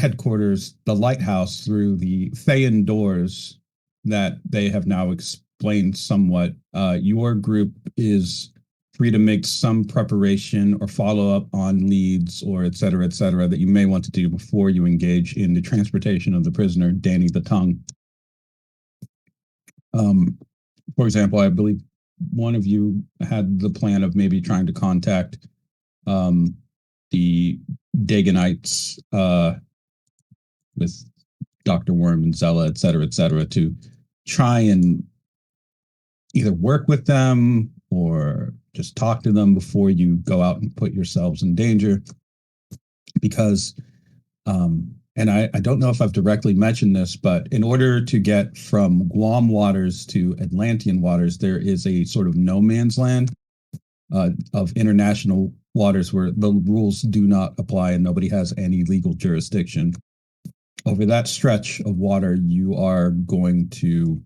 headquarters, the lighthouse, through the Feyan doors that they have now explained somewhat. Your group is free to make some preparation or follow up on leads or et cetera, that you may want to do before you engage in the transportation of the prisoner, Danny the Tongue. For example, I believe one of you had the plan of maybe trying to contact the Daganites with Dr. Worm and Zella, et cetera, to try and either work with them or just talk to them before you go out and put yourselves in danger. Because, and I don't know if I've directly mentioned this, but in order to get from Guam waters to Atlantean waters, there is a sort of no man's land of international waters where the rules do not apply and nobody has any legal jurisdiction. Over that stretch of water, you are going to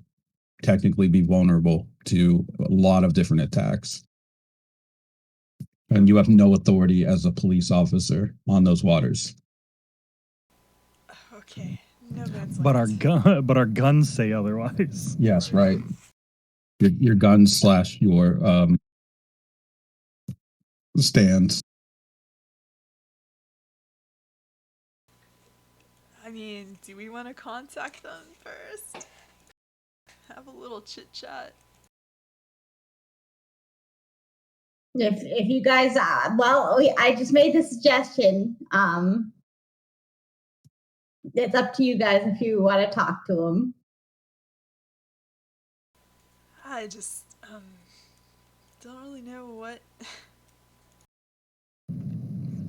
technically be vulnerable to a lot of different attacks. And you have no authority as a police officer on those waters. Okay. No man's land. But our guns say otherwise. Yes, right. Your guns / your stands. I mean, do we want to contact them first? Have a little chit chat. If you guys, I just made the suggestion. It's up to you guys if you want to talk to them. I just don't really know what.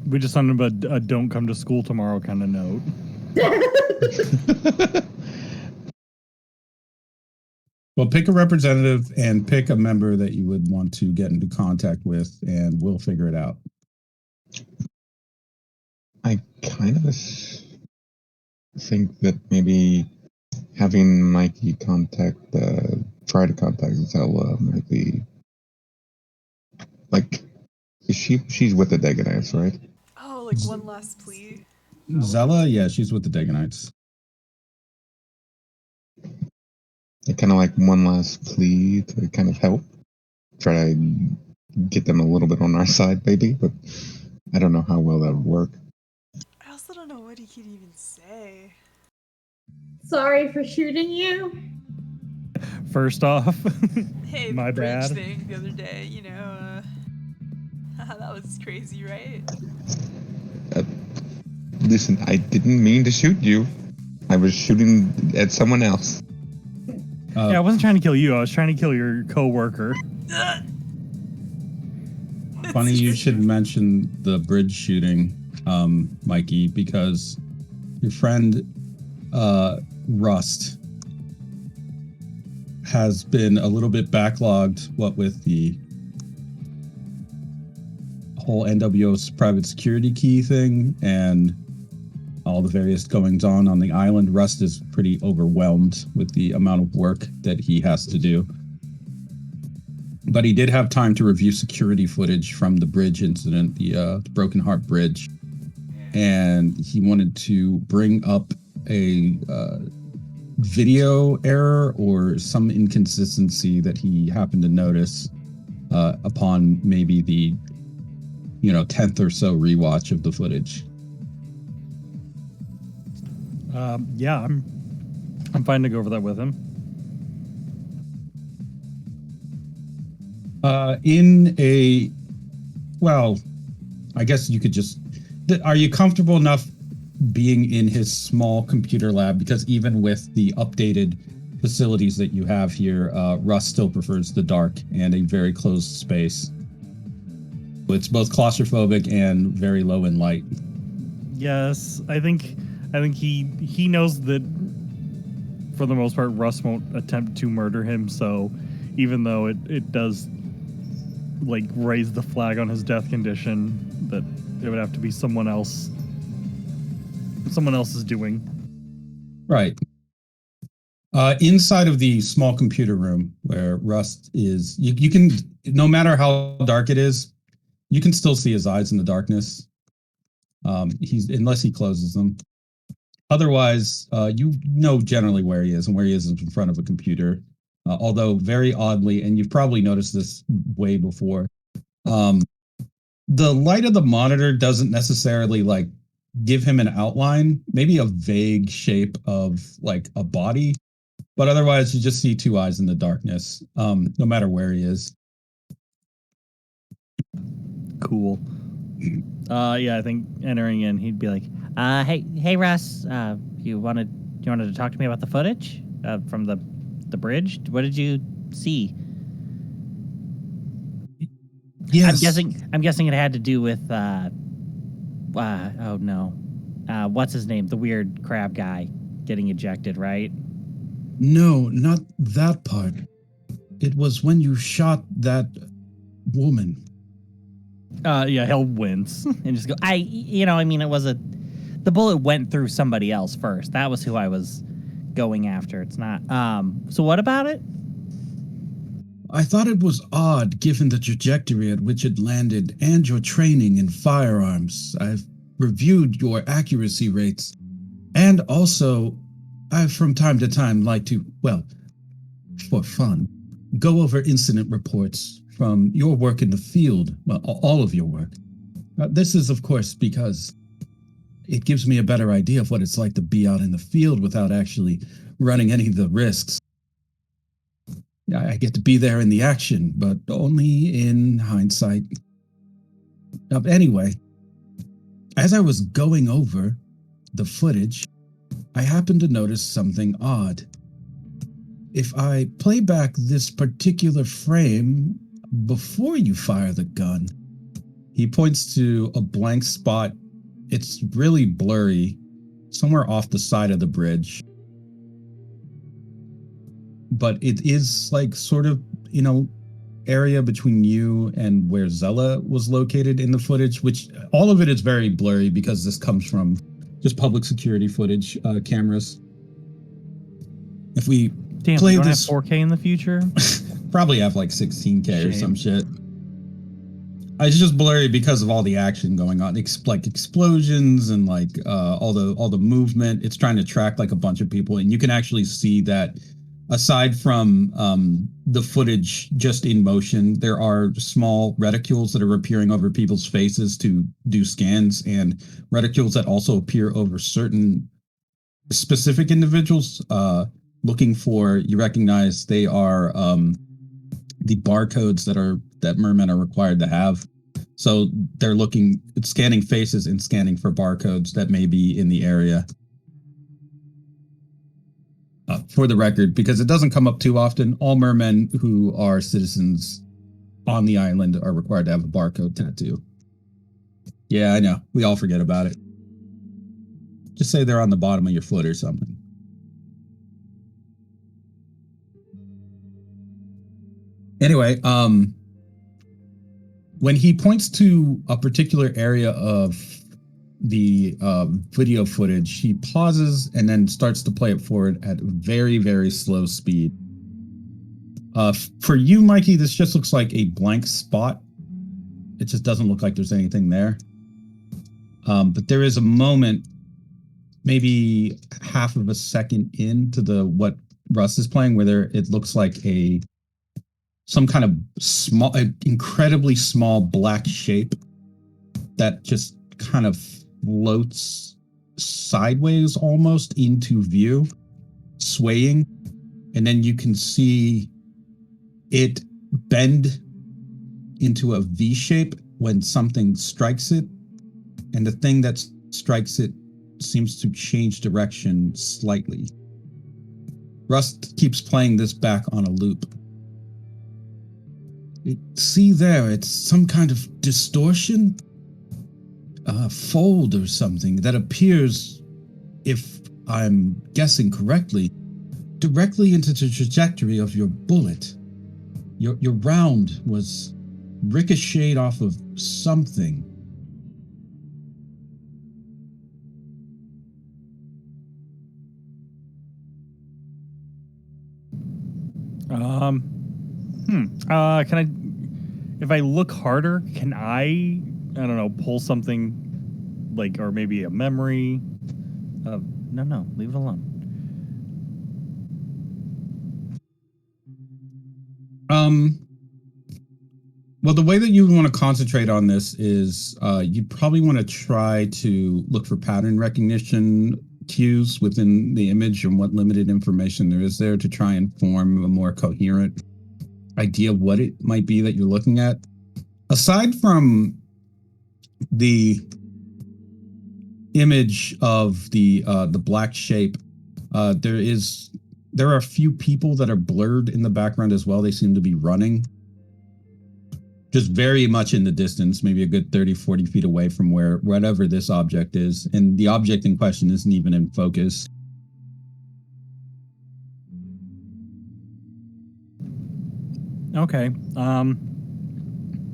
We just sent him a "don't come to school tomorrow" kind of note. Well, pick a representative and pick a member that you would want to get into contact with, and we'll figure it out. I kind of think that maybe having Mikey try to contact Zella might be like, she's with the Daganites, right? Oh, like one last plea. Zella, yeah, she's with the Daganites. Kind of like one last plea to kind of help, try to get them a little bit on our side, maybe, but I don't know how well that would work. I also don't know what he could even say. Sorry for shooting you. First off, hey, my the bridge bad. Thing the other day, that was crazy, right? Listen, I didn't mean to shoot you. I was shooting at someone else. Yeah, I wasn't trying to kill you. I was trying to kill your co-worker. Funny you should mention the bridge shooting, Mikey, because your friend Rust has been a little bit backlogged, what with the whole NWO's private security key thing and all the various goings on the island. Rust is pretty overwhelmed with the amount of work that he has to do. But he did have time to review security footage from the bridge incident, the Broken Heart Bridge. And he wanted to bring up a video error or some inconsistency that he happened to notice upon maybe the 10th or so rewatch of the footage. Yeah, I'm fine to go over that with him. I guess you could just. Are you comfortable enough being in his small computer lab? Because even with the updated facilities that you have here, Russ still prefers the dark and a very closed space. It's both claustrophobic and very low in light. Yes, I think he knows that for the most part Russ won't attempt to murder him, so even though it does like raise the flag on his death condition, that it would have to be someone else's doing. Right. Inside of the small computer room where Rust is, you can, no matter how dark it is, you can still see his eyes in the darkness. Unless he closes them. Otherwise, you know generally where he is, and where he is in front of a computer. Although very oddly, and you've probably noticed this way before, um, the light of the monitor doesn't necessarily like give him an outline, maybe a vague shape of like a body, but otherwise you just see two eyes in the darkness, no matter where he is. Cool. Yeah, I think entering in, he'd be like, hey, Russ, you wanted to talk to me about the footage from the bridge? What did you see? Yes. I'm guessing it had to do with oh no, what's his name? The weird crab guy getting ejected, right? No, not that part. It was when you shot that woman. Yeah, he'll wince and just go, it was the bullet went through somebody else first. That was who I was going after. It's not. So what about it? I thought it was odd given the trajectory at which it landed and your training in firearms. I've reviewed your accuracy rates. And also, I from time to time like to, well, for fun, go over incident reports from your work in the field, well, all of your work. This is, of course, because it gives me a better idea of what it's like to be out in the field without actually running any of the risks. I get to be there in the action, but only in hindsight. Anyway, as I was going over the footage, I happened to notice something odd. If I play back this particular frame before you fire the gun, he points to a blank spot. It's really blurry, somewhere off the side of the bridge. But it is like sort of, area between you and where Zella was located in the footage, which all of it is very blurry because this comes from just public security footage cameras. If we play we don't this, have 4K in the future. probably have like 16K Shame. or some shit. It's just blurry because of all the action going on, like explosions and like all the movement. It's trying to track like a bunch of people, and you can actually see that aside from the footage just in motion, there are small reticules that are appearing over people's faces to do scans, and reticules that also appear over certain specific individuals. Looking for, you recognize they are the barcodes that mermen are required to have. So they're scanning faces and scanning for barcodes that may be in the area. For the record, because it doesn't come up too often, all mermen who are citizens on the island are required to have a barcode tattoo. Yeah, I know. We all forget about it. Just say they're on the bottom of your foot or something. Anyway, when he points to a particular area of the video footage, he pauses and then starts to play it forward at very, very slow speed. For you, Mikey, this just looks like a blank spot. It just doesn't look like there's anything there. But there is a moment, maybe half of a second into what Russ is playing, where it looks like some kind of small, incredibly small black shape that just kind of floats sideways almost into view, swaying. And then you can see it bend into a V shape when something strikes it. And the thing that strikes it seems to change direction slightly. Rust keeps playing this back on a loop. See there, it's some kind of distortion, fold or something that appears, if I'm guessing correctly, directly into the trajectory of your bullet. Your round was ricocheted off of something. Can I, if I look harder, can I don't know, pull something like, or maybe a memory, No, leave it alone. Well, the way that you want to concentrate on this is you probably want to try to look for pattern recognition cues within the image and what limited information there is there to try and form a more coherent idea of what it might be that you're looking at. Aside from the image of the black shape, there are a few people that are blurred in the background as well. They seem to be running just very much in the distance, maybe a good 30, 40 feet away from whatever this object is. And the object in question isn't even in focus. Okay.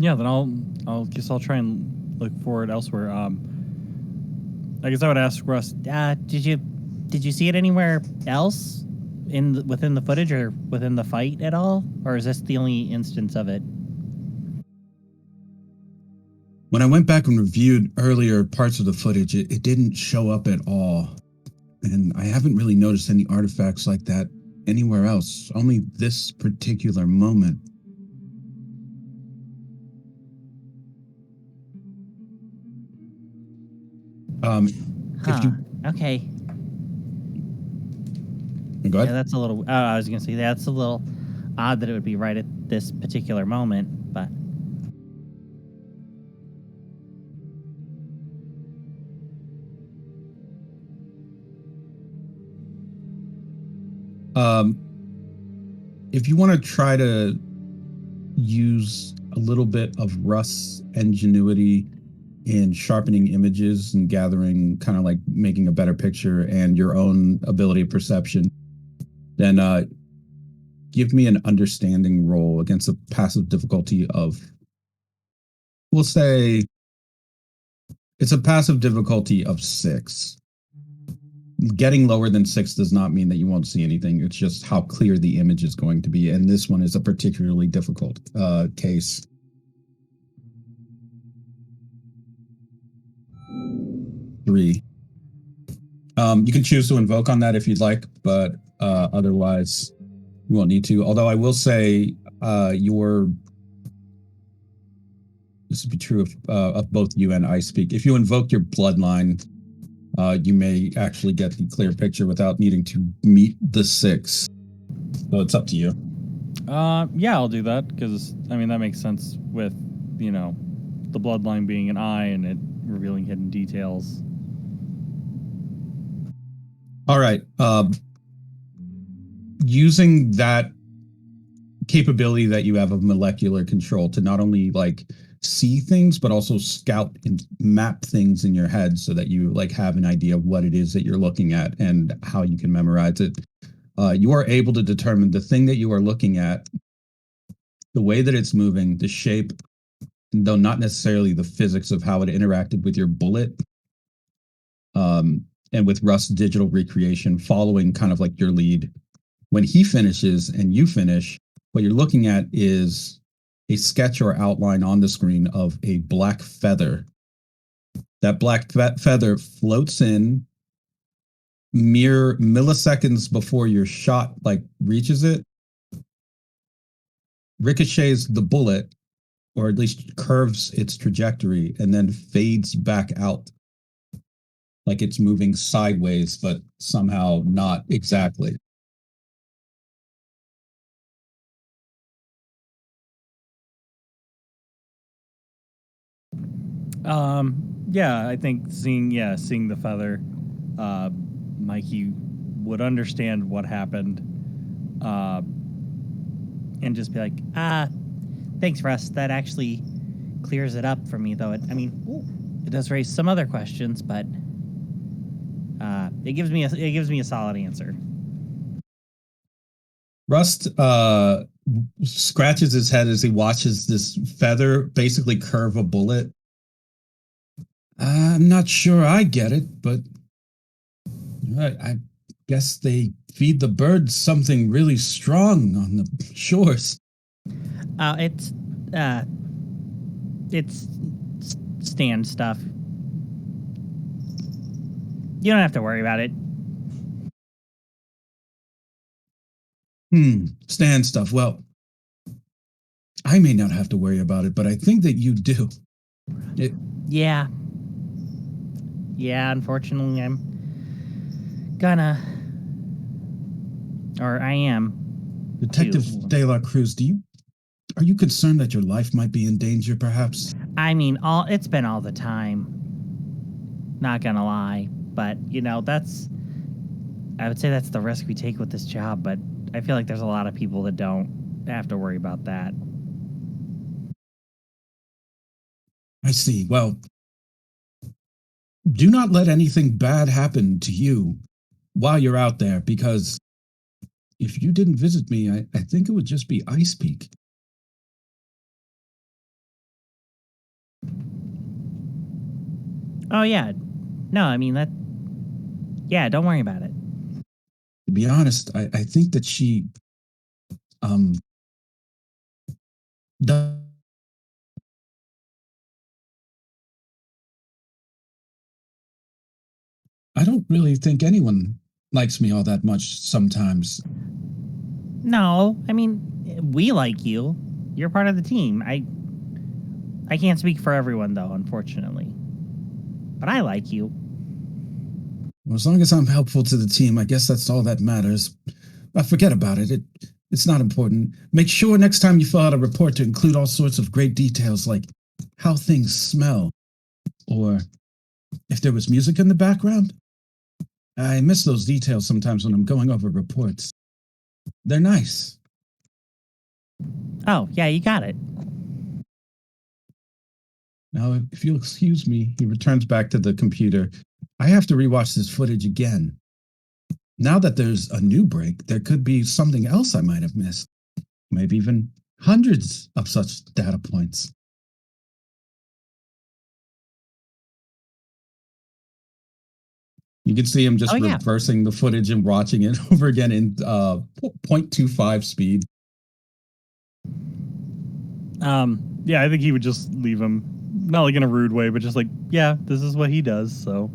Yeah, then I'll guess I'll try and look for it elsewhere. I guess I would ask Russ. Did you see it anywhere else within the footage or within the fight at all, or is this the only instance of it? When I went back and reviewed earlier parts of the footage, it didn't show up at all. And I haven't really noticed any artifacts like that anywhere else, only this particular moment. If you Okay. go ahead. Yeah, that's a little. I was gonna say that's a little odd that it would be right at this particular moment, but If you want to try to use a little bit of Russ' ingenuity in sharpening images and gathering, kind of like making a better picture, and your own ability of perception, then give me an understanding roll against a passive difficulty of, we'll say, it's a passive difficulty of 6. Getting lower than 6 does not mean that you won't see anything. It's just how clear the image is going to be. And this one is a particularly difficult case. Three. You can choose to invoke on that if you'd like, but otherwise you won't need to. Although I will say this would be true of both you and I speak. If you invoke your bloodline, you may actually get the clear picture without needing to meet the 6. So it's up to you. Yeah, I'll do that because I mean that makes sense with the bloodline being an eye and it revealing hidden details. All right. Using that capability that you have of molecular control to not only like see things, but also scout and map things in your head so that you like have an idea of what it is that you're looking at and how you can memorize it. You are able to determine the thing that you are looking at, the way that it's moving, the shape, though not necessarily the physics of how it interacted with your bullet. And with Rust's digital recreation following kind of like your lead. When he finishes and you finish, what you're looking at is a sketch or outline on the screen of a black feather. That black feather floats in mere milliseconds before your shot like reaches it, ricochets the bullet, or at least curves its trajectory, and then fades back out. Like it's moving sideways, but somehow not exactly. Yeah, I think seeing the feather, Mikey would understand what happened, and just be like, thanks, Russ. That actually clears it up for me, though. It does raise some other questions, but it gives me a solid answer. Rust scratches his head as he watches this feather basically curve a bullet. I'm not sure I get it, but I guess they feed the birds something really strong on the shores. It's stand stuff. You don't have to worry about it. Stand stuff. Well, I may not have to worry about it, but I think that you do. Yeah. Yeah, unfortunately, I'm gonna. Or I am. Detective too. De La Cruz, are you concerned that your life might be in danger, perhaps? I mean, it's been all the time. Not gonna lie. But, I would say that's the risk we take with this job, but I feel like there's a lot of people that don't have to worry about that. I see. Well, do not let anything bad happen to you while you're out there, because if you didn't visit me, I think it would just be Ice Peak. Oh, yeah. No, I mean, yeah, don't worry about it. To be honest, I think that she does. I don't really think anyone likes me all that much sometimes. No, I mean, we like you. You're part of the team. I can't speak for everyone, though, unfortunately. But I like you. Well, as long as I'm helpful to the team, I guess that's all that matters. Forget about it. It's not important. Make sure next time you fill out a report to include all sorts of great details like how things smell, or if there was music in the background. I miss those details sometimes when I'm going over reports. They're nice. Oh, yeah, you got it. Now, if you'll excuse me, he returns back to the computer. I have to rewatch this footage again. Now that there's a new break, there could be something else I might have missed. Maybe even hundreds of such data points. You can see him just Oh, yeah. reversing the footage and watching it over again in 0.25 speed. Yeah, I think he would just leave him, not like in a rude way, but just like, yeah, this is what he does. So,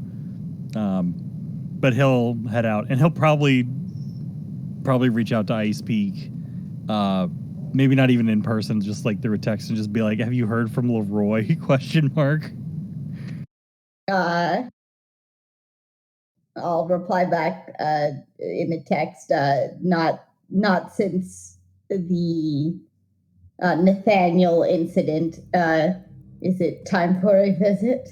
but he'll head out, and he'll probably reach out to Ice Peak. Maybe not even in person, just like through a text, and just be like, "Have you heard from Leroy?" Question mark. I'll reply back in the text. Not since the Nathaniel incident. Is it time for a visit?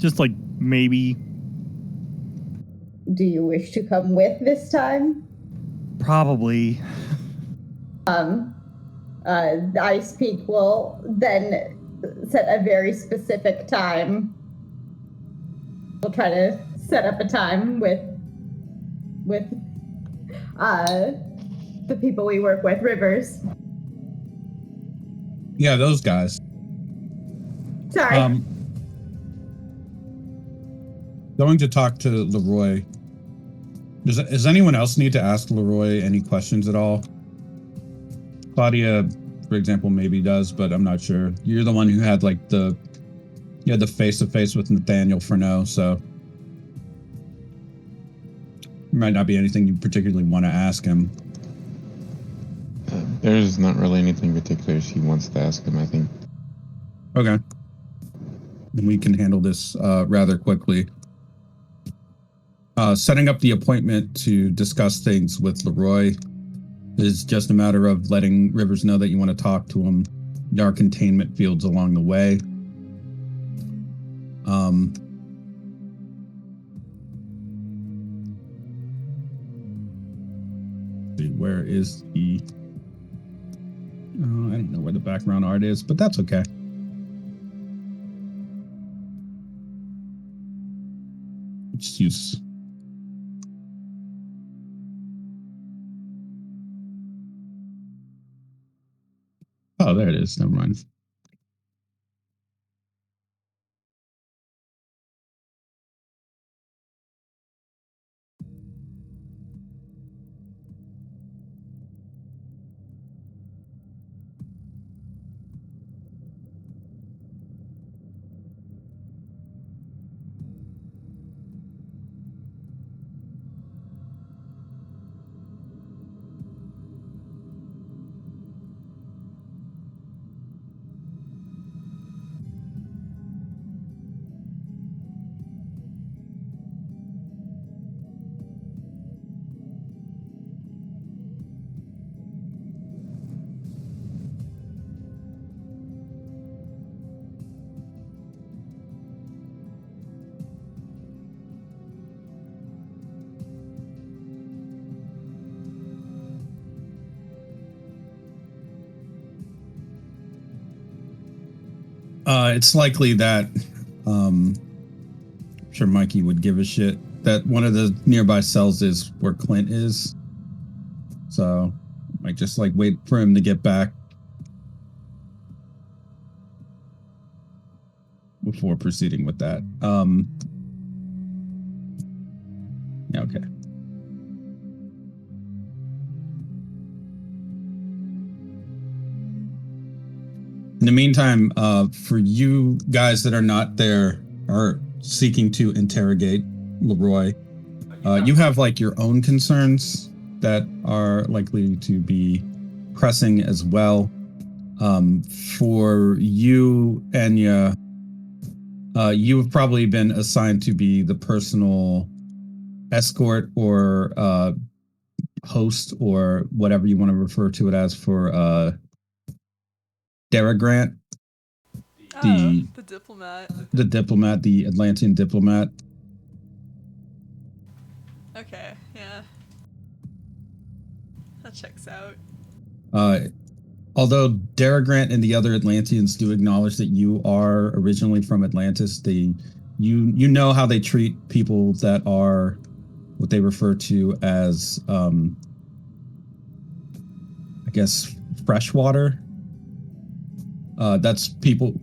Just like maybe, Do you wish to come with this time? probably. Ice Peak will then set a very specific time. We'll try to set up a time with the people we work with, Rivers. Yeah, those guys. Sorry. Going to talk to Leroy. Does anyone else need to ask Leroy any questions at all? Claudia, for example, maybe does, but I'm not sure. You're the one who had like the face-to-face with Nathaniel Furneaux, so there might not be anything you particularly want to ask him. There's not really anything particular she wants to ask him, I think. Okay. And we can handle this rather quickly. Setting up the appointment to discuss things with Leroy is just a matter of letting Rivers know that you want to talk to him. There are containment fields along the way. Where is he? I don't know where the background art is, but that's okay. Just use. Oh, there it is. Never mind. It's likely that, I'm sure Mikey would give a shit, that one of the nearby cells is where Clint is. So, like, just like wait for him to get back before proceeding with that. Yeah, okay. In the meantime, for you guys that are not there, are seeking to interrogate Leroy, you have like your own concerns that are likely to be pressing as well. For you, Enya, you have probably been assigned to be the personal escort or host or whatever you want to refer to it as for Dara Grant, The diplomat. the diplomat, the Atlantean diplomat. Okay, yeah. That checks out. Although Dara Grant and the other Atlanteans do acknowledge that you are originally from Atlantis, you know how they treat people that are what they refer to as, I guess, freshwater. That's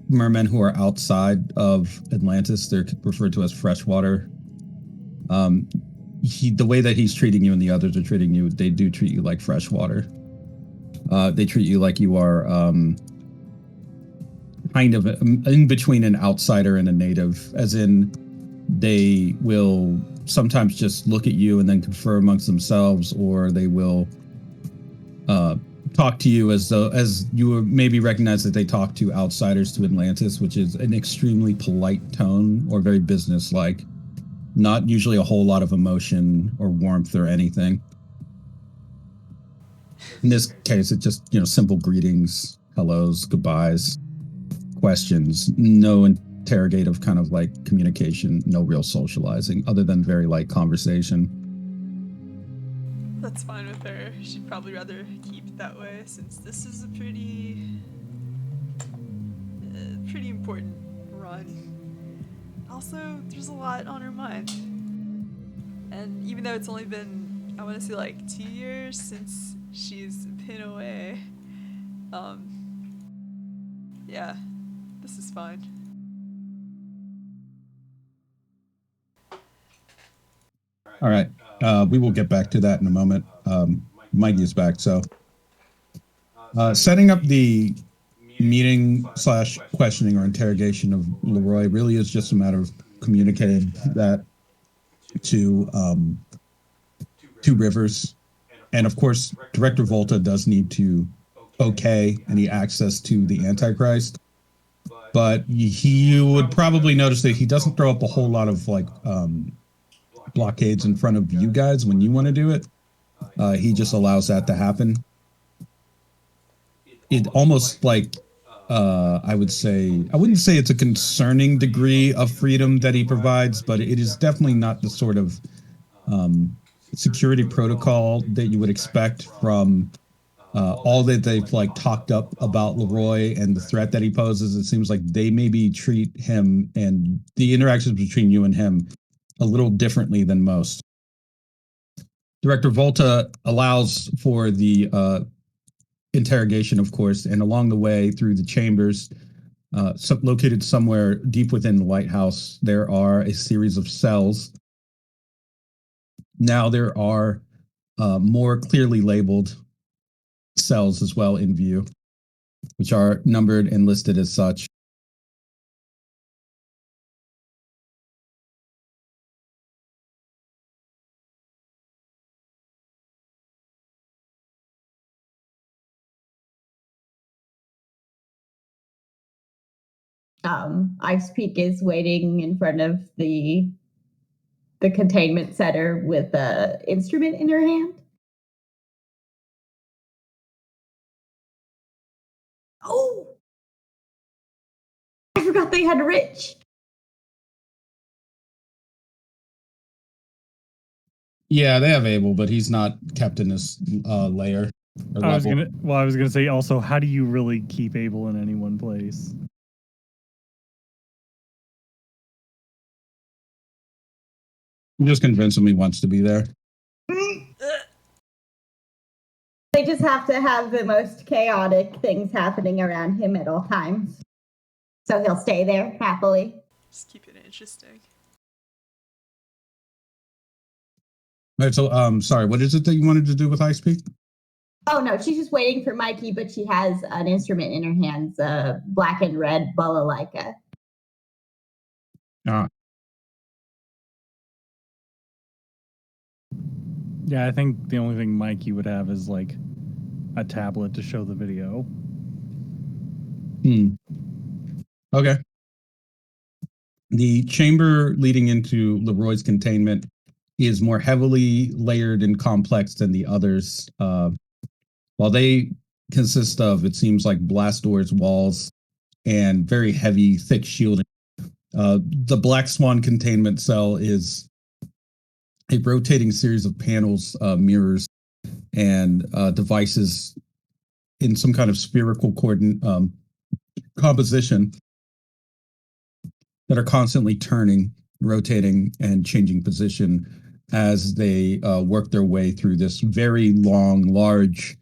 mermen who are outside of Atlantis. They're referred to as freshwater. The way that he's treating you and the others are treating you, they do treat you like freshwater. They treat you like you are kind of in between an outsider and a native, as in they will sometimes just look at you and then confer amongst themselves, or they will talk to you as you maybe recognize that they talk to outsiders to Atlantis, which is an extremely polite tone or very businesslike, not usually a whole lot of emotion or warmth or anything. In this case, it's just, simple greetings, hellos, goodbyes, questions, no interrogative kind of like communication, no real socializing other than very light conversation. That's fine with her. She'd probably rather keep it that way since this is a pretty important run. Also, there's a lot on her mind. And even though it's only been, I want to say like 2 years since she's been away, yeah, this is fine. All right. We will get back to that in a moment. Mikey is back. So setting up the meeting / questioning or interrogation of Leroy really is just a matter of communicating that to Rivers. And of course, Director Volta does need to okay any access to the Antichrist. But you would probably notice that he doesn't throw up a whole lot of like blockades in front of you guys when you want to do it. He just allows that to happen. It almost like I wouldn't say it's a concerning degree of freedom that he provides, but it is definitely not the sort of security protocol that you would expect from all that they've like talked up about Leroy and the threat that he poses. It seems like they maybe treat him and the interactions between you and him a little differently than most. Director Volta allows for the interrogation, of course, and along the way through the chambers, located somewhere deep within the lighthouse, there are a series of cells. Now there are more clearly labeled cells as well in view, which are numbered and listed as such. Ice Peak is waiting in front of the containment center with a instrument in her hand. Oh, I forgot they had Rich. Yeah, they have Abel, but he's not kept in this layer. I was gonna say also, how do you really keep Abel in any one place? Just convince him he wants to be there. They just have to have the most chaotic things happening around him at all times. So he'll stay there happily. Just keep it interesting. All right, so sorry, what is it that you wanted to do with Ice Peak? Oh no, she's just waiting for Mikey, but she has an instrument in her hands, a black and red balalaika. Yeah, I think the only thing Mikey would have is like a tablet to show the video. Okay. The chamber leading into Leroy's containment is more heavily layered and complex than the others. While they consist of, it seems like, blast doors, walls, and very heavy, thick shielding. The Black Swan containment cell is a rotating series of panels, mirrors, and devices in some kind of spherical composition that are constantly turning, rotating, and changing position as they work their way through this very long, large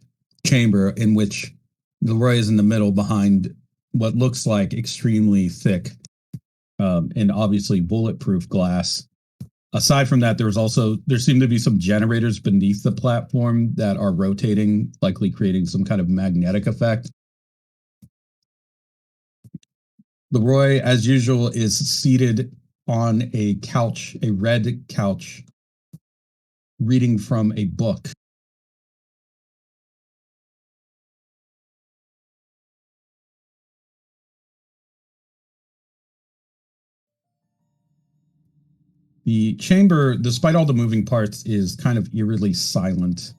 chamber in which Leroy is in the middle behind what looks like extremely thick and obviously bulletproof glass. Aside from that, there seem to be some generators beneath the platform that are rotating, likely creating some kind of magnetic effect. Leroy, as usual, is seated on a couch, a red couch, reading from a book. The chamber, despite all the moving parts, is kind of eerily silent.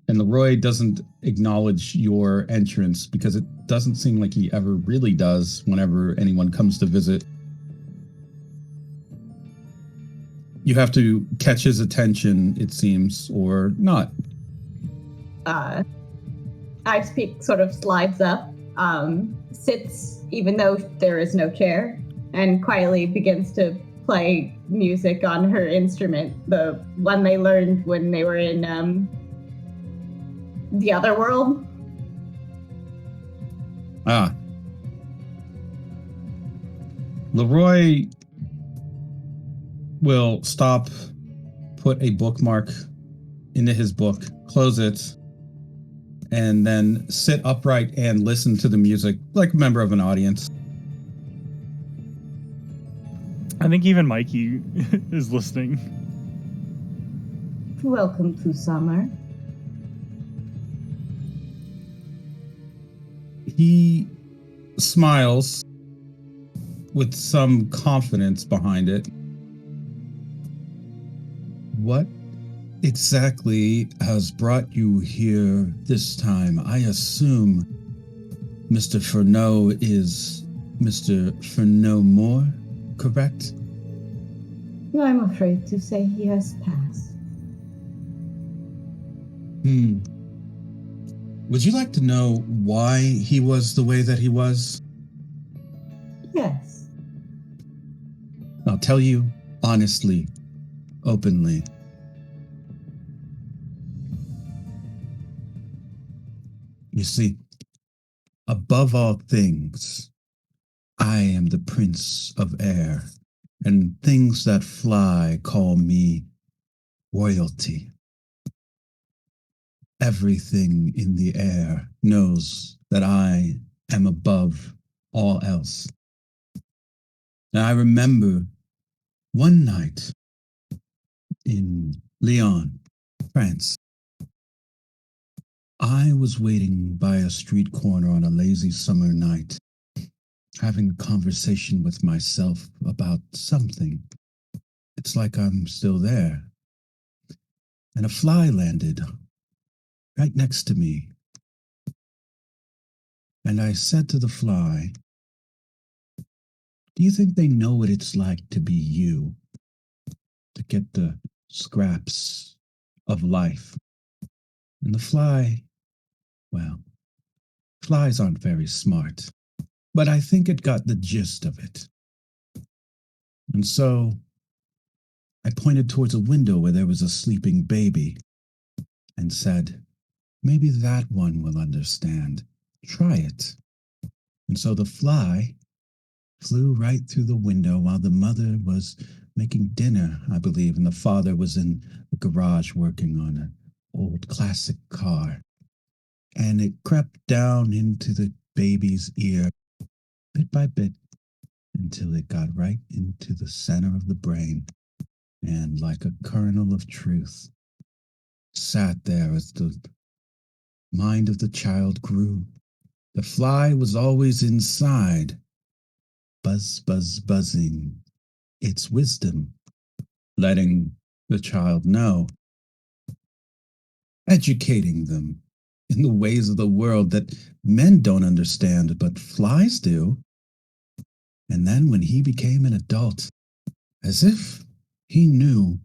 And Leroy doesn't acknowledge your entrance because it doesn't seem like he ever really does whenever anyone comes to visit. You have to catch his attention, it seems, or not. Ice Peak sort of slides up, sits even though there is no chair, and quietly begins to play music on her instrument, the one they learned when they were in the other world. Leroy will stop, put a bookmark into his book, close it, and then sit upright and listen to the music like a member of an audience. I think even Mikey is listening. Welcome to summer. He smiles with some confidence behind it. What exactly has brought you here this time? I assume Mr. Furneaux is Mr. Furneaux Moore, correct? I'm afraid to say he has passed. Would you like to know why he was the way that he was? Yes. I'll tell you honestly, openly. You see, above all things, I am the Prince of Air, and things that fly call me royalty. Everything in the air knows that I am above all else. And I remember one night in Lyon, France, I was waiting by a street corner on a lazy summer night, having a conversation with myself about something. It's like I'm still there. And a fly landed right next to me. And I said to the fly, do you think they know what it's like to be you? To get the scraps of life? And the fly, well, flies aren't very smart, but I think it got the gist of it. And so I pointed towards a window where there was a sleeping baby and said, maybe that one will understand. Try it. And so the fly flew right through the window while the mother was making dinner, I believe, and the father was in the garage working on an old classic car. And it crept down into the baby's ear, bit by bit, until it got right into the center of the brain, and like a kernel of truth, sat there as the mind of the child grew. The fly was always inside, buzz, buzz, buzzing its wisdom, letting the child know, educating them in the ways of the world that men don't understand, but flies do. And then when he became an adult, as if he knew,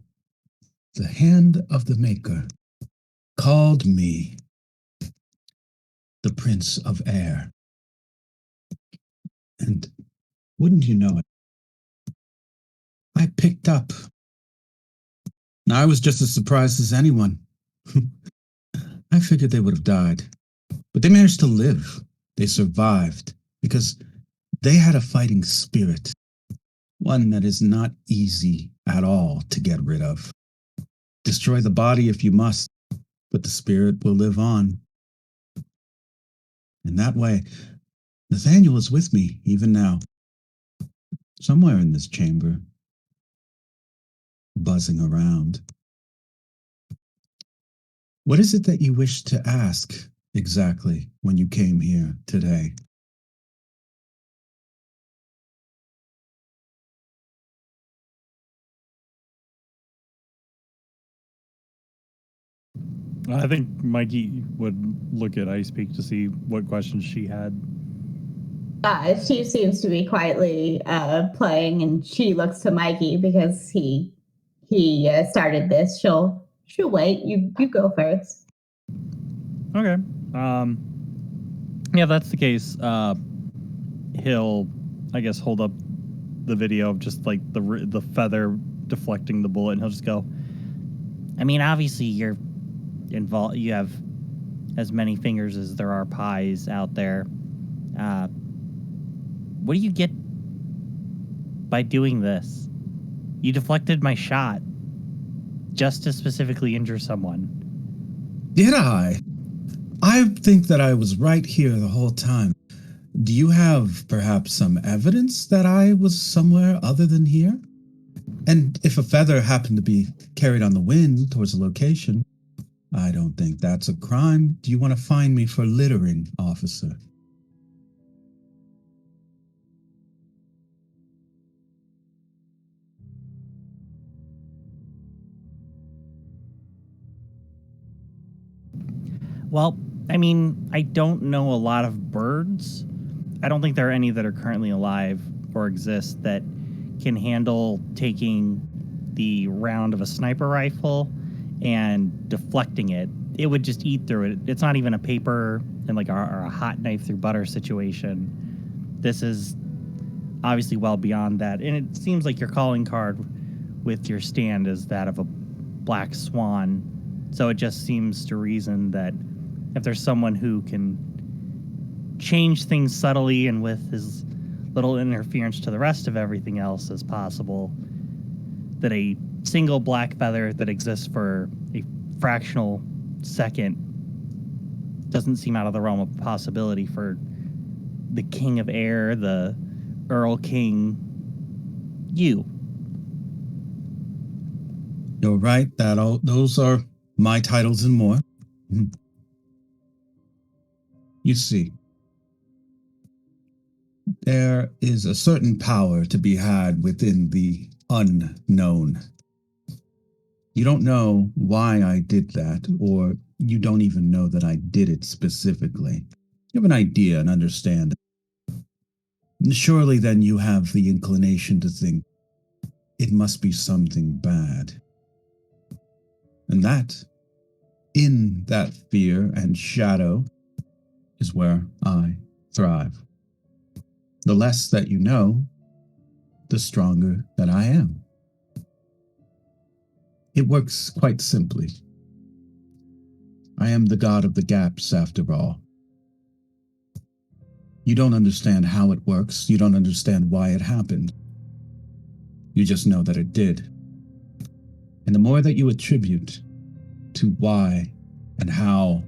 the hand of the Maker called me the Prince of Air. And wouldn't you know it, I picked up. Now, I was just as surprised as anyone. I figured they would have died, but they managed to live. They survived because they had a fighting spirit, one that is not easy at all to get rid of. Destroy the body if you must, but the spirit will live on. In that way, Nathaniel is with me even now, somewhere in this chamber, buzzing around. What is it that you wish to ask exactly when you came here today? I think Mikey would look at Ice Peak to see what questions she had. She seems to be quietly playing, and she looks to Mikey because he started this. She'll wait. You go first. Okay. Yeah, that's the case. He'll, I guess, hold up the video of just like the feather deflecting the bullet, and he'll just go, I mean, obviously you're involved. You have as many fingers as there are pies out there. What do you get by doing this? You deflected my shot just to specifically injure someone. Did I? I think that I was right here the whole time. Do you have perhaps some evidence that I was somewhere other than here? And if a feather happened to be carried on the wind towards a location, I don't think that's a crime. Do you want to fine me for littering, officer? Well, I mean, I don't know a lot of birds. I don't think there are any that are currently alive or exist that can handle taking the round of a sniper rifle and deflecting it. It would just eat through it. It's not even a paper and like a hot knife through butter situation. This is obviously well beyond that. And it seems like your calling card with your stand is that of a black swan. So it just seems to reason that if there's someone who can change things subtly and with as little interference to the rest of everything else as possible, that a single black feather that exists for a fractional second doesn't seem out of the realm of possibility for the King of Air, the Earl King, you. You're right. Those are my titles and more. You see, there is a certain power to be had within the unknown. You don't know why I did that, or you don't even know that I did it specifically. You have an idea and understand. Surely then you have the inclination to think it must be something bad. And that, in that fear and shadow, is where I thrive. The less that you know, the stronger that I am. It works quite simply. I am the god of the gaps, after all. You don't understand how it works. You don't understand why it happened. You just know that it did. And the more that you attribute to why and how,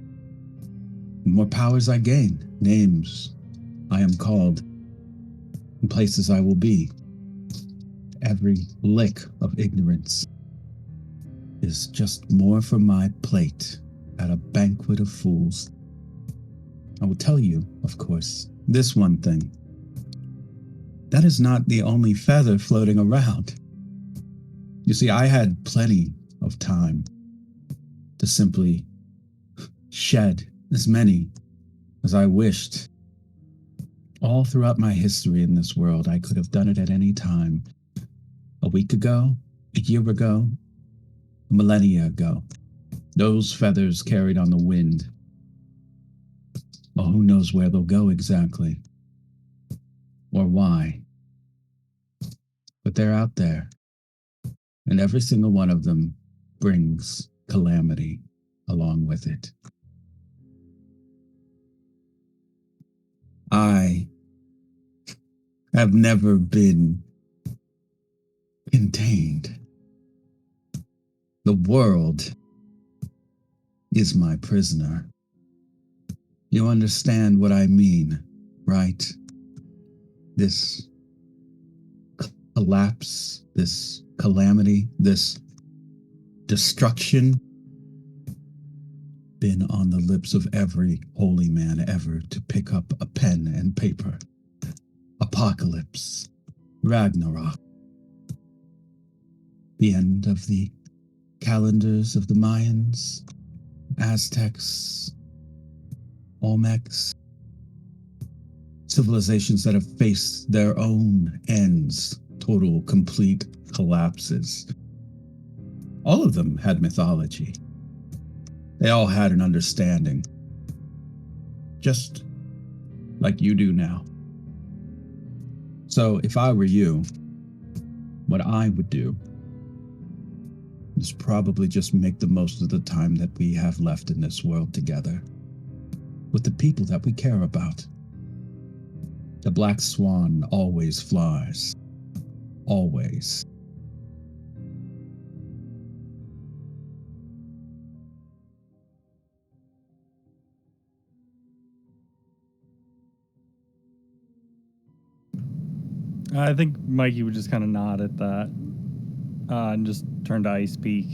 the more powers I gain, names I am called, and places I will be. Every lick of ignorance is just more for my plate at a banquet of fools. I will tell you, of course, this one thing. That is not the only feather floating around. You see, I had plenty of time to simply shed as many as I wished. All throughout my history in this world, I could have done it at any time. A week ago, a year ago, a millennia ago. Those feathers carried on the wind. Well, who knows where they'll go exactly, or why. But they're out there, and every single one of them brings calamity along with it. I have never been contained. The world is my prisoner. You understand what I mean, right? This collapse, this calamity, this destruction, been on the lips of every holy man ever to pick up a pen and paper. Apocalypse, Ragnarok, the end of the calendars of the Mayans, Aztecs, Olmecs, civilizations that have faced their own ends, total, complete collapses. All of them had mythology. They all had an understanding, just like you do now. So if I were you, what I would do is probably just make the most of the time that we have left in this world together, with the people that we care about. The black swan always flies. Always. I think Mikey would just kind of nod at that and just turn to Ice Peak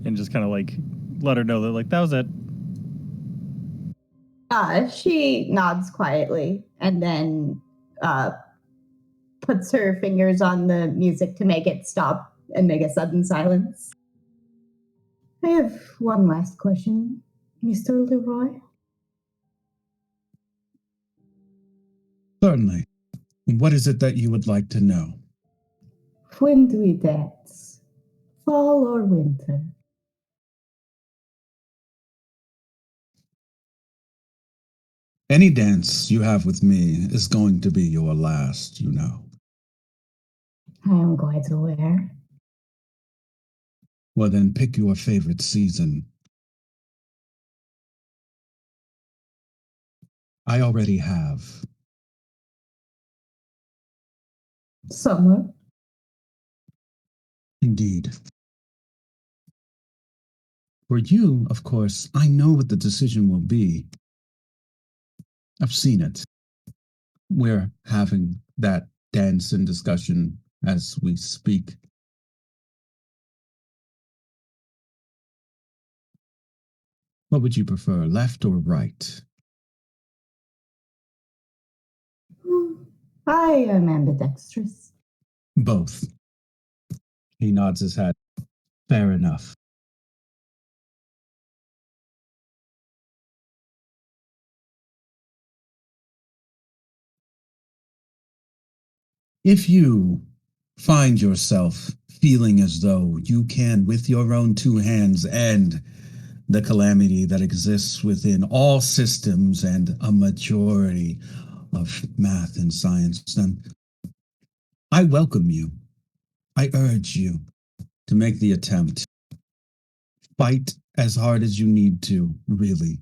and just kind of like let her know that like that was it. She nods quietly and then puts her fingers on the music to make it stop and make a sudden silence. I have one last question, Mr. Leroy. Certainly. What is it that you would like to know? When do we dance? Fall or winter? Any dance you have with me is going to be your last, you know. I am quite aware. Well, then pick your favorite season. I already have. Summer? Indeed. For you, of course, I know what the decision will be. I've seen it. We're having that dance and discussion as we speak. What would you prefer, left or right? I am ambidextrous. Both. He nods his head. Fair enough. If you find yourself feeling as though you can, with your own two hands, end the calamity that exists within all systems and a majority of math and science, then I welcome you. I urge you to make the attempt. Fight as hard as you need to, really.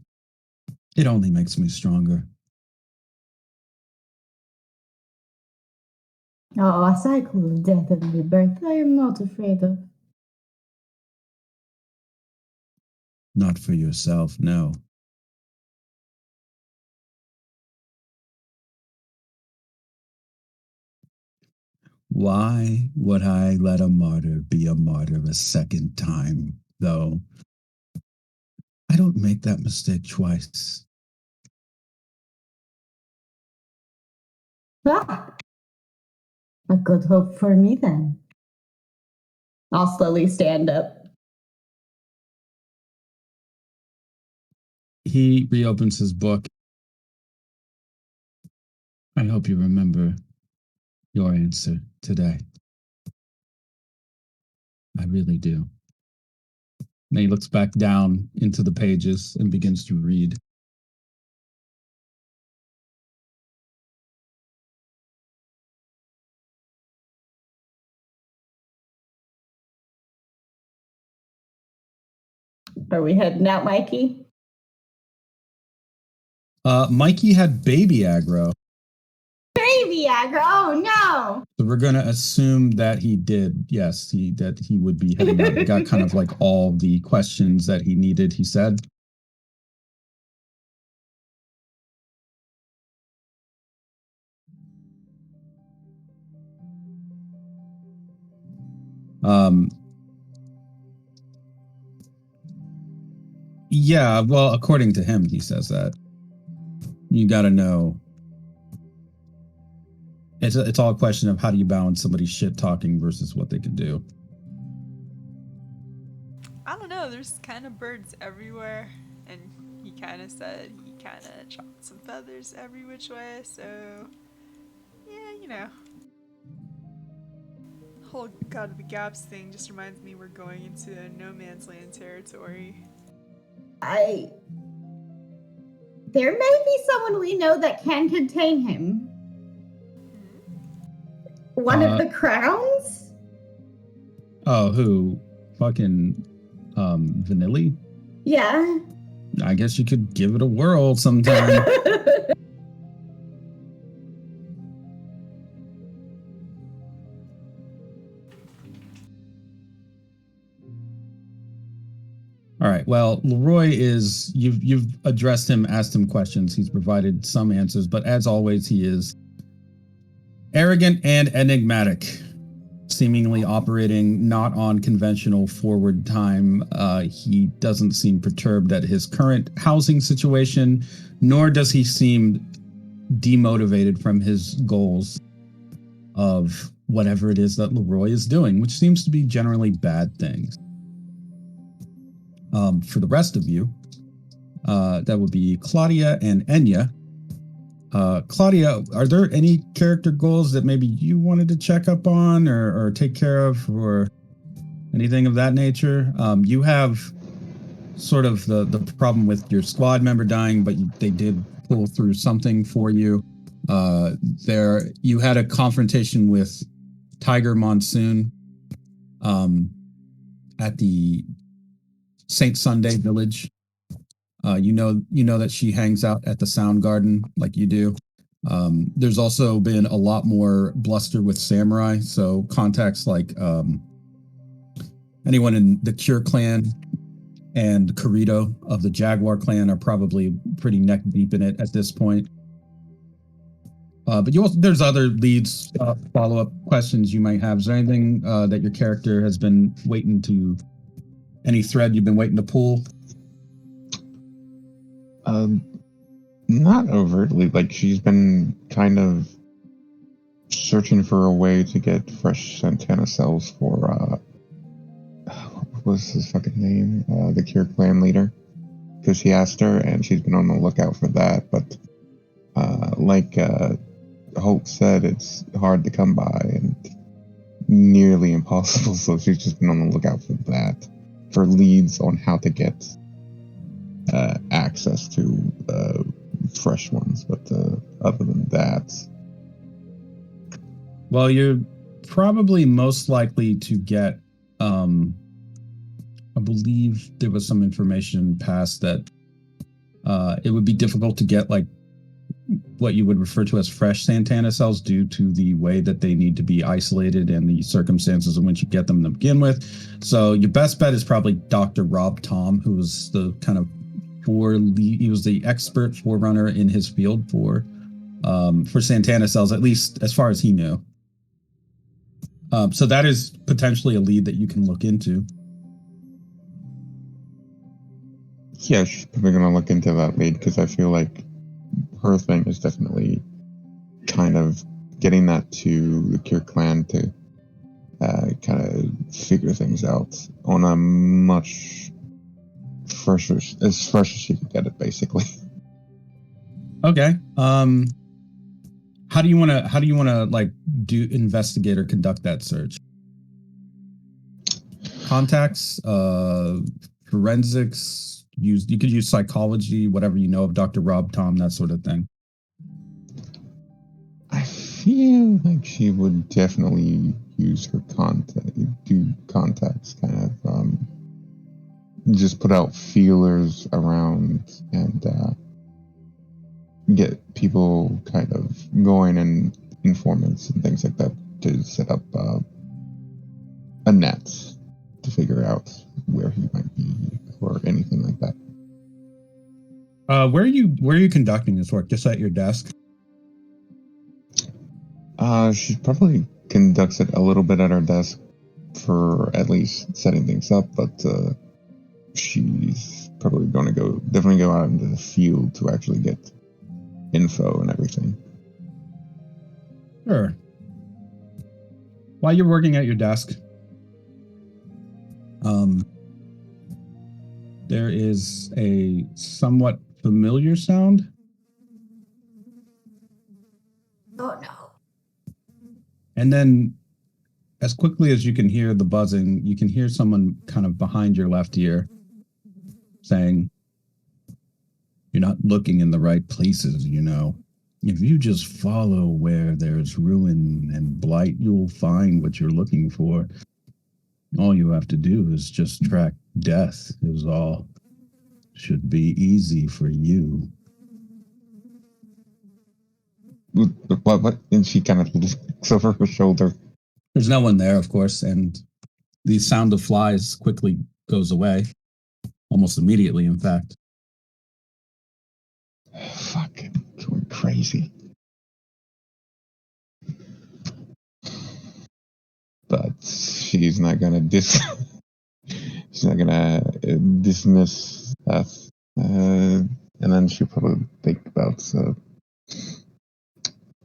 It only makes me stronger. Oh, a cycle of death and rebirth I am not afraid of. Not for yourself, no. Why would I let a martyr be a martyr a second time, though? I don't make that mistake twice. Ah, a good hope for me then. I'll slowly stand up. He reopens his book. I hope you remember your answer today. I really do. And he looks back down into the pages and begins to read. Are we heading out, Mikey? Mikey had baby aggro. Baby aggro! Oh no! So we're gonna assume that he did. Yes, that he would be heading out. He got kind of like all the questions that he needed, he said. Yeah, well, according to him, he says that. You gotta know. It's all a question of how do you balance somebody's shit talking versus what they can do. I don't know, there's kind of birds everywhere, and he kind of said he kind of chopped some feathers every which way, so yeah, you know. Whole God of the Gaps thing just reminds me we're going into no man's land territory. There may be someone we know that can contain him. One of the crowns? Oh, who? Fucking Vanilli? Yeah. I guess you could give it a whirl sometime. All right. Well, Leroy is you've addressed him, asked him questions. He's provided some answers, but as always, he is arrogant and enigmatic, seemingly operating not on conventional forward time. He doesn't seem perturbed at his current housing situation, nor does he seem demotivated from his goals of whatever it is that Leroy is doing, which seems to be generally bad things. For the rest of you, that would be Claudia and Enya. Claudia, are there any character goals that maybe you wanted to check up on or take care of or anything of that nature? You have sort of the problem with your squad member dying, but they did pull through something for you. You had a confrontation with Tiger Monsoon at the Saint Sunday Village. You know that she hangs out at the Sound Garden like you do. There's also been a lot more bluster with Samurai, so contacts like anyone in the Cure clan and Corrido of the Jaguar clan are probably pretty neck deep in it at this point. But there's other leads, follow-up questions you might have. Is there anything that your character has been waiting to, any thread you've been waiting to pull? Not overtly. Like, she's been kind of searching for a way to get fresh Santana cells for, what was his fucking name? The Cure clan leader. Because she asked her, and she's been on the lookout for that. But, like Holt said, it's hard to come by and nearly impossible. So she's just been on the lookout for that. For leads on how to get access to fresh ones, but other than that, well, you're probably most likely to get I believe there was some information passed that it would be difficult to get like what you would refer to as fresh Santana cells due to the way that they need to be isolated and the circumstances in which you get them to begin with. So your best bet is probably Dr. Rob Tom, who was the kind of he was the expert forerunner in his field for Santana cells, at least as far as he knew. So that is potentially a lead that you can look into. Yeah, she's probably going to look into that lead because I feel like her thing is definitely kind of getting that to the Cure clan to kind of figure things out on a much fresher, as fresh as she could get it, basically. Okay. How do you want to like do investigate or conduct that search? Contacts, forensics. You could use psychology, whatever you know of Dr. Rob Tom, that sort of thing. I feel like she would definitely use her contacts, kind of just put out feelers around and get people kind of going and informants and things like that to set up a net to figure out where he might be or anything like that. Where are you conducting this work? Just at your desk? She probably conducts it a little bit at her desk for at least setting things up, but she's probably going to definitely go out into the field to actually get info and everything. Sure. While you're working at your desk, there is a somewhat familiar sound. Oh no. And then as quickly as you can hear the buzzing, you can hear someone kind of behind your left ear saying, "You're not looking in the right places, you know. If you just follow where there's ruin and blight, you'll find what you're looking for. All you have to do is just track death is all. Should be easy for you." What? And she kind of looks over her shoulder. There's no one there, of course, and the sound of flies quickly goes away, almost immediately, in fact. Fucking going crazy. But she's not gonna she's not gonna dismiss that. And then she'll probably think about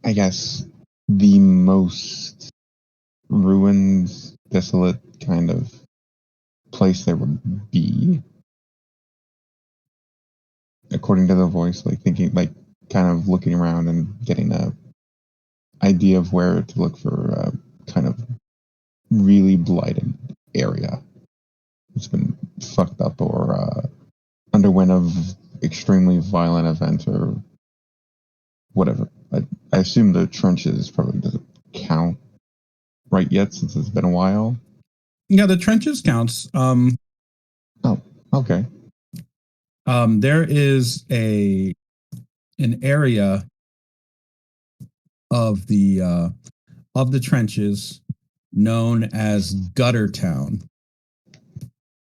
I guess the most ruined, desolate kind of place there would be, according to the voice, like thinking, like kind of looking around and getting a idea of where to look for kind of really blighted area. It's been fucked up or underwent of extremely violent event or whatever. I assume the trenches probably doesn't count right yet since it's been a while. Yeah, the trenches counts. Oh, okay. There is an area of the trenches known as Guttertown.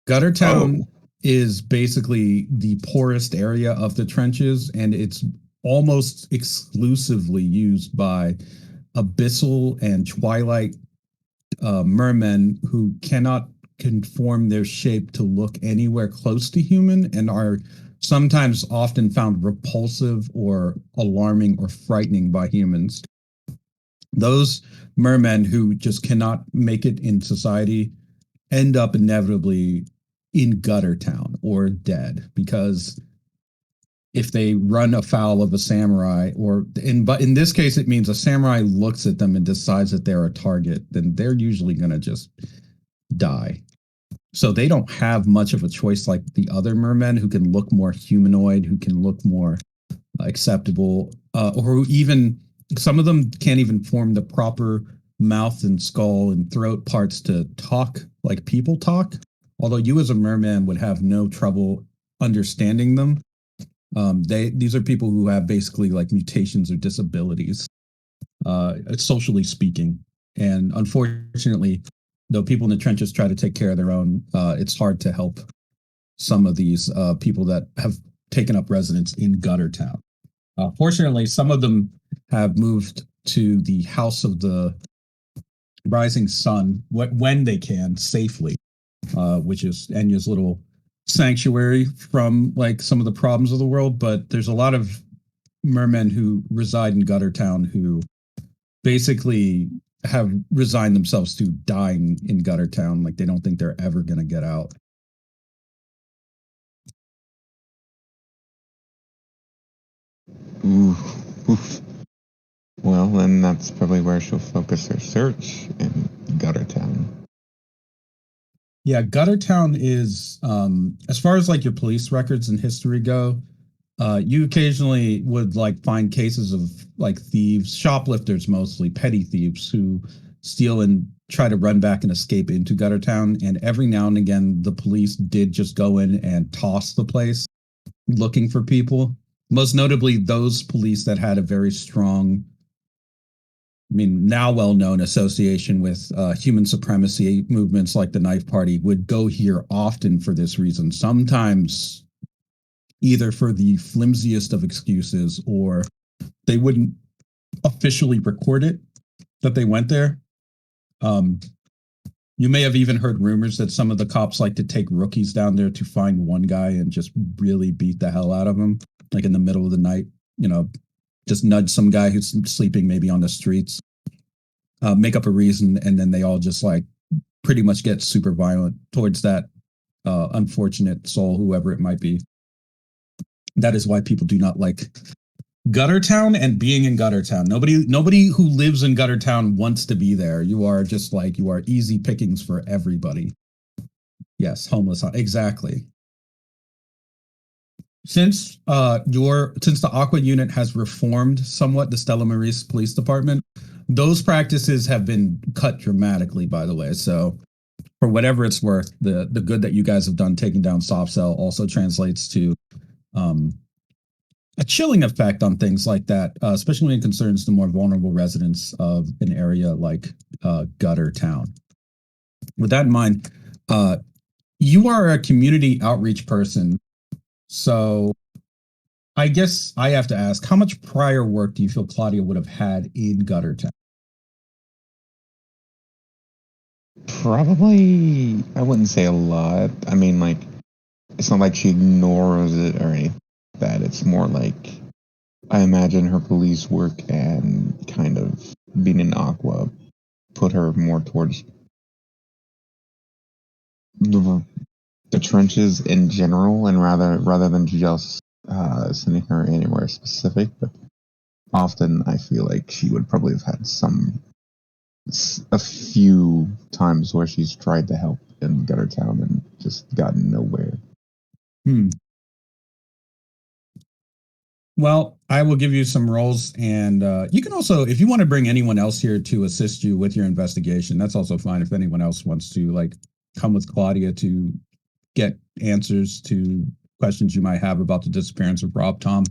Guttertown is basically the poorest area of the trenches, and it's almost exclusively used by abyssal and twilight mermen who cannot conform their shape to look anywhere close to human and are sometimes often found repulsive or alarming or frightening by humans. Those mermen who just cannot make it in society end up inevitably in Guttertown or dead, because if they run afoul of a samurai, but in this case it means a samurai looks at them and decides that they're a target, then they're usually going to just die. So they don't have much of a choice like the other mermen who can look more humanoid, who can look more acceptable, or who even, some of them can't even form the proper mouth and skull and throat parts to talk like people talk, although you as a merman would have no trouble understanding them. These are people who have basically like mutations or disabilities, socially speaking. And unfortunately, though people in the trenches try to take care of their own, it's hard to help some of these people that have taken up residence in Guttertown. Fortunately, some of them have moved to the House of the Rising Sun when they can safely, which is Enya's little sanctuary from like some of the problems of the world. But there's a lot of mermen who reside in Guttertown who basically have resigned themselves to dying in Guttertown. Like they don't think they're ever going to get out. Ooh, oof. Well, then that's probably where she'll focus her search in Guttertown. Yeah, Guttertown is, as far as like your police records and history go, you occasionally would like find cases of like thieves, shoplifters mostly, petty thieves who steal and try to run back and escape into Guttertown. And every now and again, the police did just go in and toss the place looking for people. Most notably, those police that had a very strong, I mean, now well-known association with human supremacy movements like the Knife Party would go here often for this reason. Sometimes either for the flimsiest of excuses or they wouldn't officially record it that they went there. You may have even heard rumors that some of the cops like to take rookies down there to find one guy and just really beat the hell out of him, like in the middle of the night, just nudge some guy who's sleeping maybe on the streets, make up a reason, and then they all just like pretty much get super violent towards that unfortunate soul, whoever it might be. That is why people do not like Guttertown and being in Guttertown. Nobody who lives in Guttertown wants to be there. You are easy pickings for everybody. Yes, homeless. Exactly. Since the Aqua unit has reformed somewhat the Stella Maris Police Department, those practices have been cut dramatically, by the way. So for whatever it's worth, the good that you guys have done taking down Soft Cell also translates to a chilling effect on things like that, especially when it concerns the more vulnerable residents of an area like Guttertown. With that in mind, you are a community outreach person. So I guess I have to ask, how much prior work do you feel Claudia would have had in Guttertown? Probably, I wouldn't say a lot. I mean, like, it's not like she ignores it or anything like that. It's more like, I imagine her police work and kind of being in Aqua put her more towards the trenches in general, and rather than just sending her anywhere specific. But often I feel like she would probably have had a few times where she's tried to help in Guttertown and just gotten nowhere. Well, I will give you some roles, and you can also, if you want to bring anyone else here to assist you with your investigation, that's also fine. If anyone else wants to like come with Claudia to get answers to questions you might have about the disappearance of Rob Tom.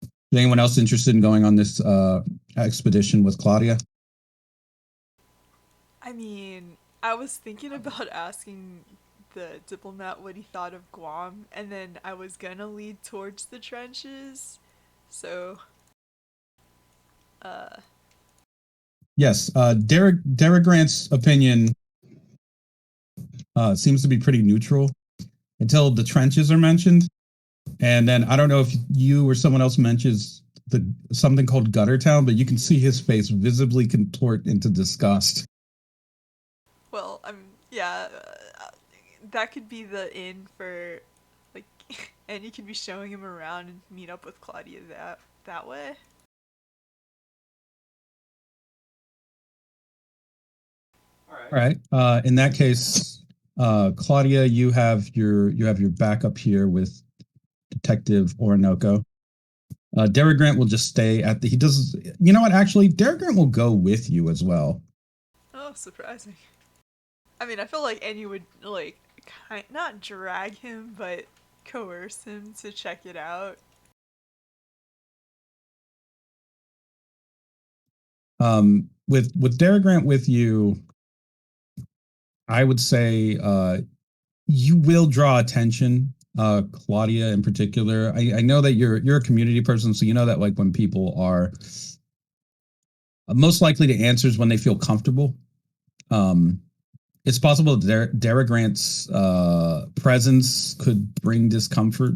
Is anyone else interested in going on this expedition with Claudia? I mean, I was thinking about asking the diplomat what he thought of Guam, and then I was gonna lead towards the trenches. So, Yes, Derek Grant's opinion seems to be pretty neutral until the trenches are mentioned. And then I don't know if you or someone else mentions something called Guttertown, but you can see his face visibly contort into disgust. well, yeah, that could be the in for, like, and you could be showing him around and meet up with Claudia that way. All right. In that case, Claudia, you have your backup here with Detective Orinoco. Derek Grant will just stay at he does. You know what? Actually, Derek Grant will go with you as well. Oh, surprising. I mean, I feel like Annie would like not drag him, but coerce him to check it out. With Dara Grant with you, I would say you will draw attention. Claudia in particular. I know that you're a community person, so you know that like when people are most likely to answer is when they feel comfortable. Um, it's possible that Dara Grant's presence could bring discomfort.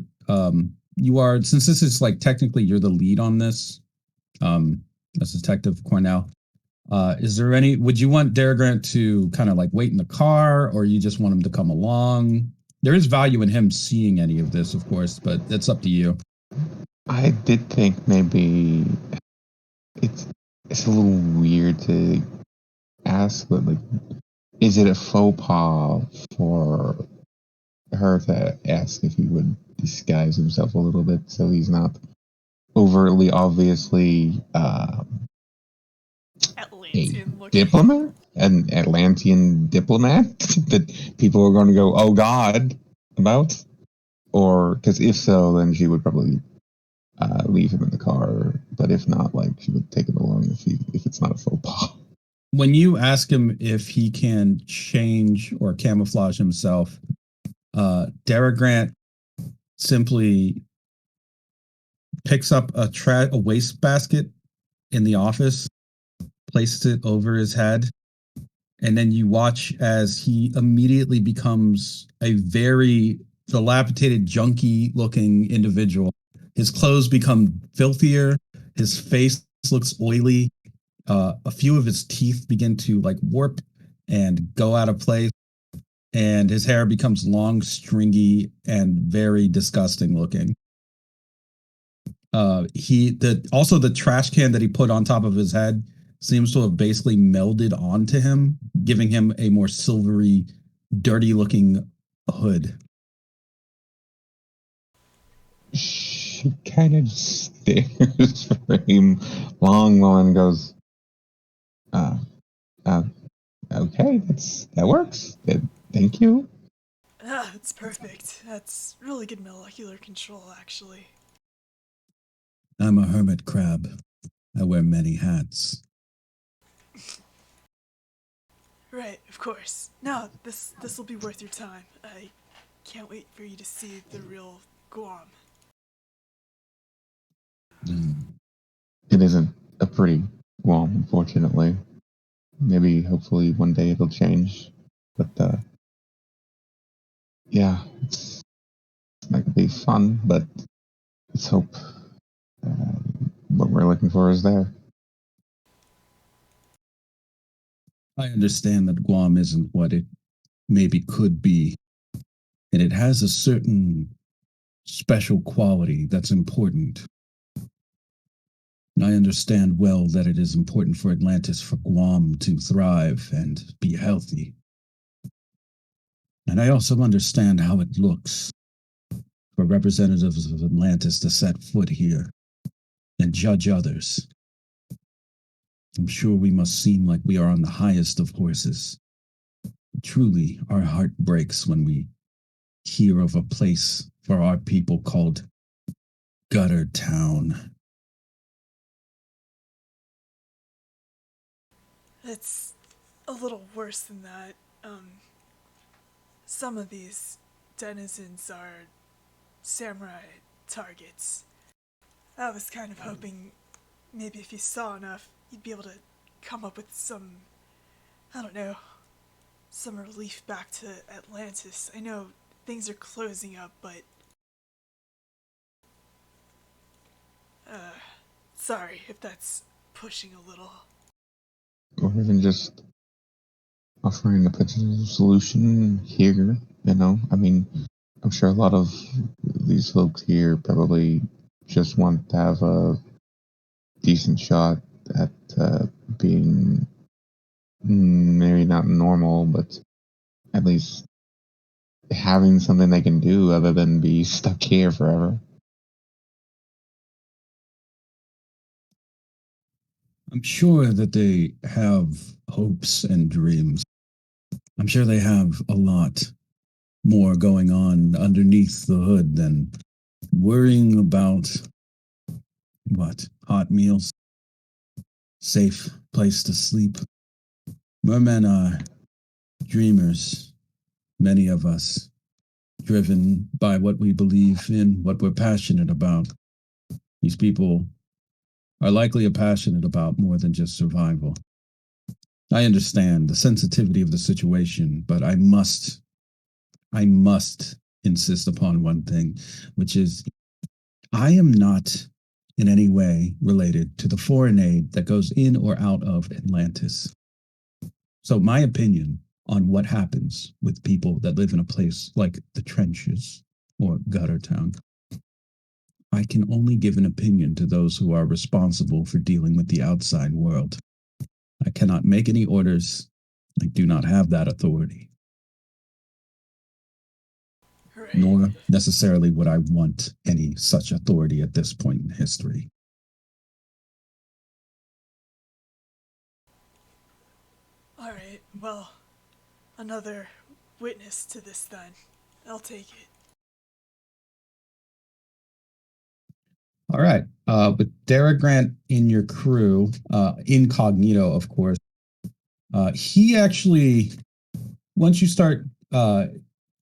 You are, since this is like technically you're the lead on this, as Detective Cornell. Is there any? Would you want Dara Grant to kind of like wait in the car, or you just want him to come along? There is value in him seeing any of this, of course, but it's up to you. I did think maybe it's it's a little weird to ask, but like, is it a faux pas for her to ask if he would disguise himself a little bit so he's not overtly obviously a Atlantean looking. diplomat, an Atlantean diplomat that people are going to go, oh God, about? Or, because if so, then she would probably leave him in the car. But if not, like, she would take him along if it's not a faux pas. When you ask him if he can change or camouflage himself, Dara Grant simply picks up a waste basket in the office, places it over his head, and then you watch as he immediately becomes a very dilapidated, junky looking individual. His clothes become filthier. His face looks oily. A few of his teeth begin to like warp and go out of place. And his hair becomes long, stringy, and very disgusting looking. Also the trash can that he put on top of his head seems to have basically melded onto him, giving him a more silvery, dirty looking hood. She kind of stares for him long and goes, uh, uh, okay, that works. Thank you. Ah, it's perfect. That's really good molecular control, actually. I'm a hermit crab. I wear many hats. Right, of course. No, this will be worth your time. I can't wait for you to see the real Guam. It isn't a pretty Guam, unfortunately. Maybe, hopefully, one day it'll change. But, yeah, it's not gonna be fun, but let's hope what we're looking for is there. I understand that Guam isn't what it maybe could be, and it has a certain special quality that's important. I understand well that it is important for Atlantis, for Guam to thrive and be healthy. And I also understand how it looks for representatives of Atlantis to set foot here and judge others. I'm sure we must seem like we are on the highest of horses. Truly, our heart breaks when we hear of a place for our people called Guttertown. It's a little worse than that. Some of these denizens are samurai targets. I was kind of hoping maybe if you saw enough, you'd be able to come up with some, I don't know, some relief back to Atlantis. I know things are closing up, but sorry if that's pushing a little. Or even just offering a potential solution here, you know? I mean, I'm sure a lot of these folks here probably just want to have a decent shot at being maybe not normal, but at least having something they can do other than be stuck here forever. I'm sure that they have hopes and dreams. I'm sure they have a lot more going on underneath the hood than worrying about what? Hot meals, safe place to sleep. Mermen are dreamers, many of us, driven by what we believe in, what we're passionate about. These people are likely passionate about more than just survival. I understand the sensitivity of the situation, but I must insist upon one thing, which is I am not in any way related to the foreign aid that goes in or out of Atlantis. So my opinion on what happens with people that live in a place like the trenches or Guttertown, I can only give an opinion to those who are responsible for dealing with the outside world. I cannot make any orders. I do not have that authority, Right. nor necessarily would I want any such authority at this point in history. All right. Well, another witness to this then. I'll take it. All right. With Dara Grant in your crew, incognito, of course, he actually, once you start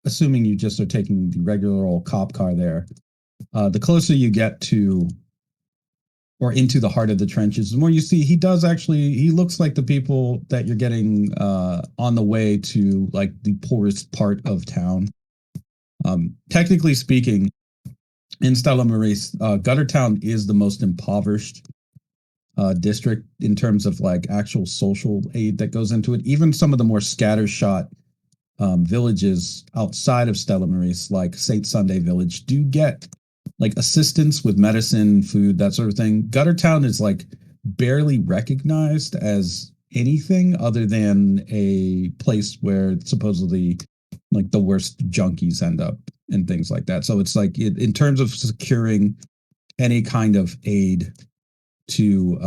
assuming you just are taking the regular old cop car there, the closer you get to or into the heart of the trenches, the more you see he looks like the people that you're getting on the way to like the poorest part of town. Technically speaking, in Stella Maris, Guttertown is the most impoverished district in terms of like actual social aid that goes into it. Even some of the more scattershot villages outside of Stella Maris, like Saint Sunday Village, do get like assistance with medicine, food, that sort of thing. Guttertown is like barely recognized as anything other than a place where supposedly like the worst junkies end up and things like that. So it's like in terms of securing any kind of aid to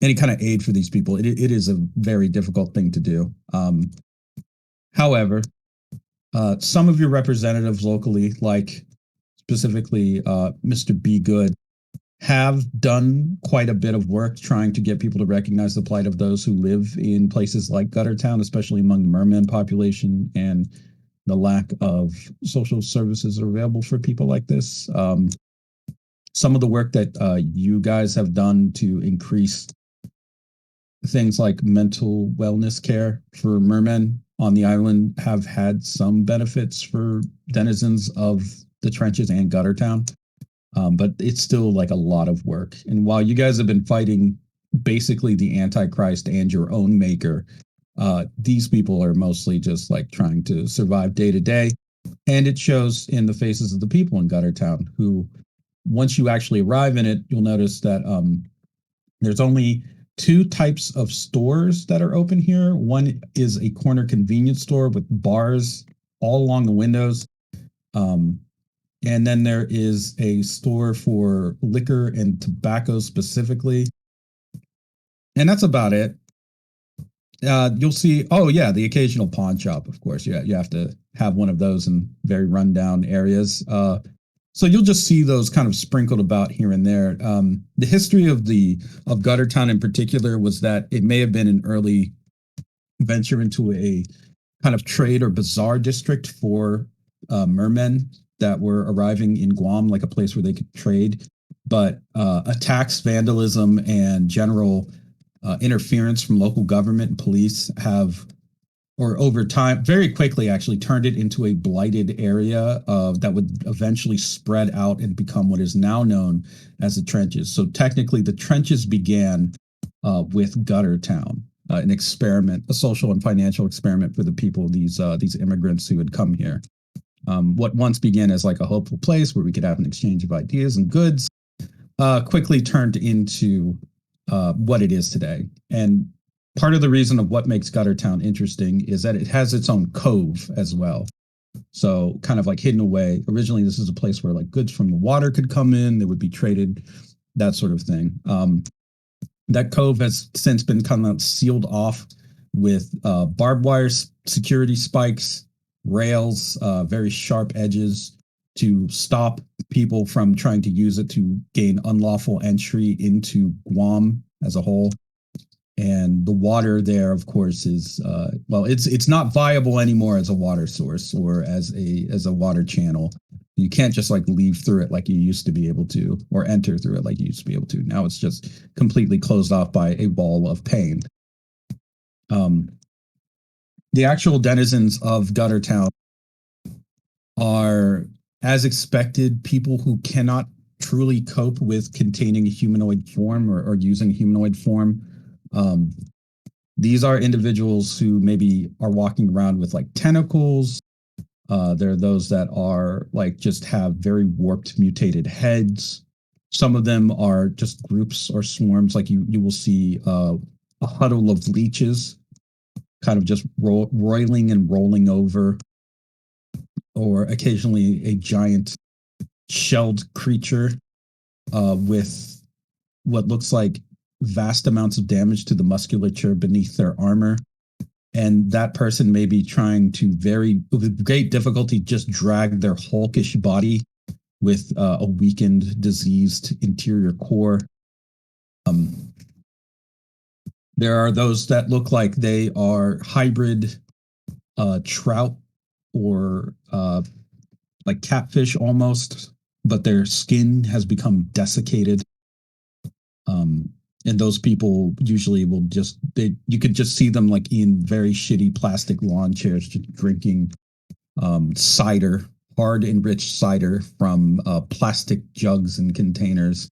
any kind of aid for these people, it is a very difficult thing to do. However, some of your representatives locally, like specifically Mr. Be Good, have done quite a bit of work trying to get people to recognize the plight of those who live in places like Guttertown, especially among the merman population, and the lack of social services are available for people like this. Some of the work that you guys have done to increase things like mental wellness care for mermen on the island have had some benefits for denizens of the trenches and Guttertown. But it's still like a lot of work. And while you guys have been fighting basically the Antichrist and your own maker, these people are mostly just like trying to survive day to day. And it shows in the faces of the people in Guttertown who, once you actually arrive in it, you'll notice that there's only two types of stores that are open here. One is a corner convenience store with bars all along the windows. And then there is a store for liquor and tobacco specifically. And that's about it. You'll see, oh yeah, the occasional pawn shop, of course. Yeah, you have to have one of those in very rundown areas. So you'll just see those kind of sprinkled about here and there. The history of Guttertown in particular was that it may have been an early venture into a kind of trade or bazaar district for mermen that were arriving in Guam, like a place where they could trade. But attacks, vandalism, and general interference from local government and police have, or over time, very quickly actually turned it into a blighted area that would eventually spread out and become what is now known as the trenches. So technically the trenches began with Guttertown, an experiment, a social and financial experiment for the people, these immigrants who had come here. What once began as like a hopeful place where we could have an exchange of ideas and goods quickly turned into what it is today. And part of the reason of what makes Guttertown interesting is that it has its own cove as well. So kind of like hidden away. Originally, this is a place where like goods from the water could come in, they would be traded, that sort of thing. That cove has since been kind of sealed off with barbed wire security spikes, rails, very sharp edges to stop people from trying to use it to gain unlawful entry into Guam as a whole. And the water there, of course, is well, it's not viable anymore as a water source or as a water channel. You can't just like leave through it like you used to be able to, or enter through it like you used to be able to. Now it's just completely closed off by a wall of pain. The actual denizens of Guttertown are, as expected, people who cannot truly cope with containing a humanoid form or using a humanoid form. These are individuals who maybe are walking around with like tentacles. There are those that are like just have very warped, mutated heads. Some of them are just groups or swarms. Like you will see a huddle of leeches kind of just roiling and rolling over, or occasionally a giant shelled creature with what looks like vast amounts of damage to the musculature beneath their armor. And that person may be trying to with great difficulty, just drag their hulkish body with a weakened, diseased interior core. There are those that look like they are hybrid trout or like catfish almost, but their skin has become desiccated. And those people usually will you could just see them like in very shitty plastic lawn chairs, just drinking cider, hard enriched cider from plastic jugs and containers,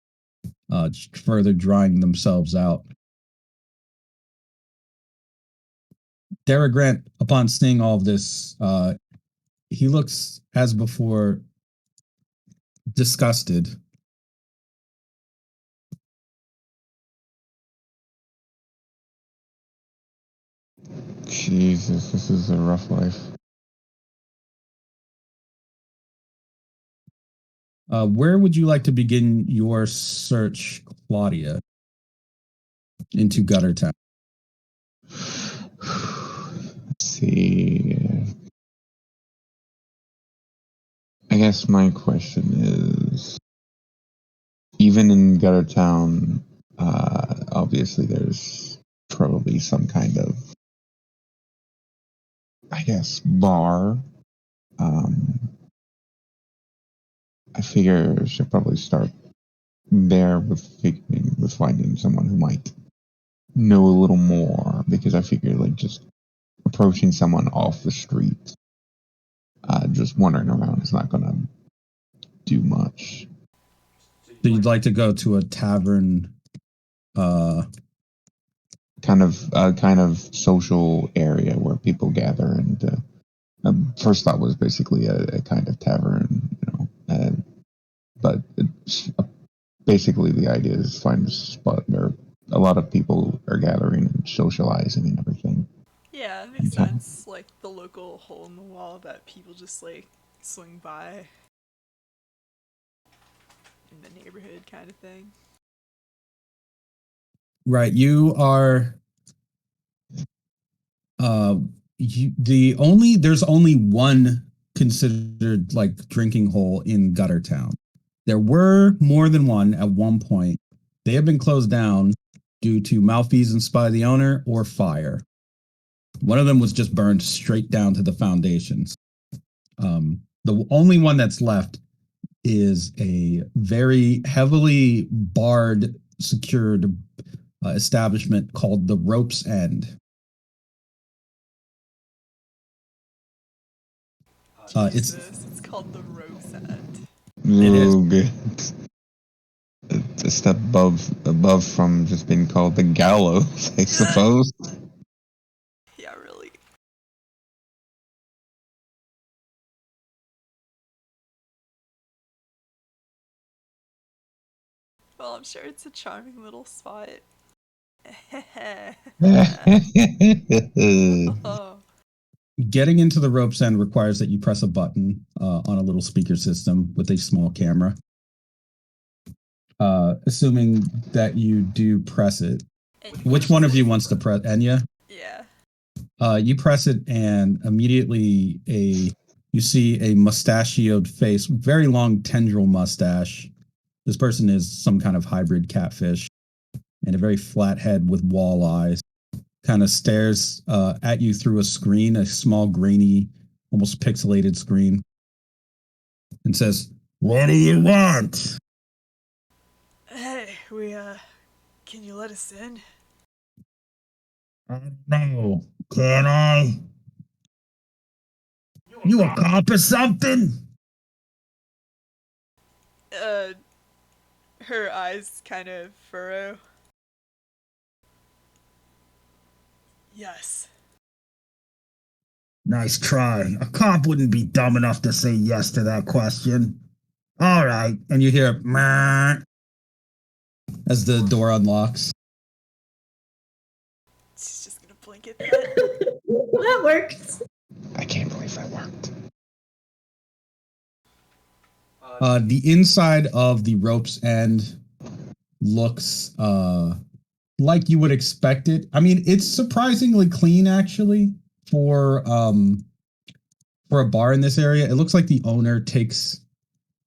further drying themselves out. Dara Grant, upon seeing all of this, he looks, as before, disgusted. Jesus, this is a rough life. Where would you like to begin your search, Claudia, into Guttertown? Let's see. I guess my question is, even in Guttertown, obviously there's probably some kind of, I guess, bar. I figure I should probably start there with finding someone who might know a little more, because I figure like just approaching someone off the street, just wandering around is not gonna do much. So you'd like to go to a tavern, kind of social area where people gather, and first thought was basically a kind of tavern, but it's, basically the idea is find a spot where a lot of people are gathering and socializing and everything. Yeah, it makes sense. Like the local hole in the wall that people just like swing by in the neighborhood kind of thing. right? You are. There's only one considered like drinking hole in Guttertown. There were more than one at one point. They have been closed down due to malfeasance by the owner or fire. One of them was just burned straight down to the foundations. The only one that's left is a very heavily barred, secured establishment called the Rope's End. It's called the Rope's End. Oh, good. A step above from just being called the gallows, I suppose. Yeah, really. Well, I'm sure it's a charming little spot. Oh. Getting into the Rope's End requires that you press a button on a little speaker system with a small camera. Assuming that you do press it. Which one of you wants to press? Enya? Yeah. You press it, and immediately you see a mustachioed face, very long tendril mustache. This person is some kind of hybrid catfish, and a very flat head with wall eyes. Kind of stares at you through a screen, a small, grainy, almost pixelated screen, and says, "What do you want?" Hey, can you let us in? I don't know. Can I? You a cop or something? Her eyes kind of furrow. Yes. Nice try. A cop wouldn't be dumb enough to say yes to that question. All right. And you hear "Meh," as the door unlocks. She's just gonna blink at that. That works. I can't believe that worked. The inside of the rope's end looks like you would expect it. I mean, it's surprisingly clean actually for a bar in this area. It looks like the owner takes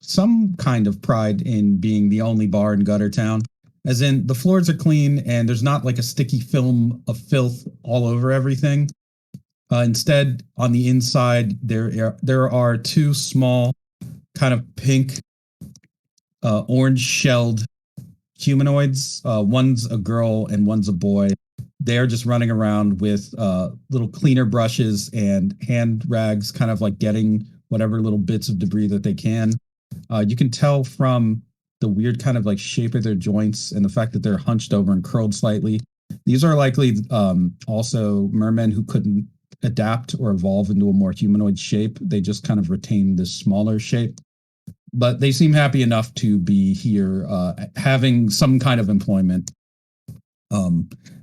some kind of pride in being the only bar in Guttertown. As in, the floors are clean and there's not like a sticky film of filth all over everything. Instead, on the inside, there are two small, kind of pink, orange shelled humanoids. One's a girl and one's a boy. They're just running around with little cleaner brushes and hand rags, kind of like getting whatever little bits of debris that they can. You can tell from the weird kind of like shape of their joints and the fact that they're hunched over and curled slightly. These are likely also mermen who couldn't adapt or evolve into a more humanoid shape. They just kind of retain this smaller shape. But they seem happy enough to be here, having some kind of employment.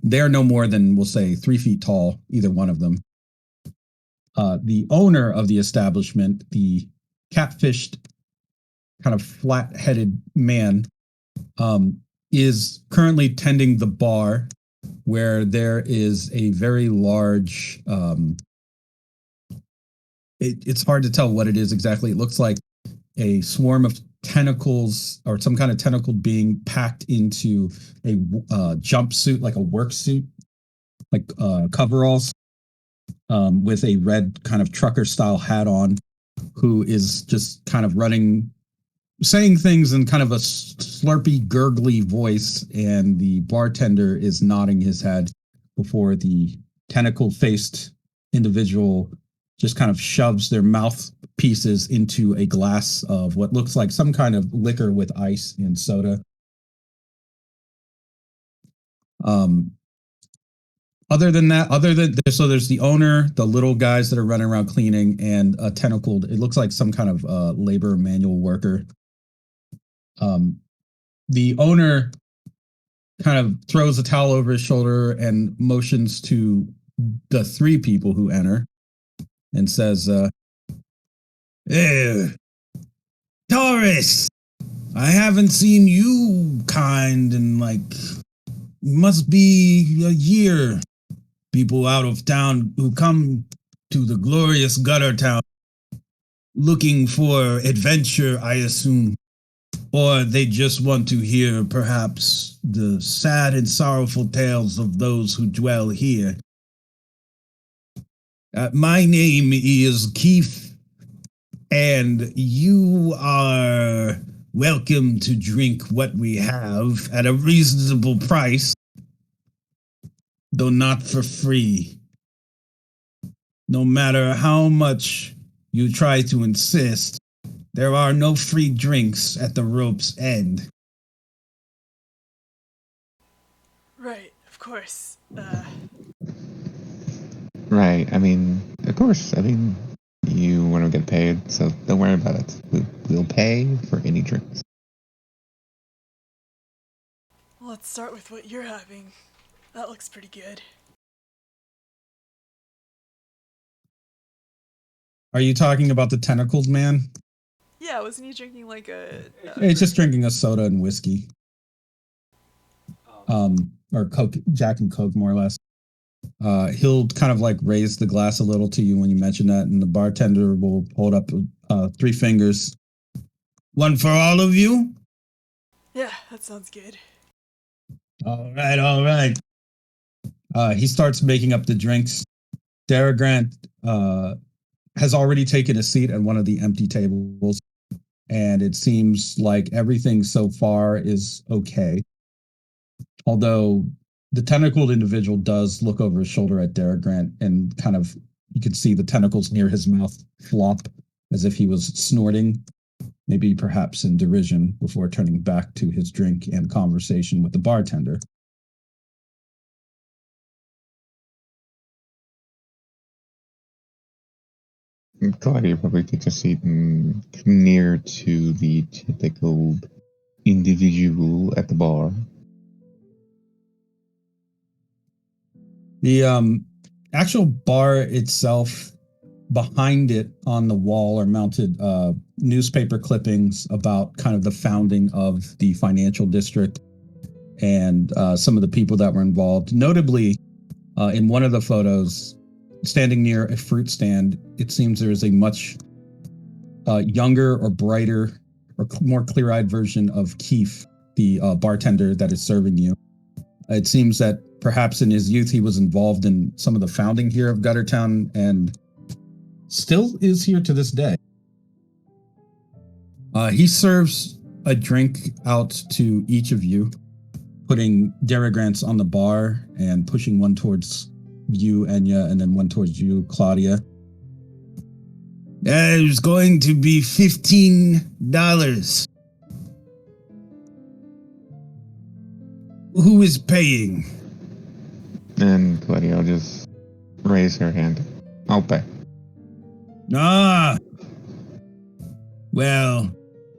They're no more than, we'll say, 3 feet tall, either one of them. The owner of the establishment, the catfished, kind of flat-headed man, is currently tending the bar, where there is a very large. It's hard to tell what it is exactly. It looks like a swarm of tentacles or some kind of tentacled being packed into a jumpsuit, like a work suit, like coveralls, with a red kind of trucker style hat on, who is just kind of running, saying things in kind of a slurpy, gurgly voice, and the bartender is nodding his head before the tentacle-faced individual just kind of shoves their mouthpieces into a glass of what looks like some kind of liquor with ice and soda. So there's the owner, the little guys that are running around cleaning, and a tentacled, it looks like some kind of labor manual worker. The owner kind of throws a towel over his shoulder and motions to the 3 people who enter and says, "Hey, Taurus, I haven't seen you kind in must be a year. People out of town who come to the glorious Guttertown looking for adventure, I assume. Or they just want to hear, perhaps, the sad and sorrowful tales of those who dwell here. My name is Keith, and you are welcome to drink what we have at a reasonable price, though not for free. No matter how much you try to insist, there are no free drinks at the rope's end." Right, of course. Right. I mean, of course. I mean, you want to get paid, so don't worry about it. We'll pay for any drinks. Let's start with what you're having. That looks pretty good. Are you talking about the tentacled man? Yeah, wasn't he drinking like a... He's just drinking a soda and whiskey. Or Coke, Jack and Coke, more or less. He'll kind of like raise the glass a little to you when you mention that, and the bartender will hold up 3 fingers. One for all of you? Yeah, that sounds good. All right, all right. He starts making up the drinks. Dara Grant has already taken a seat at one of the empty tables, and it seems like everything so far is okay. Although the tentacled individual does look over his shoulder at Dara Grant and kind of, you can see the tentacles near his mouth flop as if he was snorting, maybe perhaps in derision, before turning back to his drink and conversation with the bartender. Claudia probably takes a seat and come near to the tentacled individual at the bar. The actual bar itself, behind it on the wall are mounted newspaper clippings about kind of the founding of the financial district and some of the people that were involved. Notably, in one of the photos, standing near a fruit stand, it seems there is a much younger or brighter or more clear-eyed version of Keith, the bartender that is serving you. It seems that perhaps in his youth he was involved in some of the founding here of Guttertown and still is here to this day. He serves a drink out to each of you, putting Dara Grant's on the bar and pushing one towards you, Enya, and then one towards you, Claudia. There's going to be $15. Who is paying? And Claudia will just raise her hand. I'll pay. Ah, well,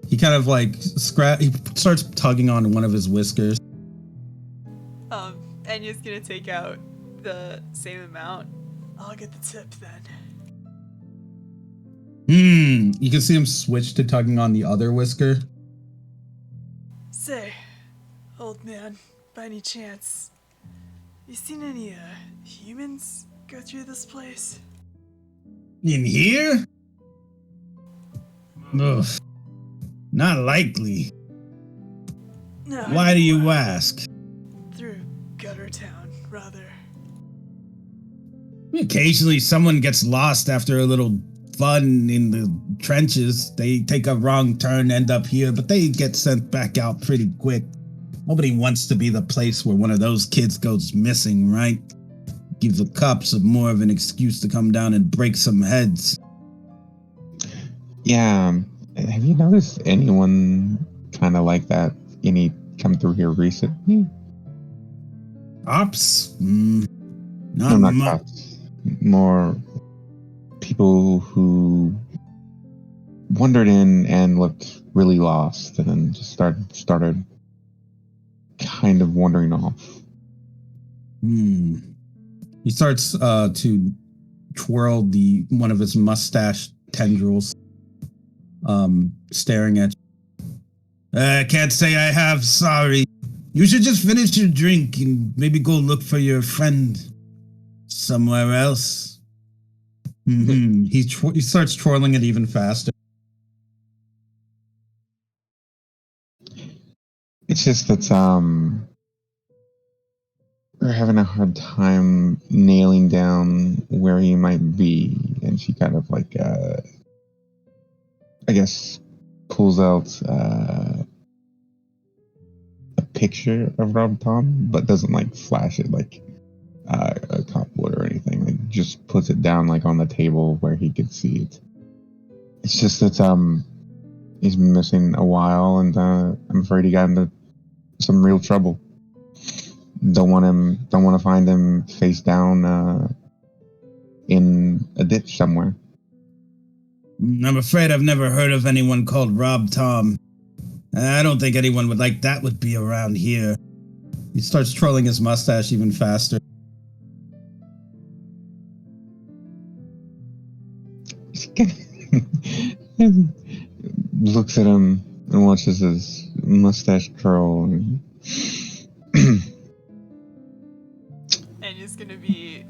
he kind of like he starts tugging on one of his whiskers. Enya's gonna take out the same amount. I'll get the tip then. You can see him switch to tugging on the other whisker. Say, old man, by any chance, you seen any humans go through this place? In here? Ugh, not likely. No. Why do you ask? Through Guttertown, rather. Occasionally someone gets lost after a little fun in the trenches. They take a wrong turn, end up here, but they get sent back out pretty quick. Nobody wants to be the place where one of those kids goes missing, right? Gives the cops more of an excuse to come down and break some heads. Yeah, have you noticed anyone kind of like that? Any come through here recently? Cops? No, Not not much. cops. More people who wandered in and looked really lost and then just started kind of wandering off. He starts to twirl one of his mustache tendrils, staring at you. I can't say I have, sorry. You should just finish your drink and maybe go look for your friend somewhere else. He starts twirling it even faster. It's just that we're having a hard time nailing down where he might be, and she kind of like I guess pulls out a picture of Rob Tom, but doesn't like flash it like a cop would or anything. Like just puts it down like on the table where he could see it. It's just that he's been missing a while, and I'm afraid he got into some real trouble. Don't want to find him face down in a ditch somewhere. I'm afraid I've never heard of anyone called Rob Tom. I don't think anyone like that would be around here. He starts twirling his mustache even faster. Looks at him and watches his mustache curl. Enya's gonna be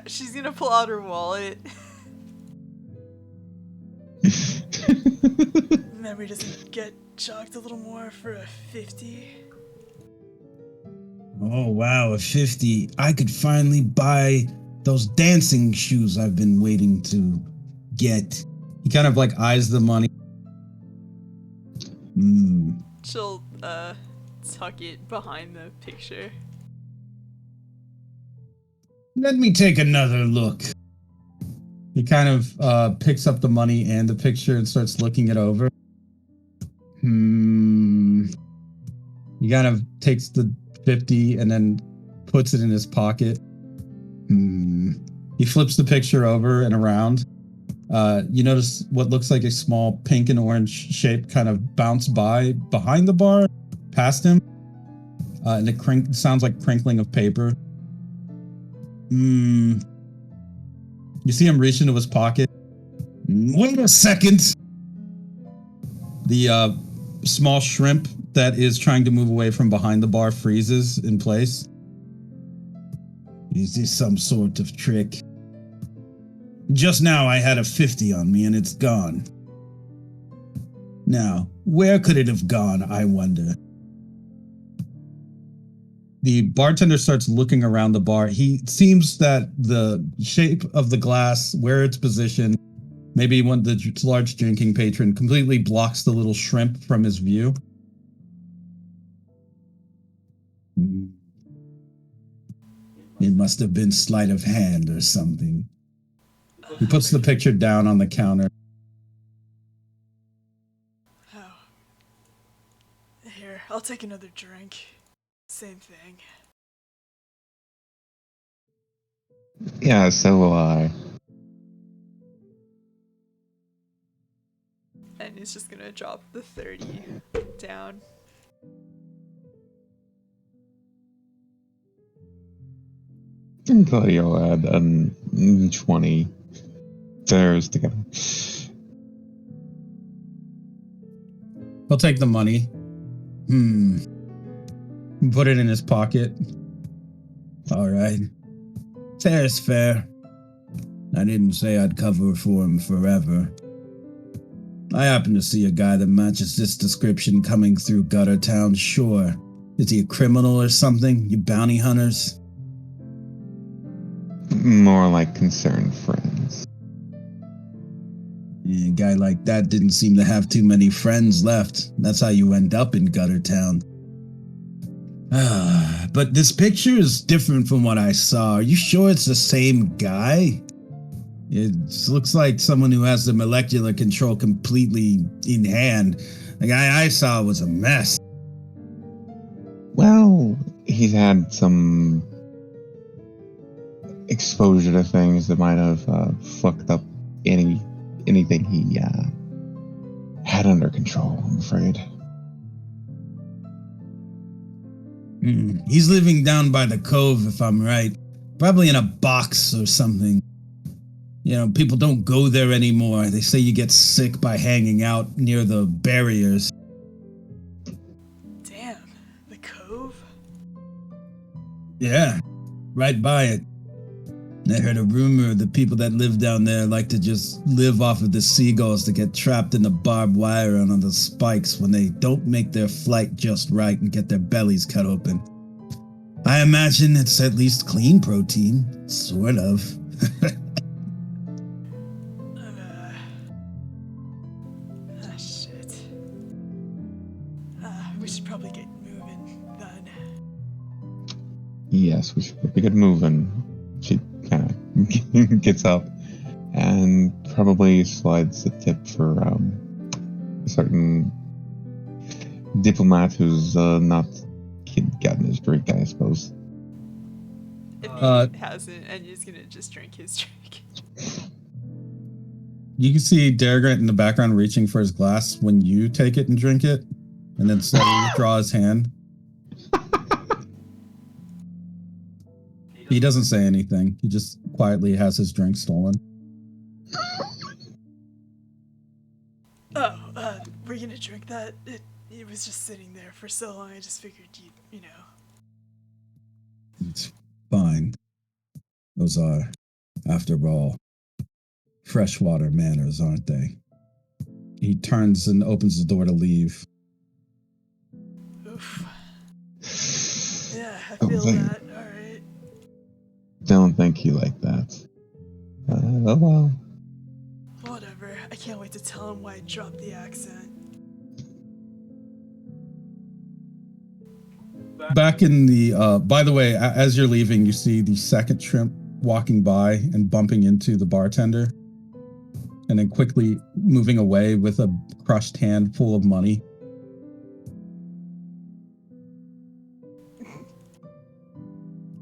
She's gonna pull out her wallet. Memory doesn't get jogged a little more for a 50. Oh, wow, a 50. I could finally buy those dancing shoes I've been waiting to get. He kind of like eyes the money. She'll, tuck it behind the picture. Let me take another look. He kind of picks up the money and the picture and starts looking it over. He kind of takes the 50 and then puts it in his pocket. He flips the picture over and around. You notice what looks like a small pink and orange shape kind of bounce by behind the bar, past him. And it sounds like crinkling of paper. You see him reach into his pocket. Wait a second. The small shrimp that is trying to move away from behind the bar freezes in place. Is this some sort of trick? Just now I had a 50 on me and it's gone. Now, where could it have gone, I wonder? The bartender starts looking around the bar. He seems that the shape of the glass, where it's positioned, maybe when the large drinking patron completely blocks the little shrimp from his view. It must have been sleight of hand or something. He puts the picture down on the counter. Oh. Here, I'll take another drink. Same thing. Yeah, so will I. And he's just gonna drop the 30 down. Claudio add 20 theirs together. He'll take the money. Put it in his pocket. All right. Fair is fair. I didn't say I'd cover for him forever. I happen to see a guy that matches this description coming through Guttertown, sure. Is he a criminal or something, you bounty hunters? More like concerned friends. Yeah, a guy like that didn't seem to have too many friends left. That's how you end up in Guttertown. But this picture is different from what I saw. Are you sure it's the same guy? It looks like someone who has the molecular control completely in hand. The guy I saw was a mess. Well, he's had some exposure to things that might have fucked up anything he had under control, I'm afraid. He's living down by the cove, if I'm right. Probably in a box or something. You know, people don't go there anymore. They say you get sick by hanging out near the barriers. Damn, the cove? Yeah, right by it. I heard a rumor that people that live down there like to just live off of the seagulls that get trapped in the barbed wire and on the spikes when they don't make their flight just right and get their bellies cut open. I imagine it's at least clean protein, sort of. Shit. We should probably get moving then. Yes, we should get moving. She kind of gets up and probably slides the tip for a certain diplomat who's not gotten his drink, I suppose. If he hasn't, and he's gonna just drink his drink. You can see Dargrant in the background reaching for his glass when you take it and drink it, and then slowly withdraw his hand. He doesn't say anything. He just quietly has his drink stolen. We're gonna drink that. It was just sitting there for so long. I just figured you know. It's fine. Those are After all, freshwater manners, aren't they? He turns and opens the door to leave. Oof. Yeah, I Don't feel think, that. All right. don't think he liked that. Oh well. Whatever. I can't wait to tell him why I dropped the accent. Back in the, by the way, as you're leaving, you see the second shrimp walking by and bumping into the bartender, and then quickly moving away with a crushed hand full of money.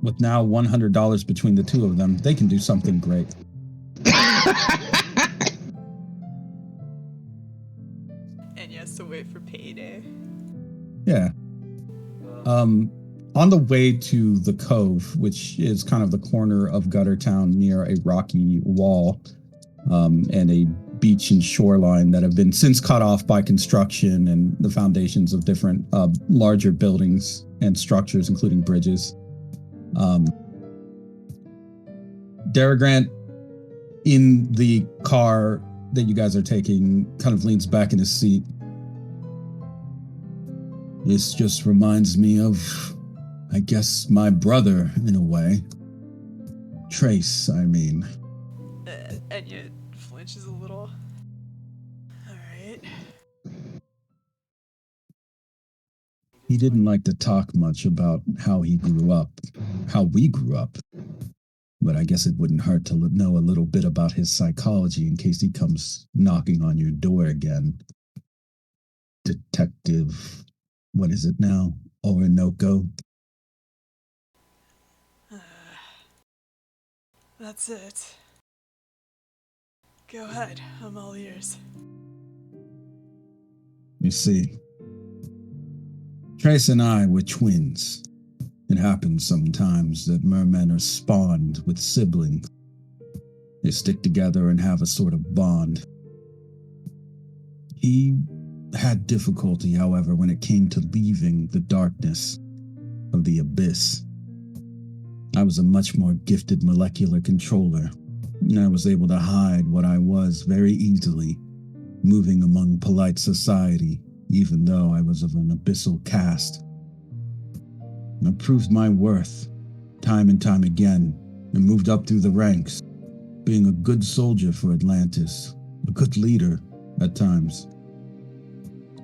With now $100 between the two of them, they can do something great. And he has to wait for payday. Yeah. On the way to the cove, which is kind of the corner of Guttertown near a rocky wall, and a beach and shoreline that have been since cut off by construction and the foundations of different larger buildings and structures, including bridges. Darragrant, in the car that you guys are taking, kind of leans back in his seat. This just reminds me of, I guess, my brother, in a way. Trace, I mean. And yet flinches a little. Alright. He didn't like to talk much about how he grew up, how we grew up. But I guess it wouldn't hurt to know a little bit about his psychology in case he comes knocking on your door again. Detective, what is it now? Orinoco? That's it. Go ahead, I'm all ears. You see, Trace and I were twins. It happens sometimes that mermen are spawned with siblings. They stick together and have a sort of bond. He had difficulty, however, when it came to leaving the darkness of the abyss. I was a much more gifted molecular controller, and I was able to hide what I was very easily, moving among polite society, even though I was of an abyssal caste. I proved my worth time and time again and moved up through the ranks, being a good soldier for Atlantis, a good leader at times.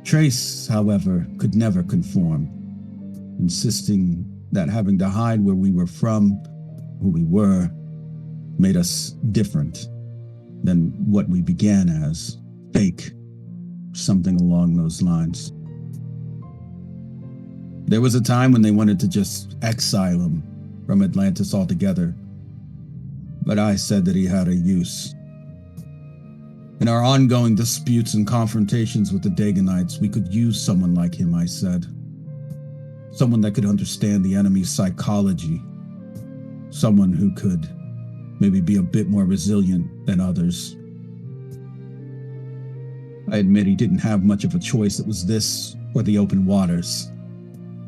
Trace, however, could never conform, insisting that having to hide where we were from, who we were, made us different than what we began as, fake, something along those lines. There was a time when they wanted to just exile him from Atlantis altogether, but I said that he had a use. In our ongoing disputes and confrontations with the Daganites, we could use someone like him, I said. Someone that could understand the enemy's psychology. Someone who could maybe be a bit more resilient than others. I admit he didn't have much of a choice. It was this or the open waters.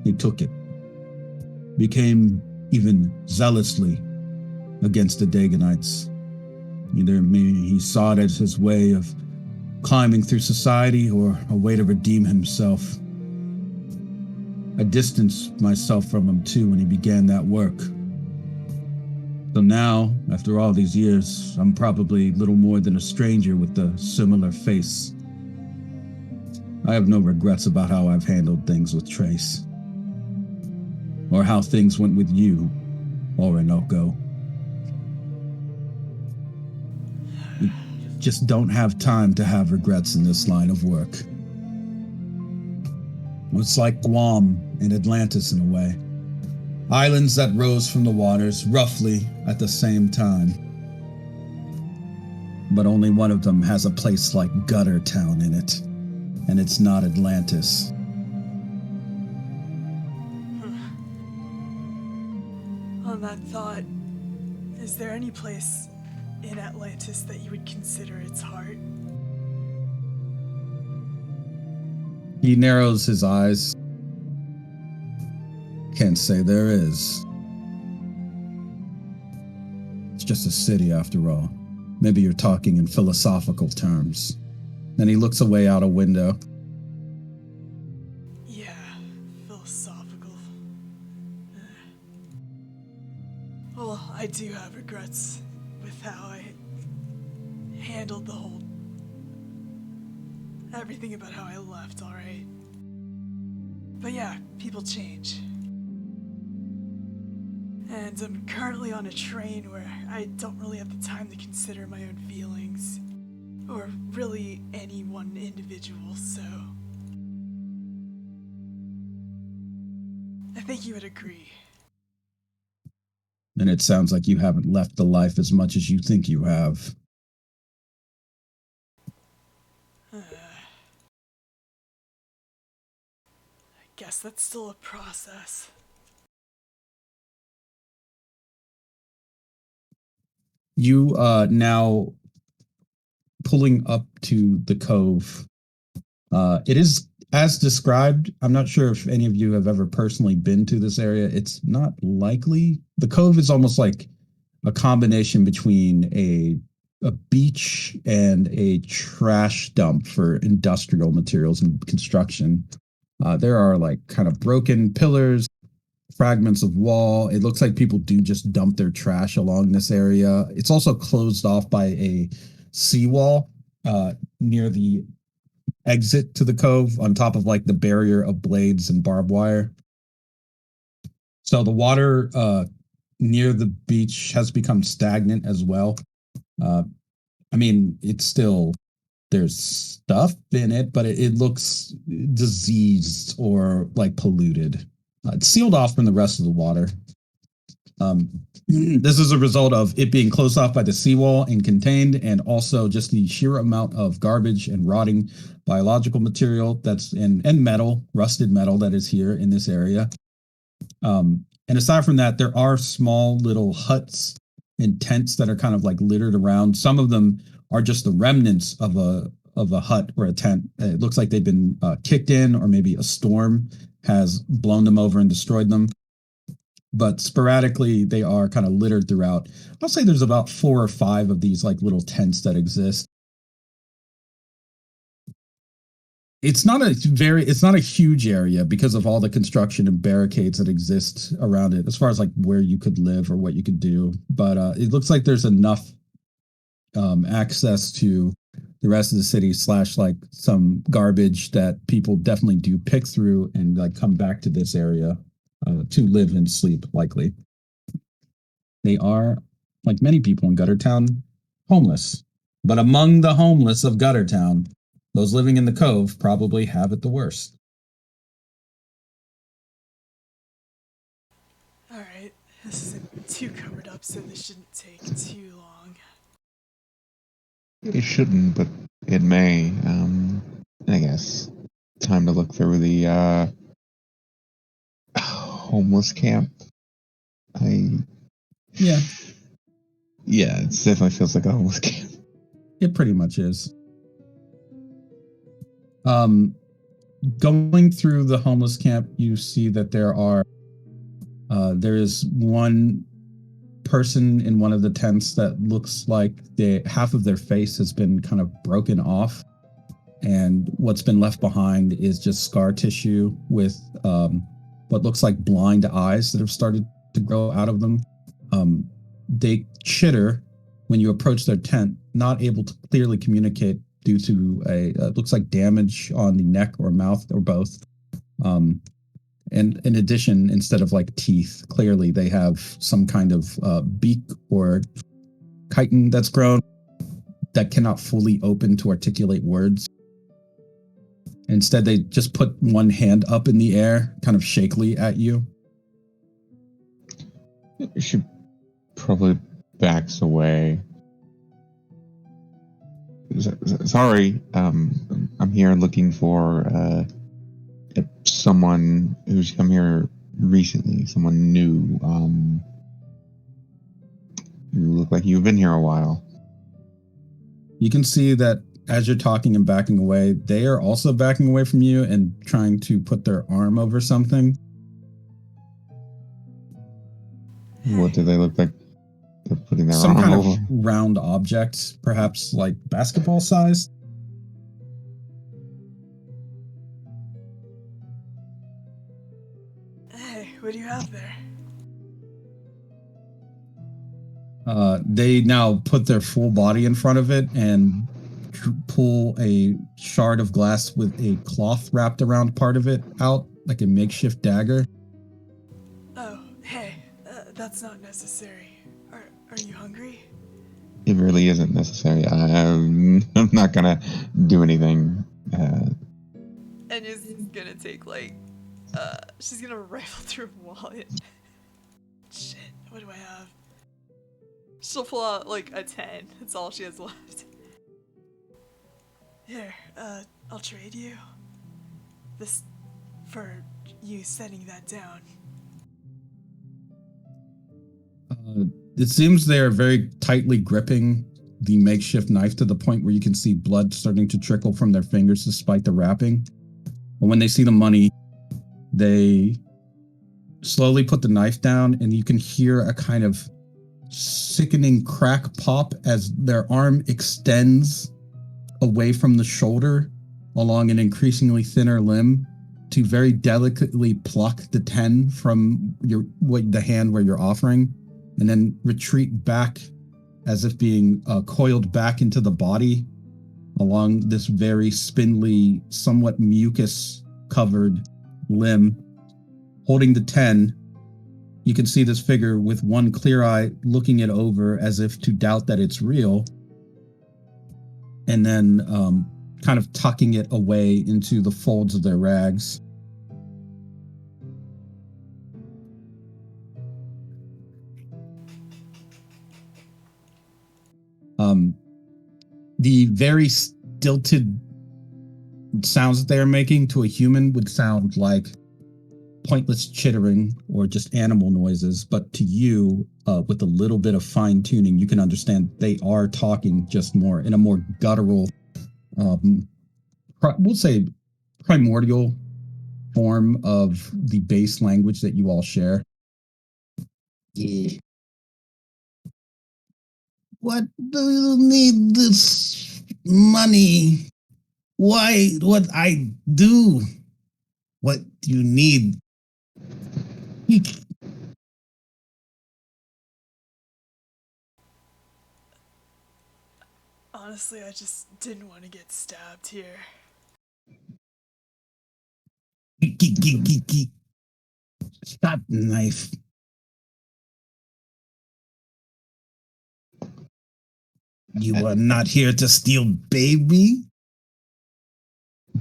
He took it. Became even zealously against the Daganites. Either maybe he saw it as his way of climbing through society or a way to redeem himself. I distanced myself from him too when he began that work. So now, after all these years, I'm probably little more than a stranger with a similar face. I have no regrets about how I've handled things with Trace. Or how things went with you, Orinoco. We just don't have time to have regrets in this line of work. It's like Guam and Atlantis in a way. Islands that rose from the waters roughly at the same time. But only one of them has a place like Guttertown in it, and it's not Atlantis. On that thought, is there any place in Atlantis that you would consider its heart? He narrows his eyes. Can't say there is. It's just a city after all. Maybe you're talking in philosophical terms. Then he looks away out a window. Yeah, philosophical. Well, I do have regrets with how I handled the whole... everything about how I left, alright? But yeah, people change. And I'm currently on a train where I don't really have the time to consider my own feelings. Or really any one individual, so... I think you would agree. And it sounds like you haven't left the life as much as you think you have. I guess that's still a process. You now pulling up to the cove. It is as described. I'm not sure if any of you have ever personally been to this area. It's not likely. The cove is almost like a combination between a beach and a trash dump for industrial materials and construction. There are like kind of broken pillars, fragments of wall. It looks like people do just dump their trash along this area. It's also closed off by a seawall near the exit to the cove on top of like the barrier of blades and barbed wire. So the water near the beach has become stagnant as well. I mean, it's still, there's stuff in it, but it looks diseased or like polluted. It's sealed off from the rest of the water. This is a result of it being closed off by the seawall and contained, and also just the sheer amount of garbage and rotting biological material that's and metal, rusted metal that is here in this area. And aside from that, there are small little huts and tents that are kind of like littered around. Some of them are just the remnants of a hut or a tent. It looks like they've been kicked in, or maybe a storm has blown them over and destroyed them. But sporadically, they are kind of littered throughout. I'll say there's about 4 or 5 of these like little tents that exist. It's not a huge area because of all the construction and barricades that exist around it, as far as like where you could live or what you could do. But it looks like there's enough access to the rest of the city / like some garbage that people definitely do pick through and like come back to this area to live and sleep, likely. They are, like many people in Guttertown, homeless. But among the homeless of Guttertown, those living in the cove probably have it the worst. Alright, this isn't too covered up, so this shouldn't take too long. It shouldn't, but it may. I guess time to look through the homeless camp. Yeah, Yeah, it definitely feels like a homeless camp. it pretty much is. Going through the homeless camp, you see that there is one person in one of the tents that looks like half of their face has been kind of broken off, and what's been left behind is just scar tissue with what looks like blind eyes that have started to grow out of them. They chitter when you approach their tent, not able to clearly communicate due to looks like damage on the neck or mouth or both. And in addition, instead of like teeth, clearly they have some kind of beak or chitin that's grown that cannot fully open to articulate words. Instead, they just put one hand up in the air, kind of shakily at you. She probably backs away. Sorry, I'm here looking for someone who's come here recently, someone new. You look like you've been here a while. You can see that as you're talking and backing away, they are also backing away from you and trying to put their arm over something. What do they look like? They're putting their some arm kind over. of round object, perhaps like basketball size. Hey, what do you have there? They now put their full body in front of it and pull a shard of glass with a cloth wrapped around part of it out, like a makeshift dagger. Oh, hey, that's not necessary. Are you hungry? It really isn't necessary. I'm not gonna do anything. Enya's gonna take she's gonna rifle through her wallet. Shit, what do I have? She'll pull out like a 10. That's all she has left. Here, I'll trade you this for you setting that down. It seems they are very tightly gripping the makeshift knife to the point where you can see blood starting to trickle from their fingers despite the wrapping. But when they see the money, they slowly put the knife down, and you can hear a kind of sickening crack pop as their arm extends away from the shoulder along an increasingly thinner limb to very delicately pluck the 10 from the hand where you're offering, and then retreat back as if being coiled back into the body along this very spindly, somewhat mucus-covered limb. Holding the 10, you can see this figure with one clear eye looking it over as if to doubt that it's real, and then kind of tucking it away into the folds of their rags. The very stilted sounds that they are making to a human would sound like pointless chittering or just animal noises, but to you, with a little bit of fine tuning, you can understand they are talking just more in a more guttural, we'll say primordial form of the base language that you all share. Yeah. What do you need this money? Why? What I do? What do you need? Honestly, I just didn't want to get stabbed here. Stop the knife. You are not here to steal baby?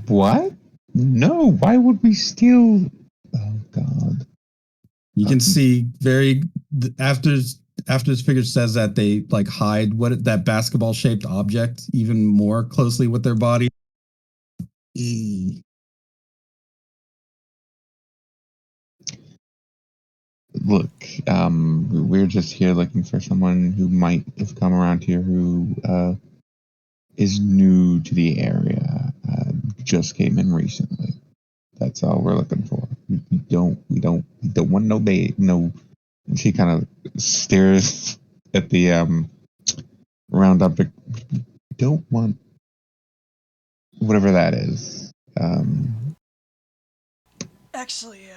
What? No, why would we steal? Oh, God. You can see after this figure says that, they like hide that basketball shaped object even more closely with their body. Look, we're just here looking for someone who might have come around here who is new to the area, just came in recently. That's all we're looking for. We don't want no babe. No. And she kind of stares at the round object. We don't want whatever that is. Actually,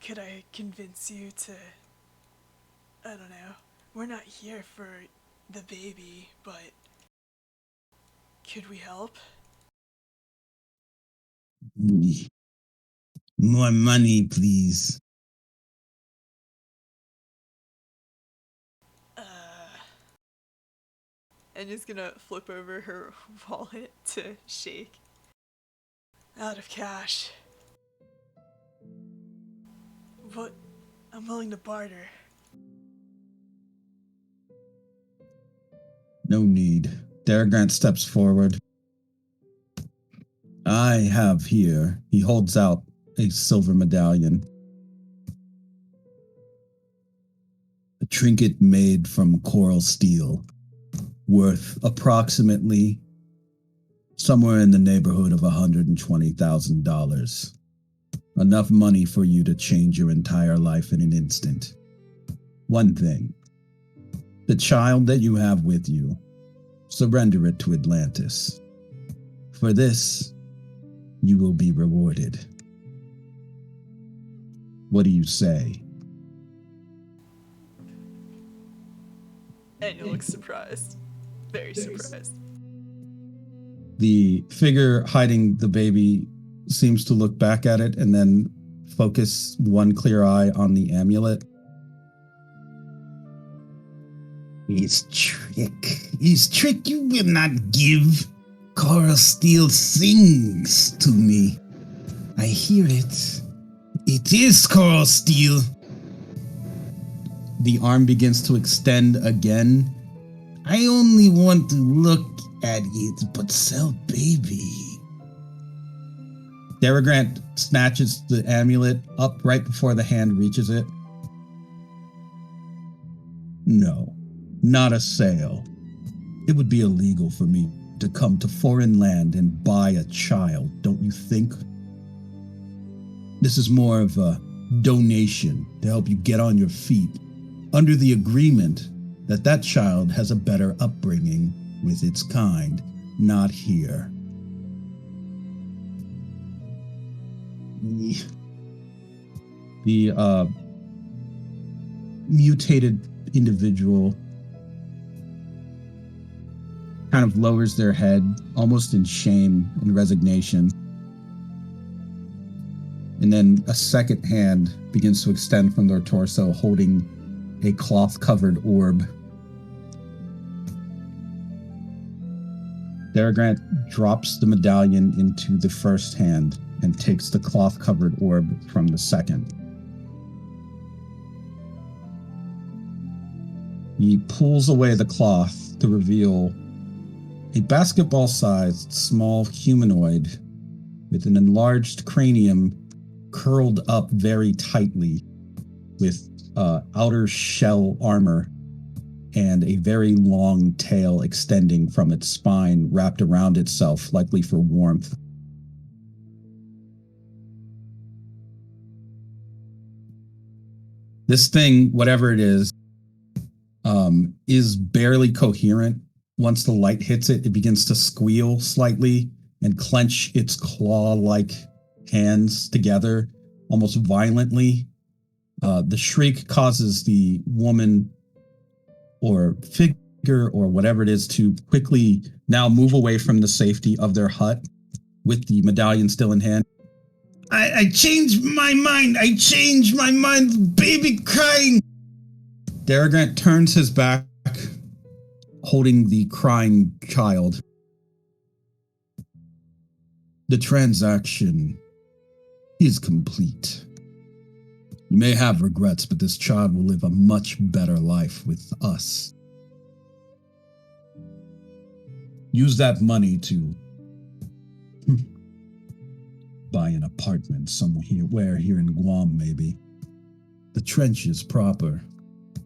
could I convince you to, I don't know, we're not here for the baby, but could we help? More money, please. And just gonna flip over her wallet to shake. Out of cash. But I'm willing to barter. No need. Dargrant steps forward. I have here. He holds out a silver medallion. A trinket made from coral steel, worth approximately somewhere in the neighborhood of $120,000. Enough money for you to change your entire life in an instant. One thing. The child that you have with you, surrender it to Atlantis. For this, you will be rewarded. What do you say? And you look surprised. Very surprised. The figure hiding the baby seems to look back at it and then focus one clear eye on the amulet. His trick you will not give. Coral Steel sings to me. I hear it. It is Coral Steel. The arm begins to extend again. I only want to look at it, but sell baby. Daragant snatches the amulet up right before the hand reaches it. No, not a sale. It would be illegal for me to come to foreign land and buy a child, don't you think? This is more of a donation to help you get on your feet, under the agreement that that child has a better upbringing with its kind, not here. The mutated individual kind of lowers their head, almost in shame and resignation. And then a second hand begins to extend from their torso, holding a cloth-covered orb. Daragant drops the medallion into the first hand and takes the cloth-covered orb from the second. He pulls away the cloth to reveal a basketball-sized small humanoid with an enlarged cranium curled up very tightly with outer shell armor and a very long tail extending from its spine wrapped around itself, likely for warmth. This thing, whatever it is barely coherent. Once the light hits it, it begins to squeal slightly and clench its claw-like hands together almost violently. The shriek causes the woman or figure or whatever it is to quickly now move away from the safety of their hut with the medallion still in hand. I changed my mind. I changed my mind. Baby crying. Daragant turns his back, holding the crying child. The transaction is complete. You may have regrets, but this child will live a much better life with us. Use that money to buy an apartment somewhere here in Guam, maybe. The trenches proper.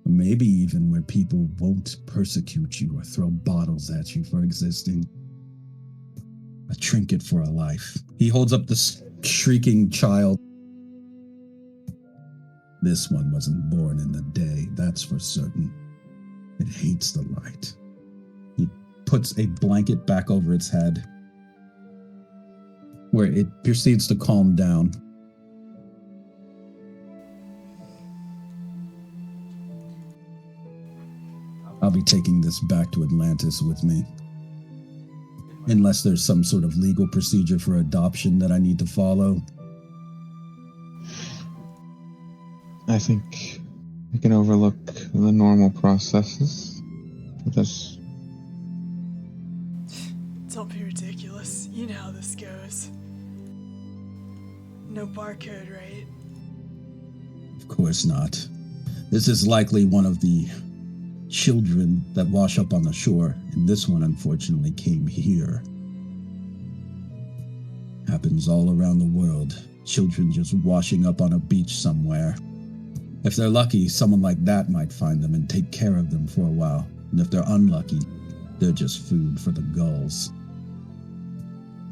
Or maybe even where people won't persecute you or throw bottles at you for existing. A trinket for a life. He holds up the shrieking child. This one wasn't born in the day, that's for certain. It hates the light. He puts a blanket back over its head, where it proceeds to calm down. I'll be taking this back to Atlantis with me. Unless there's some sort of legal procedure for adoption that I need to follow. I think we can overlook the normal processes for this. Don't be ridiculous. You know how this goes. No barcode, right? Of course not. This is likely one of the children that wash up on the shore, and this one unfortunately came here. Happens all around the world. Children just washing up on a beach somewhere. If they're lucky, someone like that might find them and take care of them for a while. And if they're unlucky, they're just food for the gulls.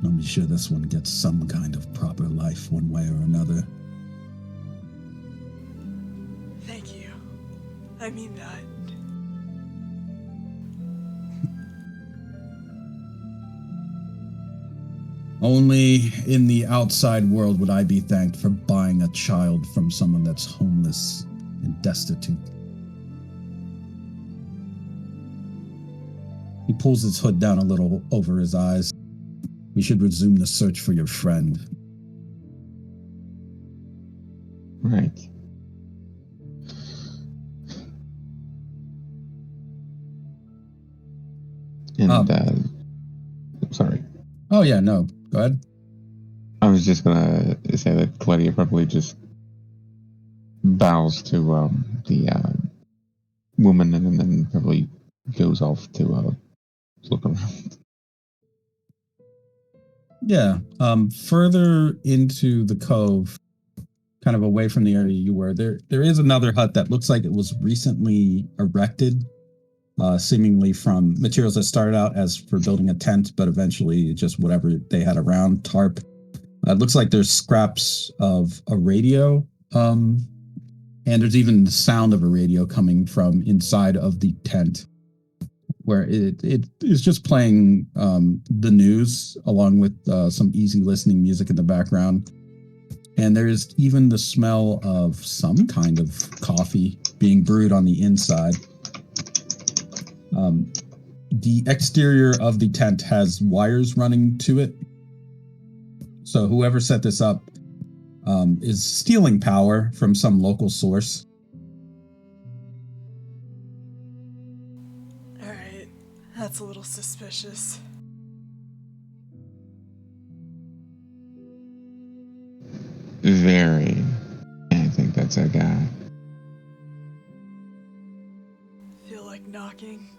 I'll be sure this one gets some kind of proper life one way or another. Thank you. I mean that. Only in the outside world would I be thanked for buying a child from someone that's homeless and destitute. He pulls his hood down a little over his eyes. We should resume the search for your friend. Right. And, sorry. Oh yeah, no. Go ahead. I was just gonna say that Claudia probably just bows to the woman and then probably goes off to look around. Yeah. Further into the cove, kind of away from the area you were, there is another hut that looks like it was recently erected, seemingly from materials that started out as for building a tent, but eventually just whatever they had around, tarp. It looks like there's scraps of a radio, and there's even the sound of a radio coming from inside of the tent, where it is just playing the news along with some easy listening music in the background. And there is even the smell of some kind of coffee being brewed on the inside. The exterior of the tent has wires running to it. So whoever set this up is stealing power from some local source. Alright, that's a little suspicious. Very. I think that's our guy. Feel like knocking.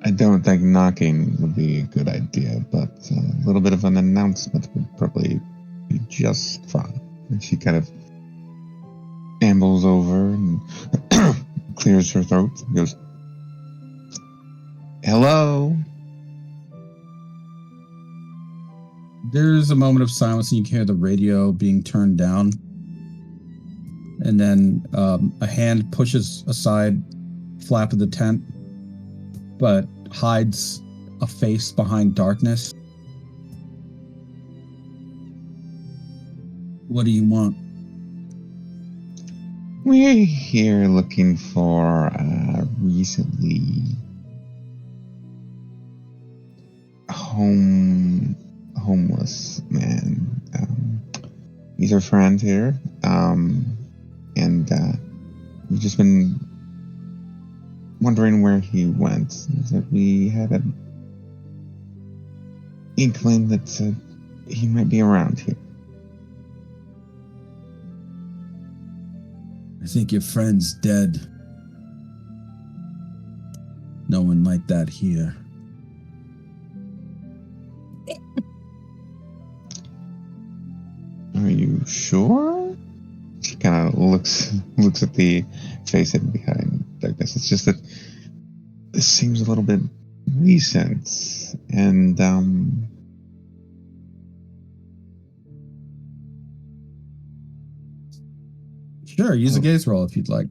I don't think knocking would be a good idea, but a little bit of an announcement would probably be just fine. And she kind of ambles over and clears her throat and goes, "Hello?" There's a moment of silence and you can hear the radio being turned down. And then a hand pushes aside flap of the tent, but hides a face behind darkness. What do you want? We're here looking for a recently homeless man. He's our friend here, and we've just been wondering where he went. That we had an inkling that he might be around here. I think your friend's dead. No one like that here. Are you sure? She kind of looks at the face hidden behind darkness. It's just that this seems a little bit recent, and Sure, use a gaze roll if you'd like.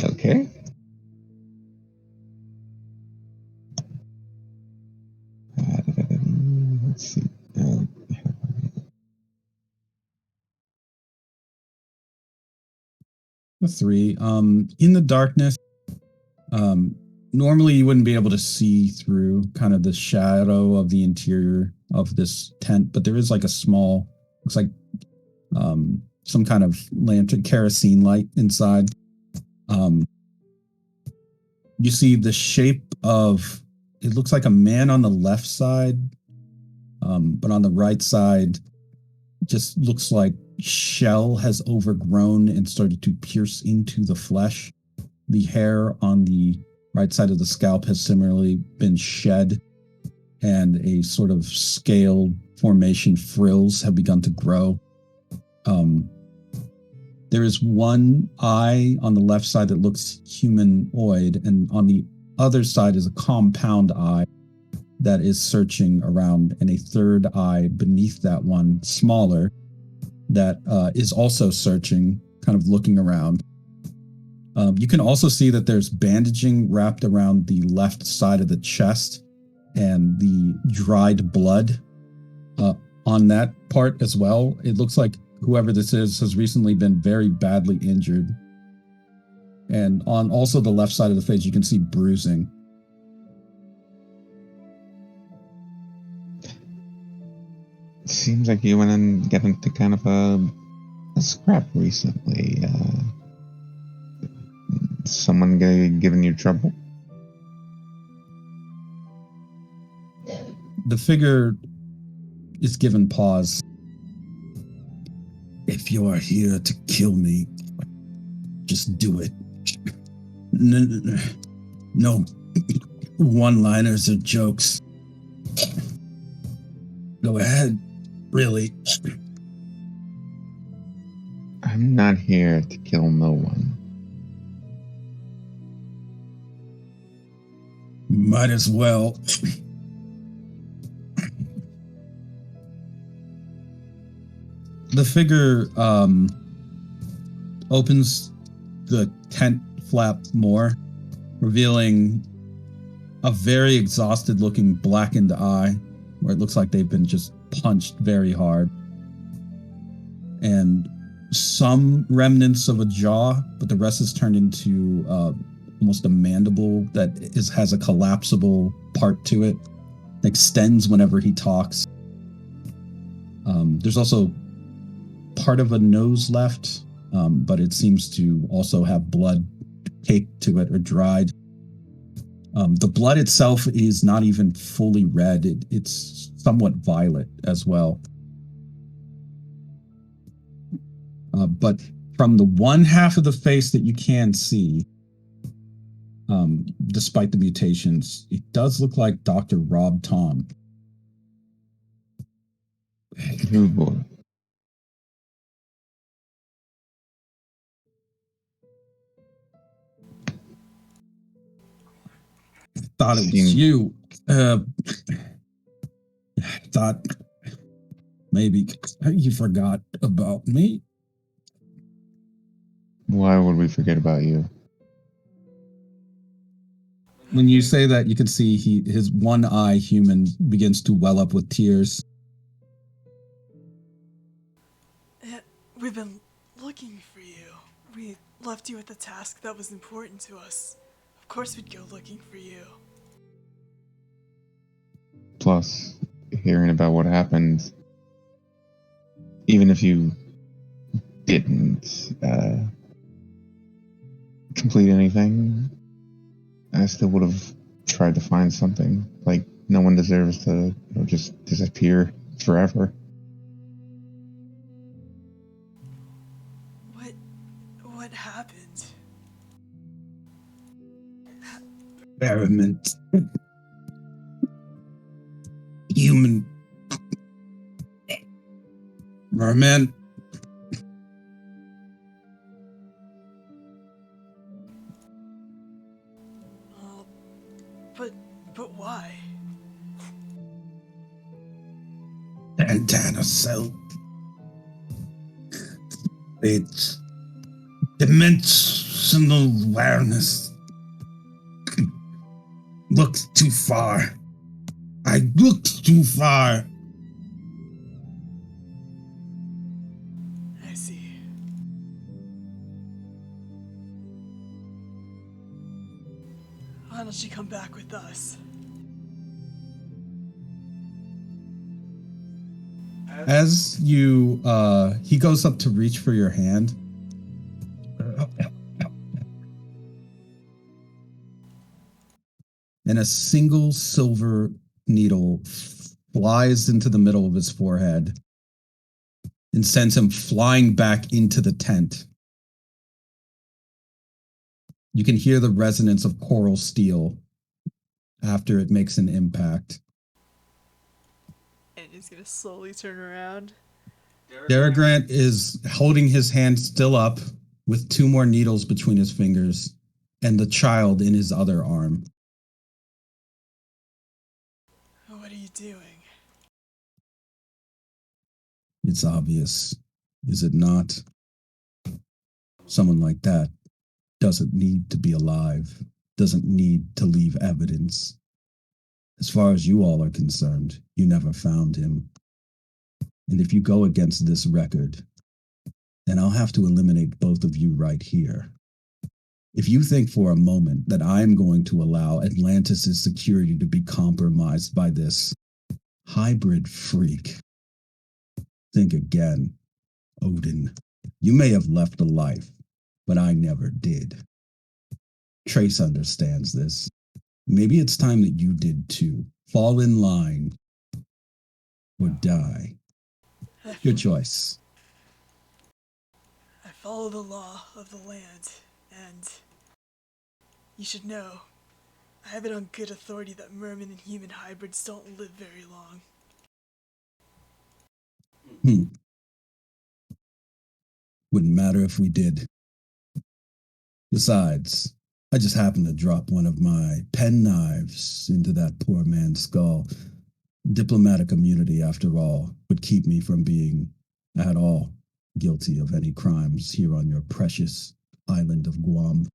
okay. Let's see. A 3. In the darkness, normally you wouldn't be able to see through kind of the shadow of the interior of this tent, but there is like a small, looks like some kind of lantern, kerosene light inside. You see the shape of, it looks like a man on the left side, but on the right side, just looks like shell has overgrown and started to pierce into the flesh. The hair on the right side of the scalp has similarly been shed, and a sort of scaled formation frills have begun to grow. There is one eye on the left side that looks humanoid, and on the other side is a compound eye that is searching around, and a third eye beneath that one, smaller, that is also searching, kind of looking around. You can also see that there's bandaging wrapped around the left side of the chest and the dried blood on that part as well. It looks like whoever this is has recently been very badly injured. And on also the left side of the face, you can see bruising. Seems like you went and got into kind of a scrap recently. Someone giving you trouble? The figure is given pause. If you are here to kill me, just do it. No one-liners or jokes. Go ahead, really. I'm not here to kill no one. Might as well. The figure opens the tent flap more, revealing a very exhausted looking blackened eye where it looks like they've been just punched very hard, and some remnants of a jaw, but the rest is turned into almost a mandible that has a collapsible part to it, extends whenever he talks. There's also part of a nose left, but it seems to also have blood caked to it or dried. The blood itself is not even fully red. It's somewhat violet as well. But from the one half of the face that you can see, despite the mutations, it does look like Dr. Rob Tom. Oh boy. Thought it was you. Thought maybe you forgot about me. Why would we forget about you? When you say that, you can see his one eye human begins to well up with tears. We've been looking for you. We left you with a task that was important to us. Of course we'd go looking for you. Plus, hearing about what happened, even if you didn't complete anything, I still would have tried to find something. Like, no one deserves to just disappear forever. What happened? Experiment. Human. Merman. But why? Antenna cell. It's dimensional awareness. Looked too far. I looked too far. I see. Why don't you come back with us? As you, he goes up to reach for your hand. And a single silver needle flies into the middle of his forehead and sends him flying back into the tent. You can hear the resonance of coral steel after it makes an impact. And he's gonna slowly turn around. Darogrant is holding his hand still up with two more needles between his fingers and the child in his other arm. It's obvious, is it not? Someone like that doesn't need to be alive, doesn't need to leave evidence. As far as you all are concerned, you never found him. And if you go against this record, then I'll have to eliminate both of you right here. If you think for a moment that I'm going to allow Atlantis' security to be compromised by this hybrid freak, think again, Odin. You may have left a life, but I never did. Trace understands this. Maybe it's time that you did too. Fall in line or die. Your choice. I follow the law of the land, and you should know, I have it on good authority that merman and human hybrids don't live very long. Wouldn't matter if we did. Besides, I just happened to drop one of my pen knives into that poor man's skull. Diplomatic immunity, after all, would keep me from being at all guilty of any crimes here on your precious island of Guam.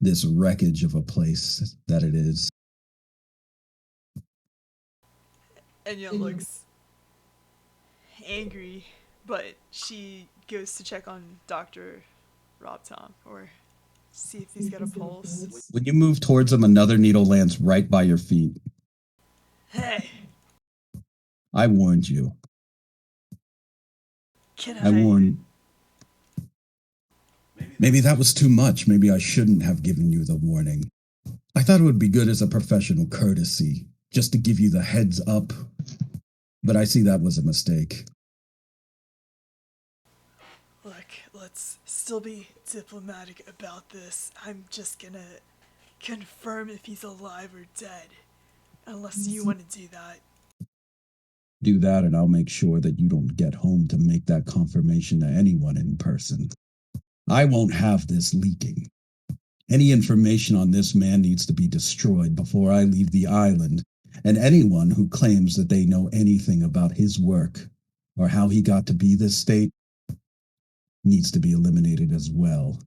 This wreckage of a place that it is. Enya looks angry, but she goes to check on Dr. Rob Tom, or see if he's got a pulse. When you move towards him, another needle lands right by your feet. Hey, I warned you. can I warned. Maybe that was too much. Maybe I shouldn't have given you the warning. I thought it would be good as a professional courtesy, just to give you the heads up. But I see that was a mistake. Look, let's still be diplomatic about this. I'm just gonna confirm if he's alive or dead. Unless you want to do that. Do that and I'll make sure that you don't get home to make that confirmation to anyone in person. I won't have this leaking. Any information on this man needs to be destroyed before I leave the island, and anyone who claims that they know anything about his work or how he got to be this state needs to be eliminated as well.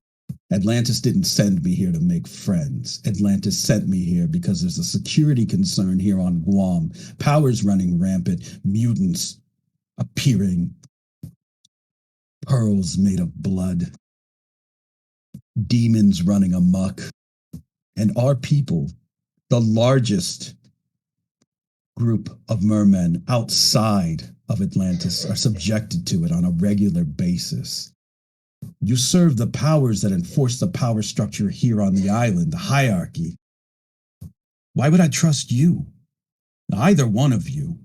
Atlantis didn't send me here to make friends. Atlantis sent me here because there's a security concern here on Guam. Powers running rampant, mutants appearing, pearls made of blood, demons running amok, and our people, the largest group of mermen outside of Atlantis, are subjected to it on a regular basis. You serve the powers that enforce the power structure here on the island, the hierarchy. Why would I trust you, either one of you,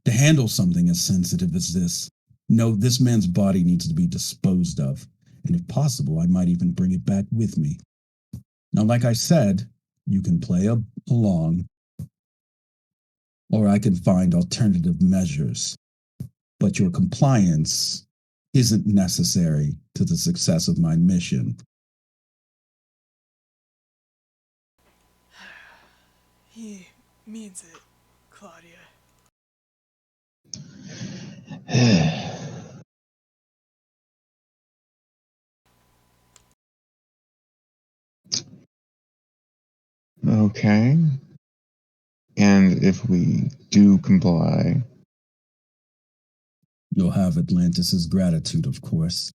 to handle something as sensitive as this? No, this man's body needs to be disposed of, and if possible, I might even bring it back with me. Now, like I said, you can play along, or I can find alternative measures, but your compliance isn't necessary to the success of my mission. He means it, Claudia. Okay. And if we do comply, You'll have Atlantis' gratitude, of course.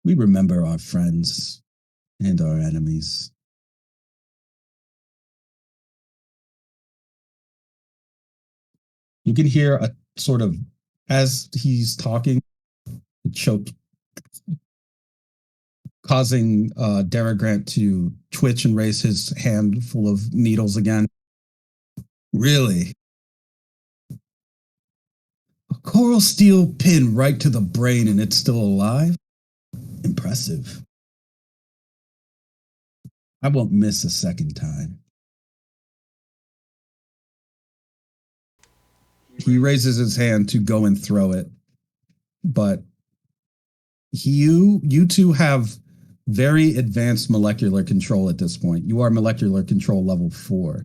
We remember our friends and our enemies. You can hear a sort of, as he's talking, a choke, causing Dara Grant to twitch and raise his hand full of needles again. Really? A coral steel pin right to the brain and it's still alive? Impressive. I won't miss a second time. He raises his hand to go and throw it, but you two have very advanced molecular control at this point. You are molecular control level 4,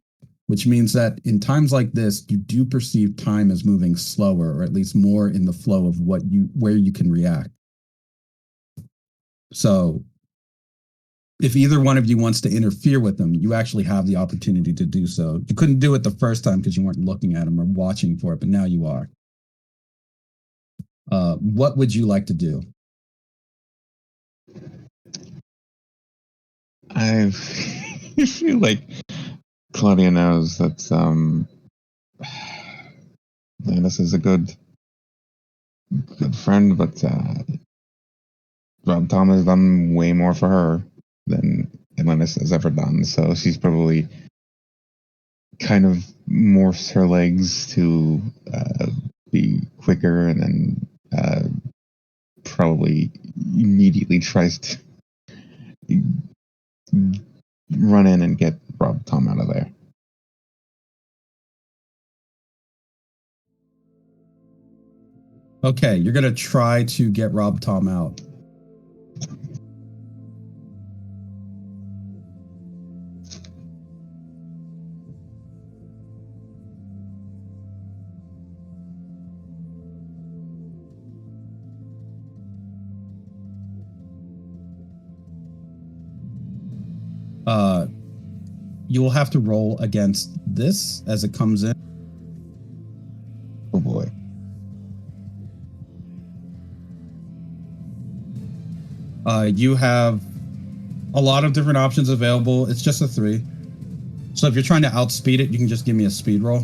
which means that in times like this, you do perceive time as moving slower, or at least more in the flow of where you can react. So if either one of you wants to interfere with them, you actually have the opportunity to do so. You couldn't do it the first time because you weren't looking at them or watching for it, but now you are. What would you like to do? I feel like Claudia knows that Landis is a good friend, but Rob Tom has done way more for her than Atlantis has ever done. So she's probably kind of morphs her legs to be quicker, and then probably immediately tries to run in and get Rob Tom out of there. Okay, you're going to try to get Rob Tom out. You will have to roll against this as it comes in. Oh boy. You have a lot of different options available. It's just a 3. So if you're trying to outspeed it, you can just give me a speed roll.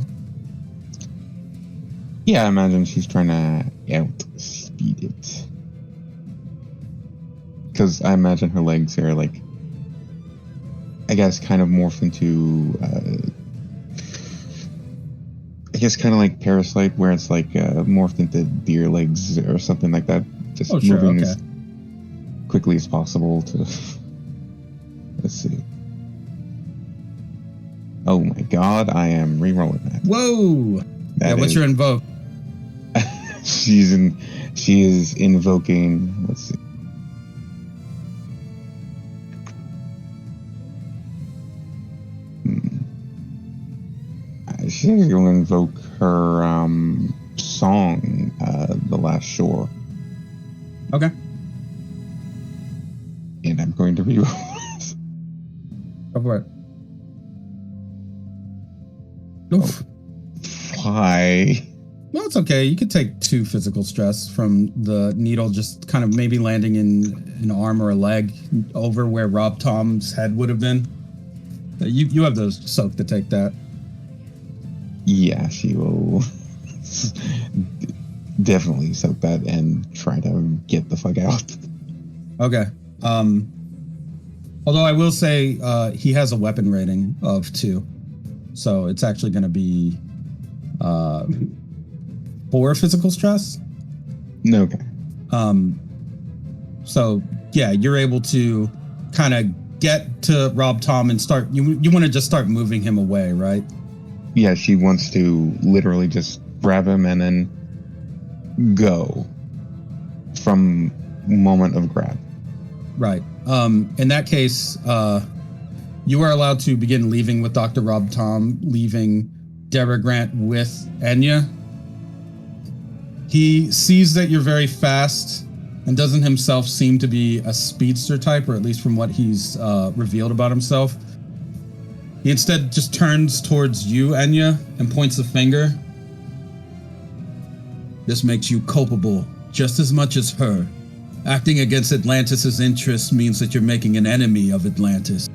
Yeah, I imagine she's trying to outspeed it. Because I imagine her legs are like, I guess, kind of morphed into, I guess, kind of like Parasite, where it's like morphed into deer legs or something like that. Just moving as quickly as possible to. Let's see. Oh my god, I am re-rolling that. Whoa! What's your invoke? She is invoking. Let's see. She's going to invoke her song, The Last Shore. Okay. And I'm going to re-roll it. Go for it. Oof. Why? Well, it's okay. You could take 2 physical stress from the needle just kind of maybe landing in an arm or a leg over where Rob Tom's head would have been. You have those soak to take that. Yeah, she will definitely soak that and try to get the fuck out. Okay. Although I will say he has a weapon rating of 2. So it's actually going to be 4 physical stress. Okay. So yeah, you're able to kind of get to Rob Tom and start. You want to just start moving him away, right? Yeah, she wants to literally just grab him and then go from moment of grab. Right. In that case, you are allowed to begin leaving with Dr. Rob Tom, leaving Deborah Grant with Enya. He sees that you're very fast and doesn't himself seem to be a speedster type, or at least from what he's revealed about himself. He instead just turns towards you, Enya, and points a finger. This makes you culpable just as much as her. Acting against Atlantis' interests means that you're making an enemy of Atlantis.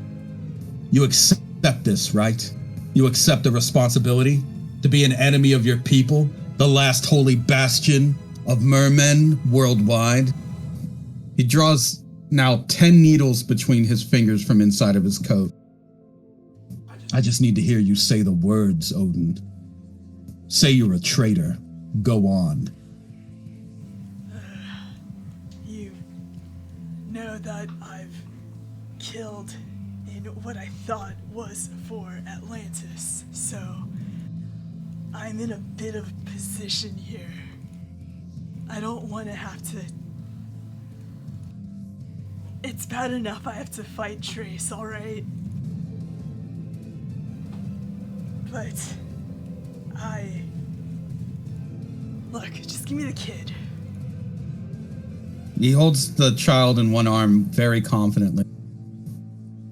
You accept this, right? You accept the responsibility to be an enemy of your people, the last holy bastion of mermen worldwide. He draws now 10 needles between his fingers from inside of his coat. I just need to hear you say the words, Odin. Say you're a traitor. Go on. You know that I've killed in what I thought was for Atlantis, so I'm in a bit of position here. I don't want to have to... It's bad enough I have to fight Trace, alright? But look, just give me the kid. He holds the child in one arm very confidently.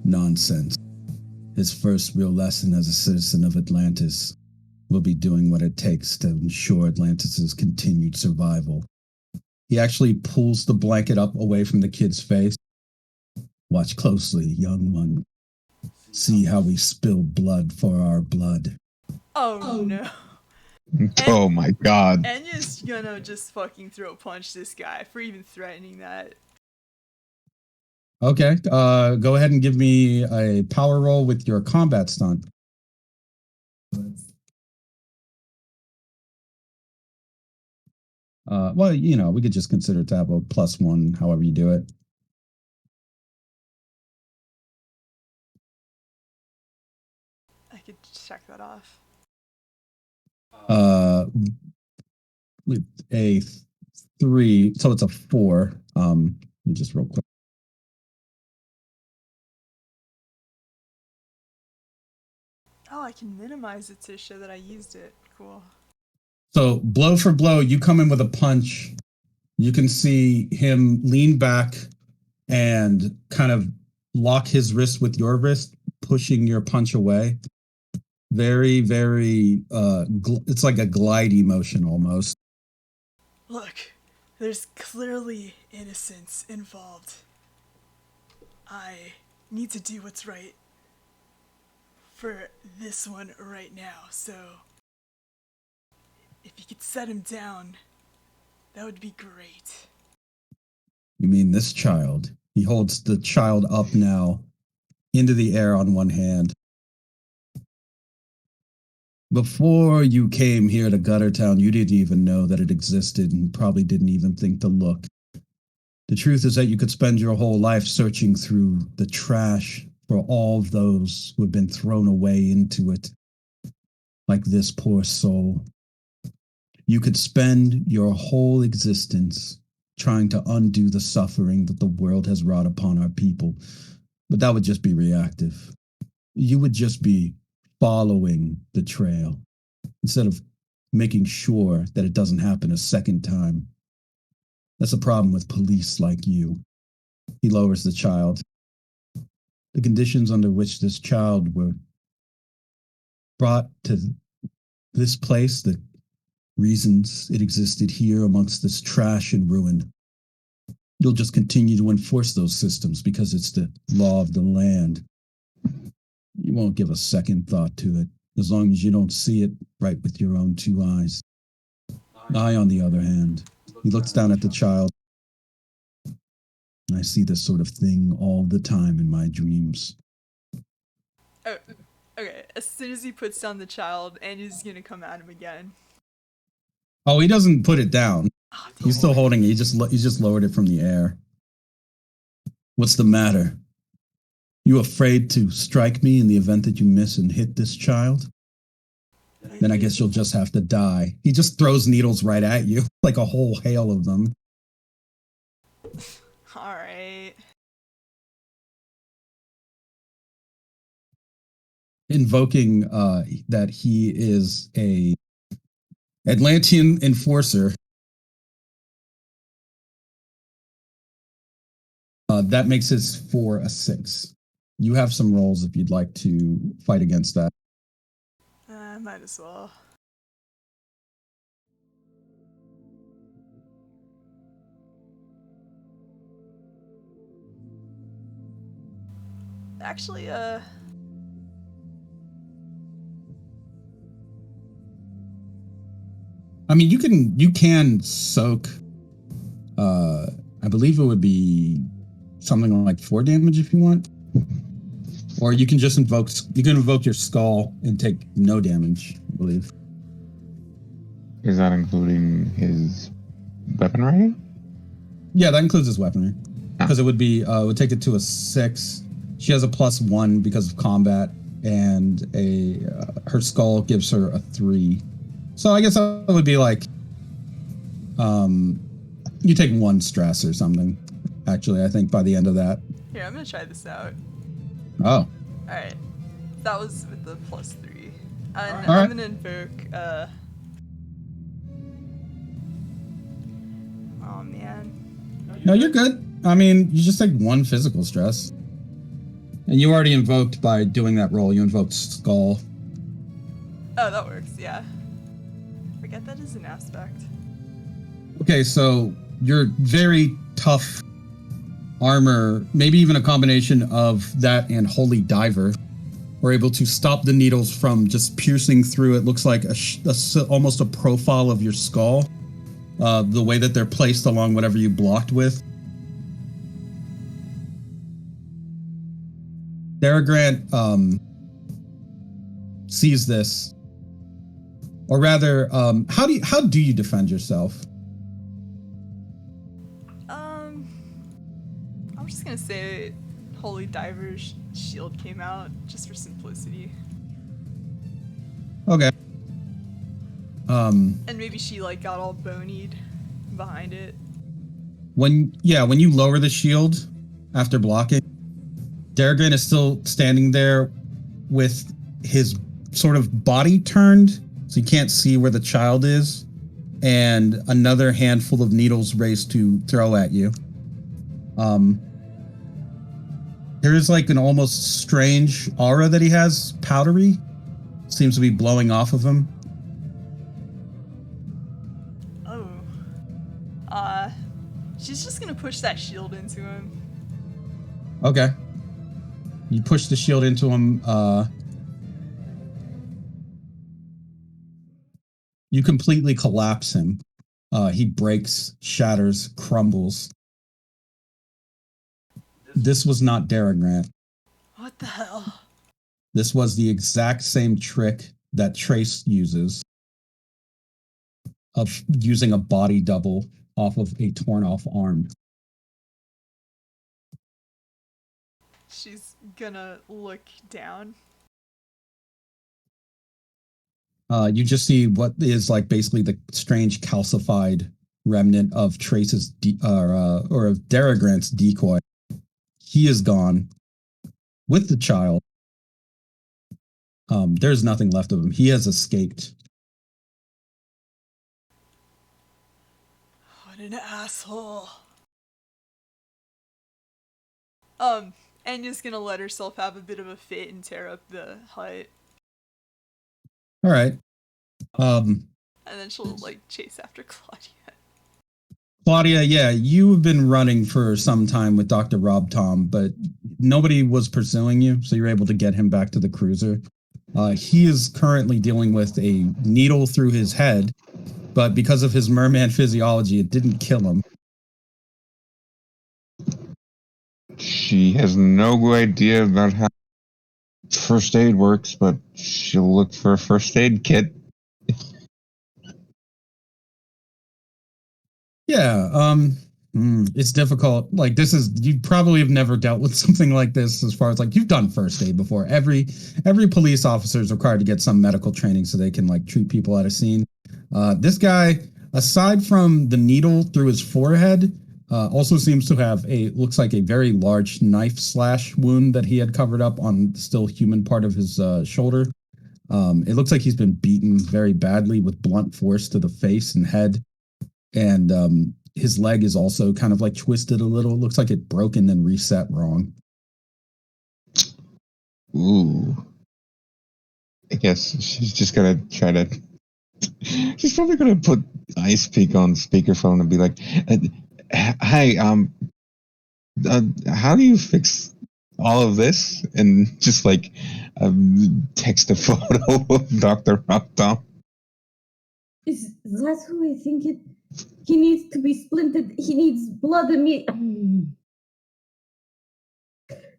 Nonsense. His first real lesson as a citizen of Atlantis will be doing what it takes to ensure Atlantis' continued survival. He actually pulls the blanket up away from the kid's face. Watch closely, young one. See how we spill blood for our blood. Oh no. Oh my god. Enya's gonna just fucking throat punch this guy for even threatening that. Okay, go ahead and give me a power roll with your combat stunt. Well, you know, we could just consider it to have a +1, however you do it. I could check that off. With a 3, so it's a 4. Let me just real quick. Oh, I can minimize it to show that I used it. Cool. So blow for blow, you come in with a punch. You can see him lean back and kind of lock his wrist with your wrist, pushing your punch away. Very, very, it's like a glidey motion almost. Look, there's clearly innocence involved. I need to do what's right for this one right now, so if you could set him down, that would be great. You mean this child? He holds the child up now into the air on one hand. Before you came here to Guttertown, you didn't even know that it existed and probably didn't even think to look. The truth is that you could spend your whole life searching through the trash for all of those who have been thrown away into it, like this poor soul. You could spend your whole existence trying to undo the suffering that the world has wrought upon our people, but that would just be reactive. You would just be following the trail instead of making sure that it doesn't happen a second time. That's a problem with police like you. He lowers the child. The conditions under which this child were brought to this place, the reasons it existed here amongst this trash and ruin, you'll just continue to enforce those systems because it's the law of the land. You won't give a second thought to it, as long as you don't see it right with your own 2 eyes. I, on the other hand, he looks down at the child. I see this sort of thing all the time in my dreams. Oh, okay. As soon as he puts down the child, Anya's gonna come at him again. Oh, he doesn't put it down. Oh, He's still holding it. He just lowered it from the air. What's the matter? You afraid to strike me in the event that you miss and hit this child? Then I guess you'll just have to die. He just throws needles right at you, like a whole hail of them. Alright. Invoking that he is a Atlantean enforcer. That makes his 4 a 6. You have some rolls if you'd like to fight against that. Might as well. Actually, I mean, you can soak. I believe it would be something like 4 damage if you want, or you can just invoke. You can invoke your skull and take no damage. I believe. Is that including his weapon rating? Yeah, that includes his weaponry because it would be would take it to a 6. She has a +1 because of combat, and her skull gives her a 3. So I guess that would be like, you take 1 stress or something. Actually, I think by the end of that. here, I'm gonna try this out. Oh, Alright. That was with the +3. And All I'm right. gonna invoke, oh man. No, you're good. I mean, you just take one physical stress. And you already invoked by doing that roll. You invoked Skull. Oh, that works, yeah. Forget that is an aspect. Okay, so your very tough armor, maybe even a combination of that and Holy Diver, were able to stop the needles from just piercing through. It looks like almost a profile of your skull, the way that they're placed along whatever you blocked with. Darogrant sees this, or rather, how do you defend yourself? I'm just gonna say Holy Diver's shield came out just for simplicity. Okay. And maybe she like got all bonied behind it. When you lower the shield after blocking, Darogrant is still standing there with his sort of body turned, so you can't see where the child is, and another handful of needles raised to throw at you. There is like an almost strange aura that he has, powdery, seems to be blowing off of him. Oh. She's just gonna push that shield into him. Okay. You push the shield into him. You completely collapse him. He breaks, shatters, crumbles. This was not Darogrant. What the hell? This was the exact same trick that Trace uses of using a body double off of a torn off arm. She's gonna look down. You just see what is like basically the strange calcified remnant of Trace's or of Darogrant's decoy. He is gone with the child. There's nothing left of him. He has escaped. What an asshole. Anya's gonna let herself have a bit of a fit and tear up the hut. All right. And then she'll like chase after Claudia. Claudia, yeah, you have been running for some time with Dr. Rob Tom, but nobody was pursuing you, so you're able to get him back to the cruiser. He is currently dealing with a needle through his head, but because of his merman physiology, it didn't kill him. She has no idea about how first aid works, but she'll look for a first aid kit. Yeah, it's difficult. Like you probably have never dealt with something like this as far as like you've done first aid before. Every police officer is required to get some medical training so they can like treat people at a scene. This guy, aside from the needle through his forehead, also seems to have looks like a very large knife slash wound that he had covered up on the still human part of his shoulder. It looks like he's been beaten very badly with blunt force to the face and head. And his leg is also kind of like twisted a little. It looks like it broke and then reset wrong. Ooh. I guess she's just gonna try to. She's probably gonna put Ice Peak on speakerphone and be like, "Hey, how do you fix all of this?" And just like text a photo of Dr. Rockdom. Is that who I think it? He needs to be splinted. He needs blood immediately.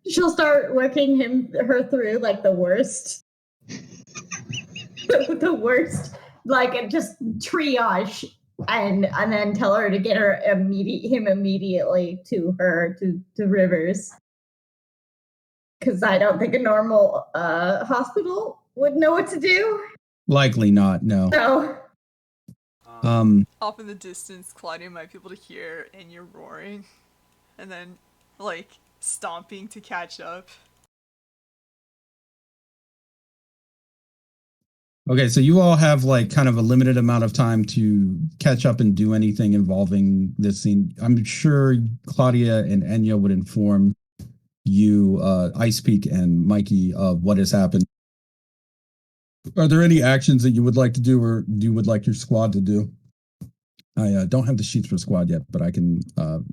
She'll start working her through like the worst. The worst, like just triage, and then tell her to get him immediately to Rivers, because I don't think a normal hospital would know what to do. Likely not. No. So, Off in the distance, Claudia might be able to hear Anya roaring, and then like stomping to catch up. Okay, so you all have like kind of a limited amount of time to catch up and do anything involving this scene. I'm sure Claudia and Enya would inform you, Ice Peak and Mikey, of what has happened. Are there any actions that you would like to do, or you would like your squad to do? I don't have the sheets for squad yet, but I can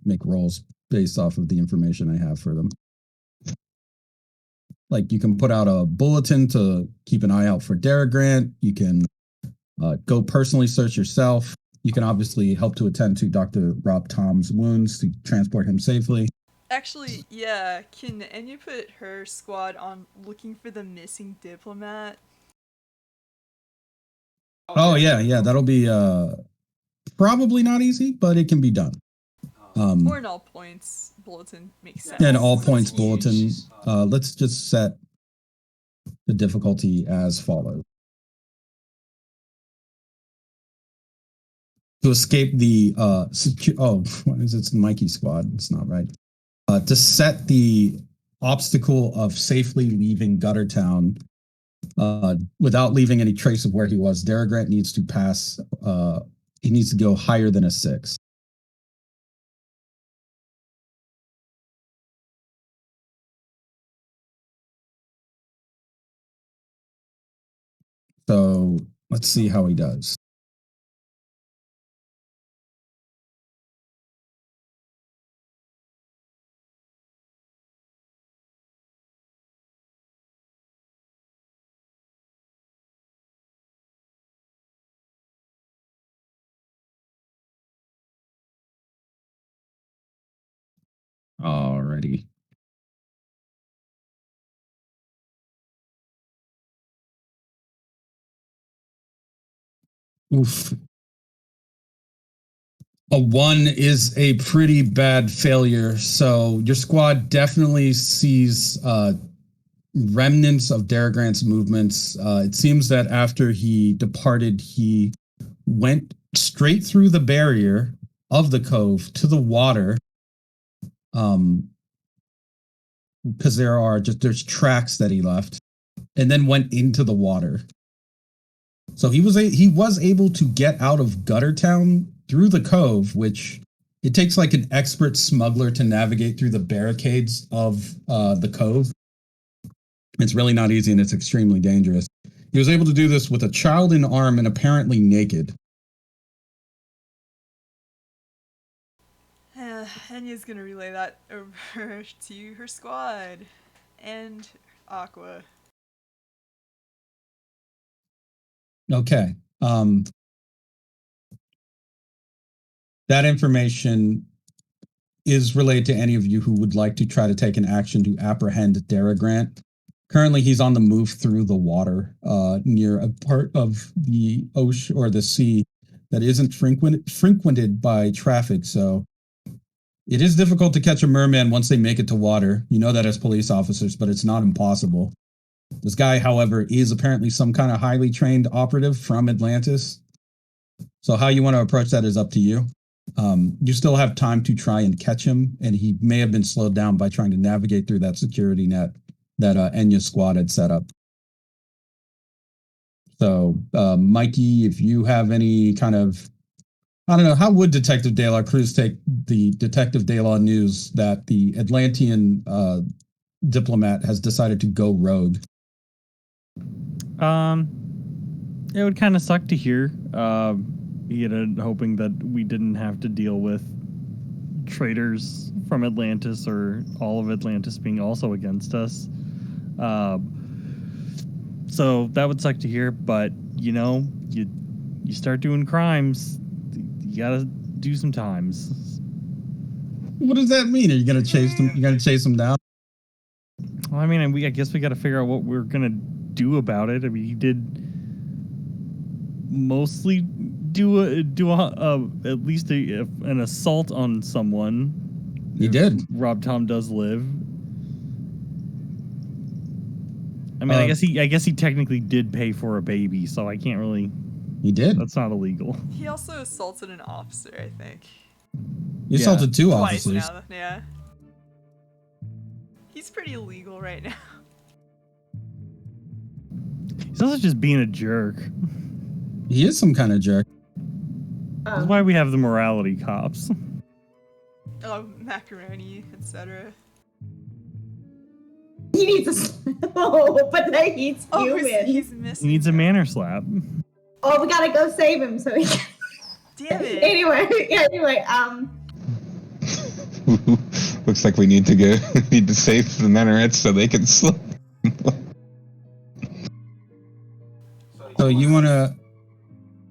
make rolls based off of the information I have for them. Like you can put out a bulletin to keep an eye out for Dara Grant. You can go personally search yourself. You can obviously help to attend to Dr. Rob Tom's wounds to transport him safely. Actually, yeah, can Enya put her squad on looking for the missing diplomat? Oh yeah, that'll be probably not easy, but it can be done. Or an all points bulletin makes sense. Yeah, an all It's points huge. bulletin. Let's just set the difficulty as follows. To escape the what is it? It's the Mikey squad. It's not right. To set the obstacle of safely leaving Guttertown without leaving any trace of where he was, Dara Grant needs to pass. He needs to go higher than a 6. So let's see how he does. Alrighty. Oof. A 1 is a pretty bad failure. So your squad definitely sees remnants of Dara Grant's movements. It seems that after he departed, he went straight through the barrier of the cove to the water. Because there's tracks that he left, and then went into the water. So he was able to get out of Guttertown through the cove, which it takes like an expert smuggler to navigate through the barricades of the cove. It's really not easy, and it's extremely dangerous. He was able to do this with a child in arm and apparently naked. Enya's gonna relay that over to her squad and Aqua. Okay. That information is relayed to any of you who would like to try to take an action to apprehend Dara Grant. Currently, he's on the move through the water near a part of the ocean or the sea that isn't frequented by traffic. So it is difficult to catch a merman once they make it to water. You know that as police officers, but it's not impossible. This guy, however, is apparently some kind of highly trained operative from Atlantis. So how you want to approach that is up to you. You still have time to try and catch him, and he may have been slowed down by trying to navigate through that security net that Enya's squad had set up. So, Mikey, if you have any kind of, I don't know, how would Detective De La Cruz take the Detective De La news that the Atlantean diplomat has decided to go rogue? It would kind of suck to hear. Hoping that we didn't have to deal with traitors from Atlantis or all of Atlantis being also against us. So that would suck to hear, but you start doing crimes, you gotta do some times. What does that mean? Are you gonna chase them? You gonna chase them down? Well, I mean, I guess we got to figure out what we're gonna do about it. I mean, he did mostly do at least an assault on someone. He did. Rob Tom does live. I mean, I guess he technically did pay for a baby, so I can't really. He did. That's not illegal. He also assaulted an officer, I think. He assaulted 2 Twice officers. now, yeah. He's pretty illegal right now. Still just being a jerk. He is some kind of jerk. That's why we have the morality cops. Oh, macaroni, etc. He needs but then he's Oh, human. he's missing. He needs a manner slap. Oh, we gotta go save him so he can... Damn it. Anyway, Looks like we need to save the minarets so they can slip. So you want to?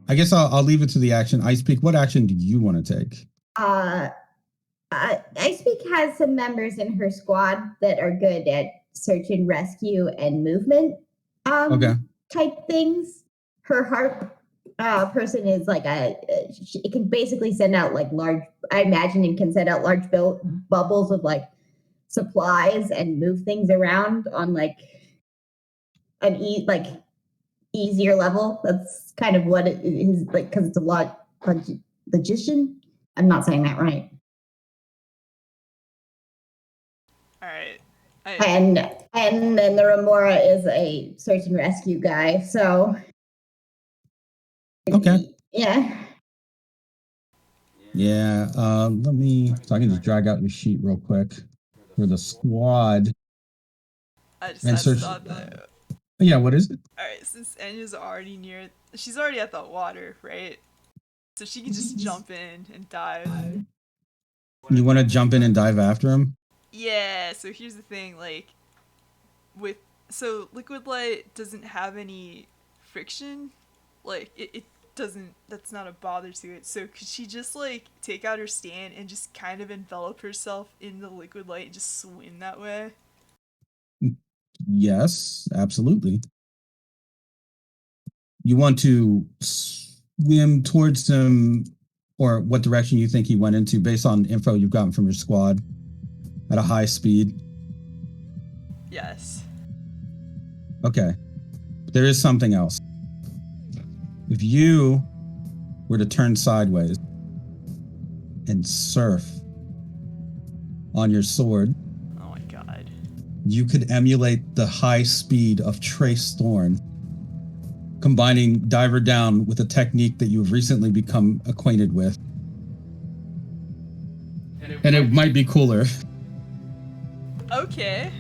I guess I'll leave it to the action. I speak. What action do you want to take? Ice Peak has some members in her squad that are good at search and rescue and movement Okay. type things. Her harp person is like it can basically send out like large, I imagine it can send out large bubbles of like supplies and move things around on like an easier level. That's kind of what it is like, because it's a logician. I'm not saying that right. All right. And then the Remora is a search and rescue guy. So Okay. yeah. Yeah. Let me. So I can just drag out your sheet real quick for the squad. I just And had search- thought that. Yeah. What is it? All right, since Enya's already near, she's already at the water, right? So she can just jump in and dive. You want to jump in and dive after him? Yeah. So here's the thing, like, so liquid light doesn't have any friction, like it doesn't. That's not a bother to it. So could she just like take out her stand and just kind of envelop herself in the liquid light and just swim that way? Yes, absolutely. You want to swim towards him, or what direction you think he went into, based on info you've gotten from your squad, at a high speed. Yes. Okay. There is something else. If you were to turn sideways and surf on your sword, Oh my god. you could emulate the high speed of Trace Thorn, combining Diver Down with a technique that you've recently become acquainted with. And it might be cooler. Okay.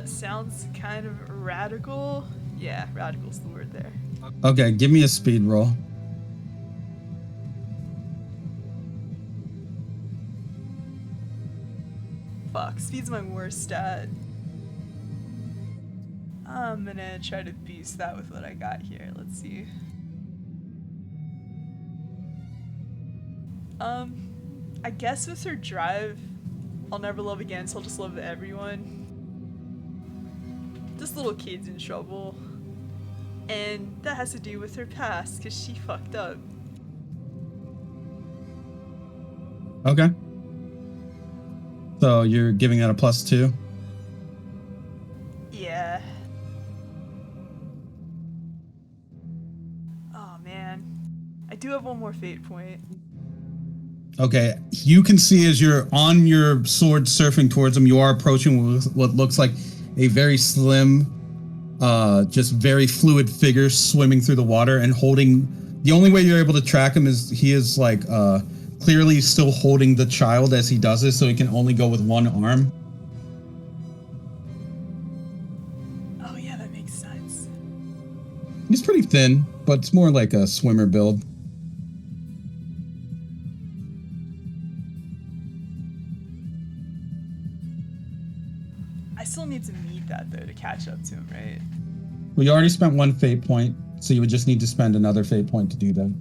Sounds kind of radical. Yeah, radical's the word there. Okay, give me a speed roll. Fuck, speed's my worst stat. I'm gonna try to boost that with what I got here. Let's see. I guess with her drive, I'll never love again, so I'll just love everyone. This little kid's in trouble. And that has to do with her past, because she fucked up. Okay. So you're giving that a +2? Yeah. Oh man. I do have one more fate point. Okay, you can see as you're on your sword surfing towards him, you are approaching what looks like a very slim, just very fluid figure swimming through the water and holding. The only way you're able to track him is he is like clearly still holding the child as he does this, so he can only go with one arm. Oh yeah, that makes sense. He's pretty thin, but it's more like a swimmer build. I still need to meet that though to catch up to him, right? Well, you already spent one fate point, so you would just need to spend another fate point to do that.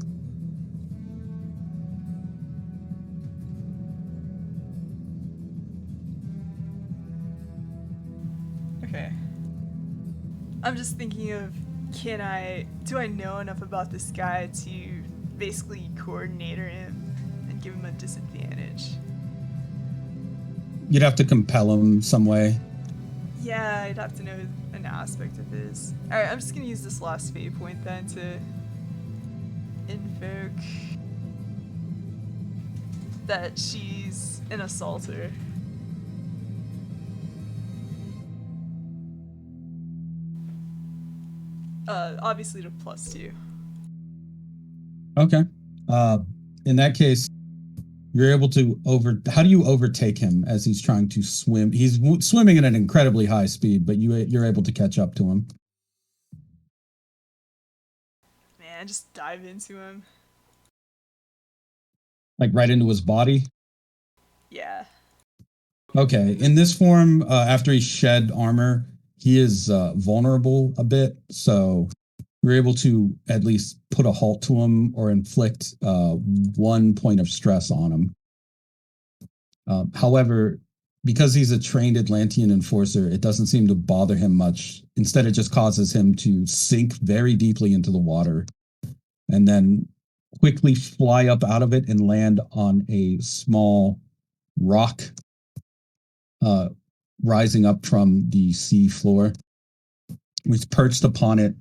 Okay. I'm just thinking of, do I know enough about this guy to basically coordinator him and give him a disadvantage? You'd have to compel him some way. Yeah, I'd have to know an aspect of his. Alright, I'm just gonna use this last fate point then to invoke that she's an assaulter. Obviously to +2. Okay. In that case, you're able to how do you overtake him as he's trying to swim? He's swimming at an incredibly high speed, but you're able to catch up to him. Man, just dive into him. Like right into his body? Yeah. Okay. In this form, after he shed armor, he is vulnerable a bit, so you're able to at least put a halt to him or inflict 1 point of stress on him. However, because he's a trained Atlantean enforcer, it doesn't seem to bother him much. Instead, it just causes him to sink very deeply into the water and then quickly fly up out of it and land on a small rock rising up from the sea floor. He's perched upon it.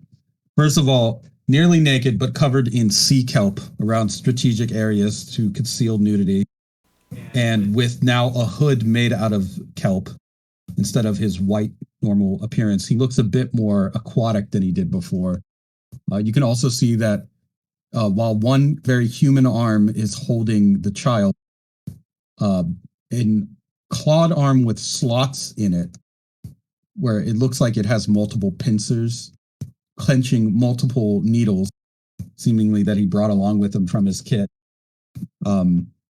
First of all, nearly naked, but covered in sea kelp around strategic areas to conceal nudity. And with now a hood made out of kelp instead of his white normal appearance, he looks a bit more aquatic than he did before. You can also see that while one very human arm is holding the child, in clawed arm with slots in it, where it looks like it has multiple pincers, clenching multiple needles, seemingly that he brought along with him from his kit.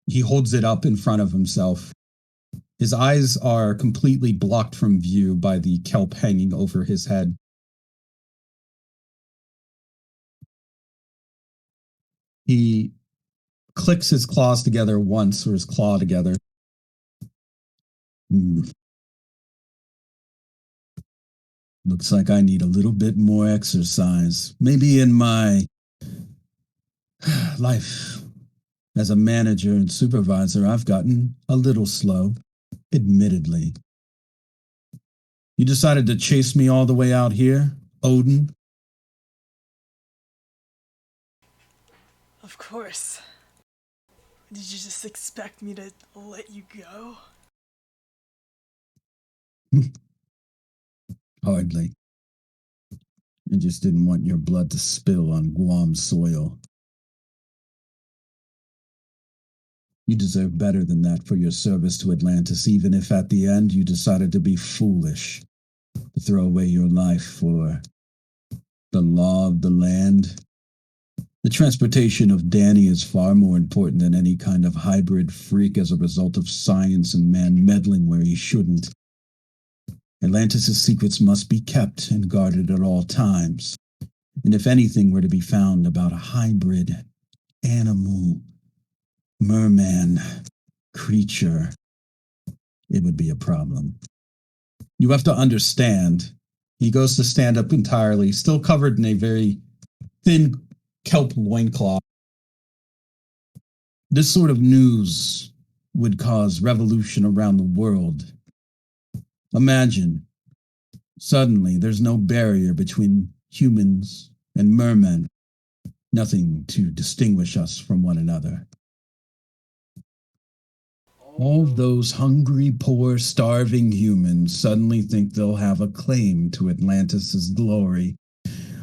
He holds it up in front of himself. His eyes are completely blocked from view by the kelp hanging over his head. He clicks his claws together once, or his claw together. Looks like I need a little bit more exercise. Maybe in my life as a manager and supervisor, I've gotten a little slow, admittedly. You decided to chase me all the way out here, Odin? Of course. Did you just expect me to let you go? Hardly. I just didn't want your blood to spill on Guam soil. You deserve better than that for your service to Atlantis, even if at the end you decided to be foolish, to throw away your life for the law of the land. The transportation of Danny is far more important than any kind of hybrid freak as a result of science and man meddling where he shouldn't. Atlantis' secrets must be kept and guarded at all times. And if anything were to be found about a hybrid animal, merman, creature, it would be a problem. You have to understand, he goes to stand up entirely, still covered in a very thin kelp loincloth. This sort of news would cause revolution around the world. Imagine, suddenly there's no barrier between humans and mermen, nothing to distinguish us from one another. All those hungry, poor, starving humans suddenly think they'll have a claim to Atlantis' glory.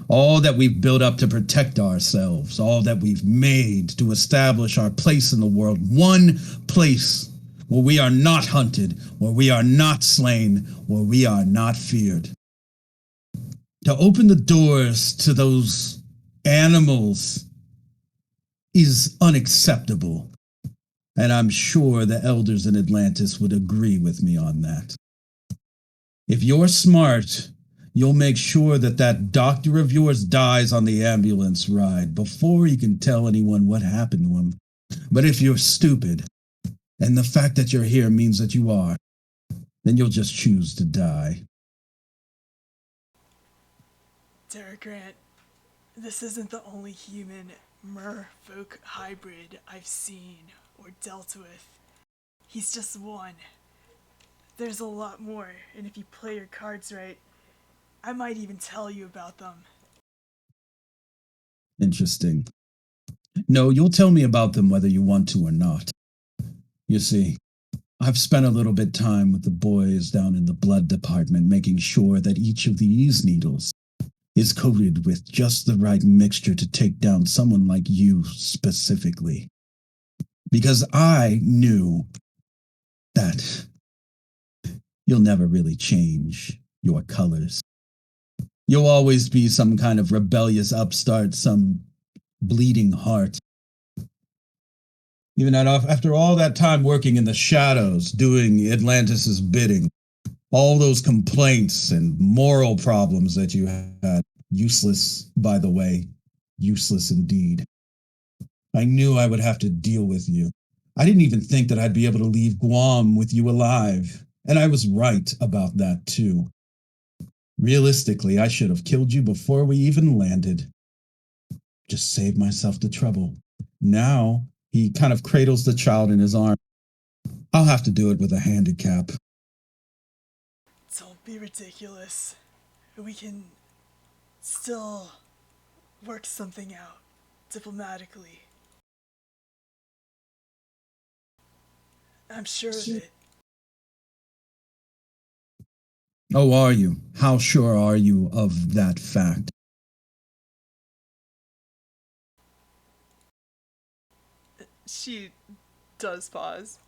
All that we've built up to protect ourselves, all that we've made to establish our place in the world, one place where we are not hunted, where we are not slain, where we are not feared. To open the doors to those animals is unacceptable. And I'm sure the elders in Atlantis would agree with me on that. If you're smart, you'll make sure that that doctor of yours dies on the ambulance ride before you can tell anyone what happened to him. But if you're stupid, and the fact that you're here means that you are, then you'll just choose to die. Derek Grant, this isn't the only human merfolk hybrid I've seen or dealt with. He's just one. There's a lot more, and if you play your cards right, I might even tell you about them. Interesting. No, you'll tell me about them whether you want to or not. You see, I've spent a little bit time with the boys down in the blood department making sure that each of these needles is coated with just the right mixture to take down someone like you specifically. Because I knew that you'll never really change your colors. You'll always be some kind of rebellious upstart, some bleeding heart. Even after all that time working in the shadows, doing Atlantis' bidding, all those complaints and moral problems that you had, useless, by the way, useless indeed. I knew I would have to deal with you. I didn't even think that I'd be able to leave Guam with you alive. And I was right about that too. Realistically, I should have killed you before we even landed. Just saved myself the trouble. Now, he kind of cradles the child in his arm. I'll have to do it with a handicap. Don't be ridiculous. We can still work something out diplomatically. I'm sure of it. Oh, are you? How sure are you of that fact? She does pause.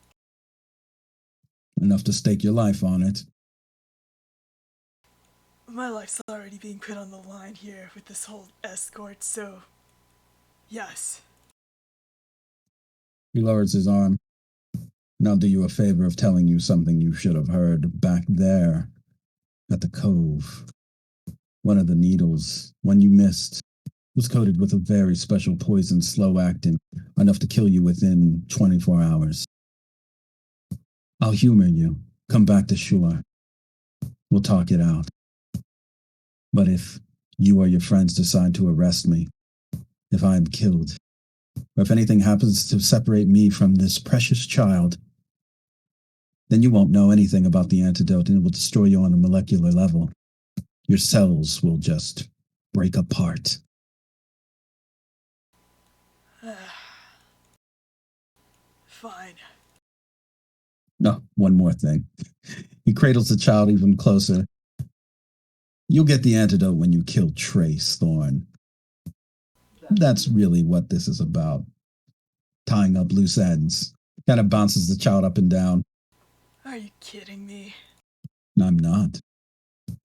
Enough to stake your life on it. My life's already being put on the line here with this whole escort, so yes. He lowers his arm. And I'll do you a favor of telling you something you should have heard back there at the cove. One of the needles, one you missed, was coated with a very special poison, slow acting, enough to kill you within 24 hours. I'll humor you. Come back to shore. We'll talk it out. But if you or your friends decide to arrest me, if I am killed, or if anything happens to separate me from this precious child, then you won't know anything about the antidote and it will destroy you on a molecular level. Your cells will just break apart. Fine. No, one more thing. He cradles the child even closer. You'll get the antidote when you kill Trace Thorn. That's really what this is about. Tying up loose ends. Kind of bounces the child up and down. Are you kidding me? I'm not.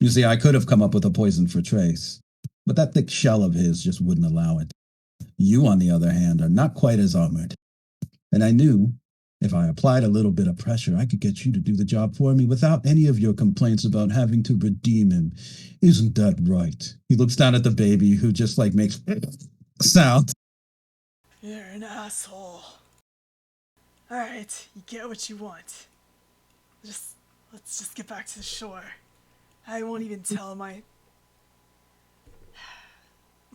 You see, I could have come up with a poison for Trace, but that thick shell of his just wouldn't allow it. You, on the other hand, are not quite as armored. And I knew if I applied a little bit of pressure, I could get you to do the job for me without any of your complaints about having to redeem him. Isn't that right? He looks down at the baby who just like makes sound. You're an asshole. Alright, you get what you want. Let's just get back to the shore. I won't even tell my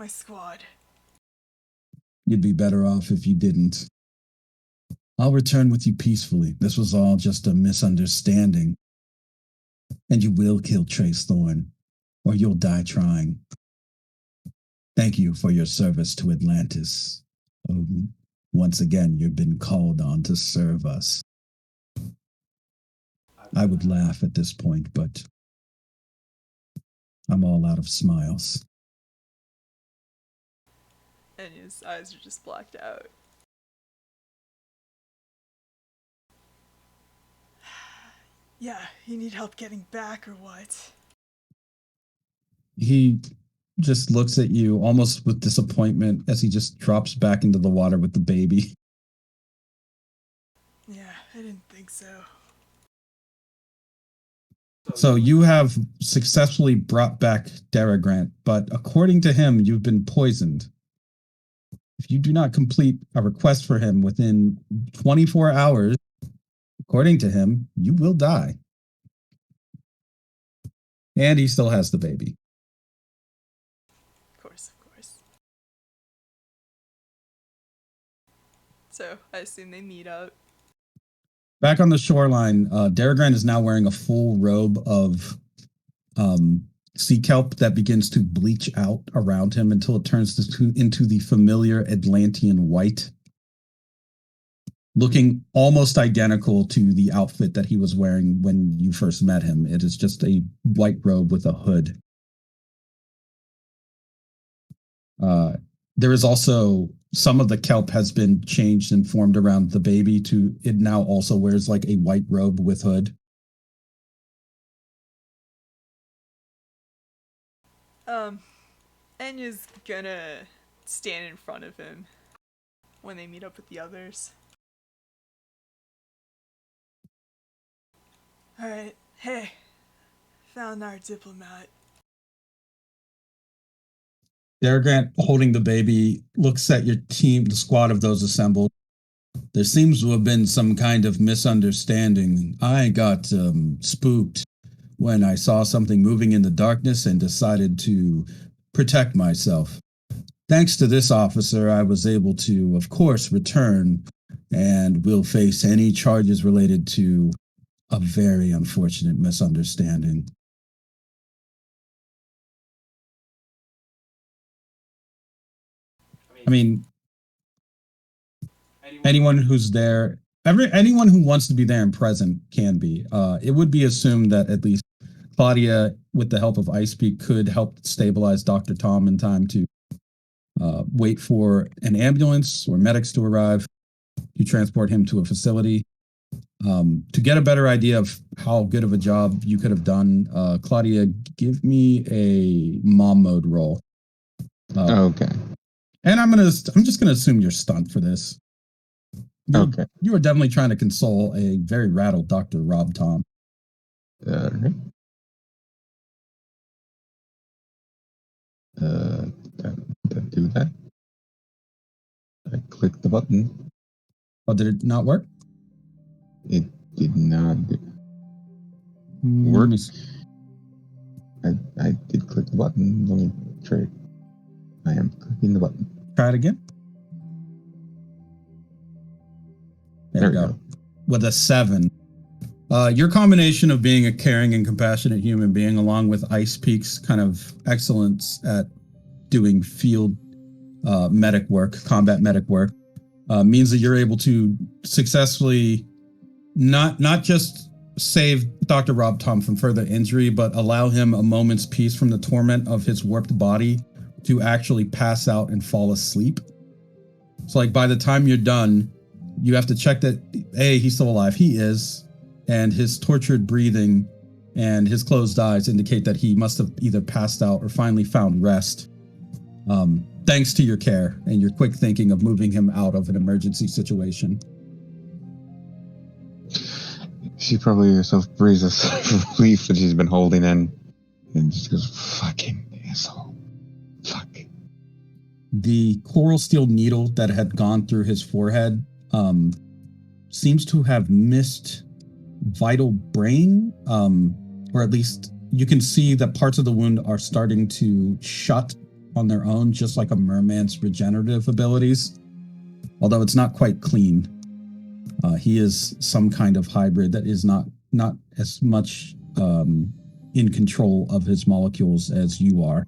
squad. You'd be better off if you didn't. I'll return with you peacefully. This was all just a misunderstanding. And you will kill Trace Thorn, or you'll die trying. Thank you for your service to Atlantis, Odin. Once again, you've been called on to serve us. I would laugh at this point, but I'm all out of smiles. And his eyes are just blacked out. Yeah, you need help getting back or what? He just looks at you almost with disappointment as he just drops back into the water with the baby. Yeah, I didn't think so. So you have successfully brought back Grant, but according to him, you've been poisoned. If you do not complete a request for him within 24 hours, according to him, you will die. And he still has the baby. Of course. So, I assume they meet up. Back on the shoreline, Grant is now wearing a full robe of sea kelp that begins to bleach out around him until it turns into the familiar Atlantean white, looking almost identical to the outfit that he was wearing when you first met him. It is just a white robe with a hood. Uh, there is also some of the kelp has been changed and formed around the baby to it now also wears like a white robe with hood. Enya's gonna stand in front of him when they meet up with the others. Alright, hey, found our diplomat. Grant, holding the baby, looks at your team, the squad of those assembled. There seems to have been some kind of misunderstanding. I got spooked when I saw something moving in the darkness and decided to protect myself. Thanks to this officer, I was able to, of course, return and will face any charges related to a very unfortunate misunderstanding. I mean, anyone who's there, anyone who wants to be there and present can be. It would be assumed that at least Claudia, with the help of Ice Peak, could help stabilize Dr. Tom in time to wait for an ambulance or medics to arrive to transport him to a facility. To get a better idea of how good of a job you could have done, Claudia, give me a mom mode roll. Okay. And I'm just gonna assume you're stunned for this. Okay. You are definitely trying to console a very rattled Dr. Rob Tom. All right. Do that. I clicked the button. Oh, did it not work? It did not Let work. me see. I did click the button. Let me try. I am clicking the button. Try it again. There we go. With a 7. Your combination of being a caring and compassionate human being, along with Ice Peak's kind of excellence at doing field medic work, combat medic work, means that you're able to successfully not just save Dr. Rob Tom from further injury, but allow him a moment's peace from the torment of his warped body to actually pass out and fall asleep. So like by the time you're done, you have to check that A, he's still alive. He is. And his tortured breathing and his closed eyes indicate that he must have either passed out or finally found rest. Thanks to your care and your quick thinking of moving him out of an emergency situation. She probably herself breathes a sigh of relief that she's been holding in and just goes, fucking asshole. Fuck. The coral steel needle that had gone through his forehead seems to have missed vital brain, or at least you can see that parts of the wound are starting to shut on their own, just like a merman's regenerative abilities, although it's not quite clean. He is some kind of hybrid that is not as much in control of his molecules as you are.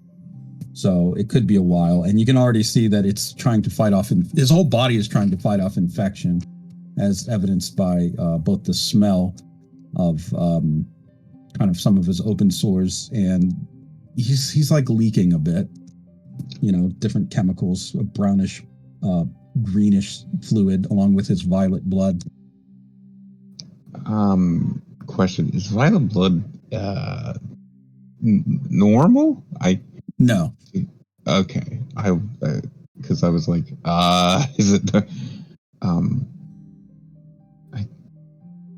So it could be a while, and you can already see that it's trying to fight off, his whole body is trying to fight off infection, as evidenced by both the smell of kind of some of his open sores, and he's like leaking a bit, different chemicals, a brownish, greenish fluid along with his violet blood. Question, is violet blood normal? No. Okay. Because I was like, is it the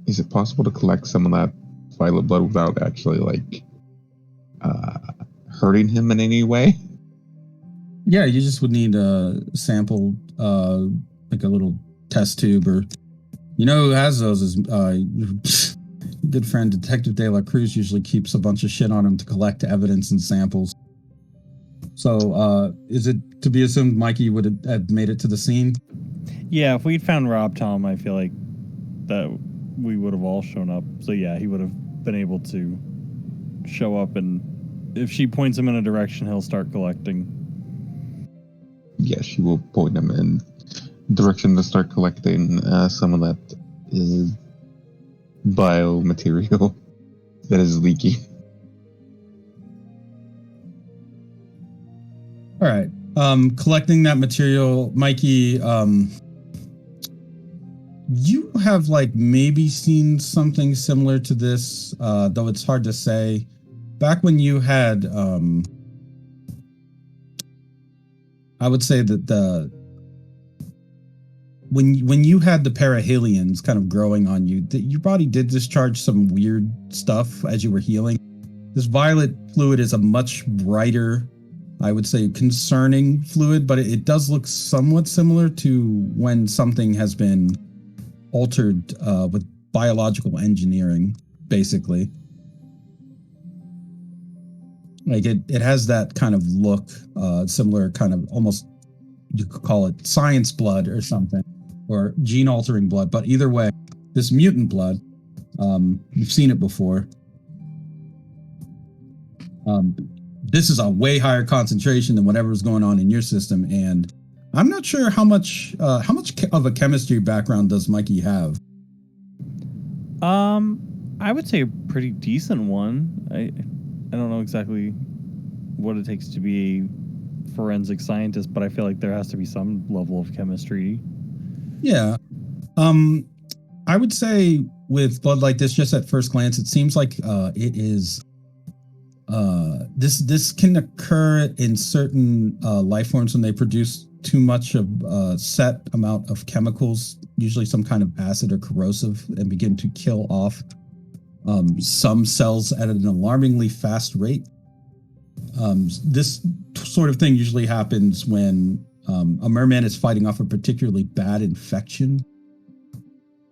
is it possible to collect some of that violet blood without actually like hurting him in any way? Yeah, you just would need a sample, like a little test tube, or who has those is good friend Detective De La Cruz usually keeps a bunch of shit on him to collect evidence and samples. So is it to be assumed Mikey would have made it to the scene? Yeah, if we'd found Rob Tom, I feel like that we would have all shown up. So yeah, he would have been able to show up, and if she points him in a direction, he'll start collecting. Yeah, she will point him in direction to start collecting some of that is biomaterial that is leaky. All right. Collecting that material, Mikey, you have like maybe seen something similar to this, though it's hard to say. Back when you had, I would say that when you had the parahelions kind of growing on you, that your body did discharge some weird stuff as you were healing. This violet fluid is a much brighter, I would say, concerning fluid, but it does look somewhat similar to when something has been altered with biological engineering, basically. Like it has that kind of look, similar kind of almost, you could call it science blood or something, or gene altering blood. But either way, this mutant blood, you've seen it before. This is a way higher concentration than whatever's going on in your system, and I'm not sure how much of a chemistry background does Mikey have. I would say a pretty decent one. I don't know exactly what it takes to be a forensic scientist, but I feel like there has to be some level of chemistry. Yeah. I would say with blood like this, just at first glance, it seems like it is. This can occur in certain life forms when they produce too much of a set amount of chemicals, usually some kind of acid or corrosive, and begin to kill off some cells at an alarmingly fast rate. This sort of thing usually happens when a merman is fighting off a particularly bad infection,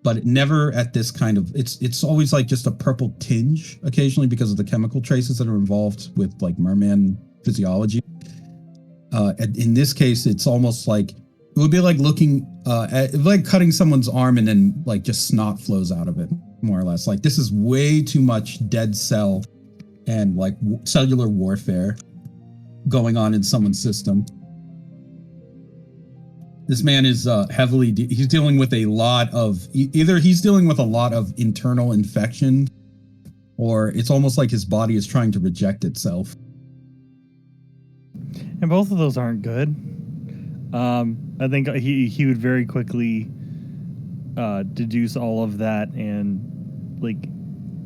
but it never at this kind of, it's always like just a purple tinge occasionally because of the chemical traces that are involved with like merman physiology. In this case, it's almost like, it would be like looking at like cutting someone's arm and then like just snot flows out of it, more or less. Like this is way too much dead cell and like cellular warfare going on in someone's system. This man is heavily, he's dealing with a lot of, either he's dealing with a lot of internal infection, or it's almost like his body is trying to reject itself. And both of those aren't good. I think he would very quickly deduce all of that and like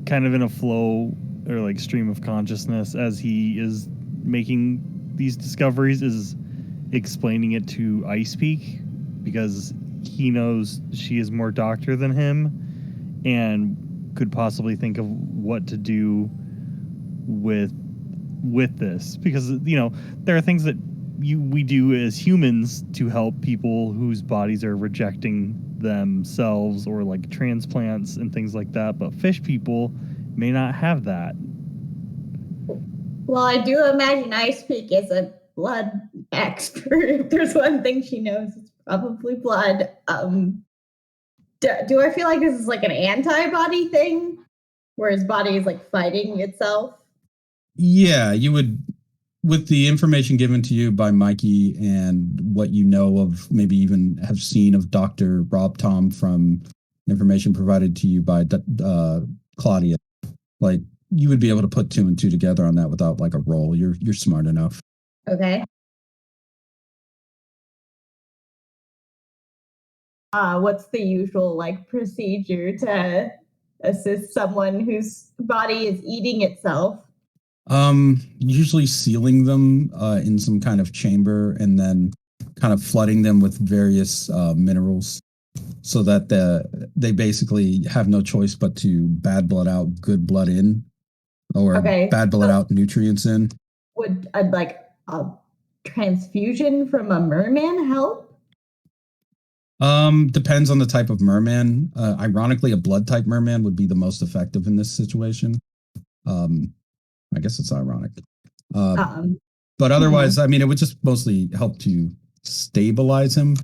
kind of in a flow or like stream of consciousness as he is making these discoveries is explaining it to Ice Peak, because he knows she is more doctor than him and could possibly think of what to do with this, because you know there are things that we do as humans to help people whose bodies are rejecting themselves, or like transplants and things like that, but fish people may not have that. Well, I do imagine Ice Peak is a blood expert. If there's one thing she knows, it's probably blood. Do I feel like this is like an antibody thing where his body is like fighting itself? Yeah, you would, with the information given to you by Mikey and what you know of, maybe even have seen of Dr. Rob Tom from information provided to you by Claudia, like you would be able to put 2 and 2 together on that without like a roll. You're smart enough. Okay. What's the usual like procedure to assist someone whose body is eating itself? Usually sealing them in some kind of chamber and then kind of flooding them with various minerals so that they basically have no choice but to bad blood out, good blood in, or bad blood out, nutrients in. Would like a transfusion from a merman help? Depends on the type of merman. Ironically, a blood type merman would be the most effective in this situation. I guess it's ironic. But otherwise, I mean, it would just mostly help to stabilize him.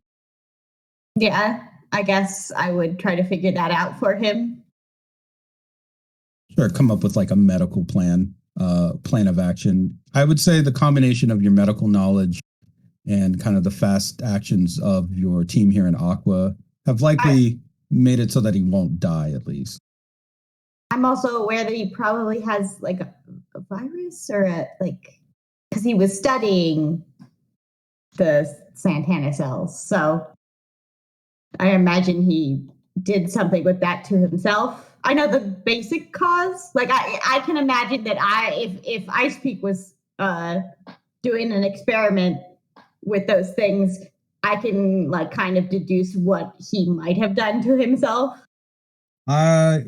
Yeah, I guess I would try to figure that out for him. Sure, come up with like a medical plan of action. I would say the combination of your medical knowledge and kind of the fast actions of your team here in Aqua have likely made it so that he won't die, at least. I'm also aware that he probably has like a virus or a like, because he was studying the Santana cells. So I imagine he did something with that to himself. I know the basic cause. Like I can imagine that if Ice Peak was doing an experiment with those things, I can like kind of deduce what he might have done to himself. I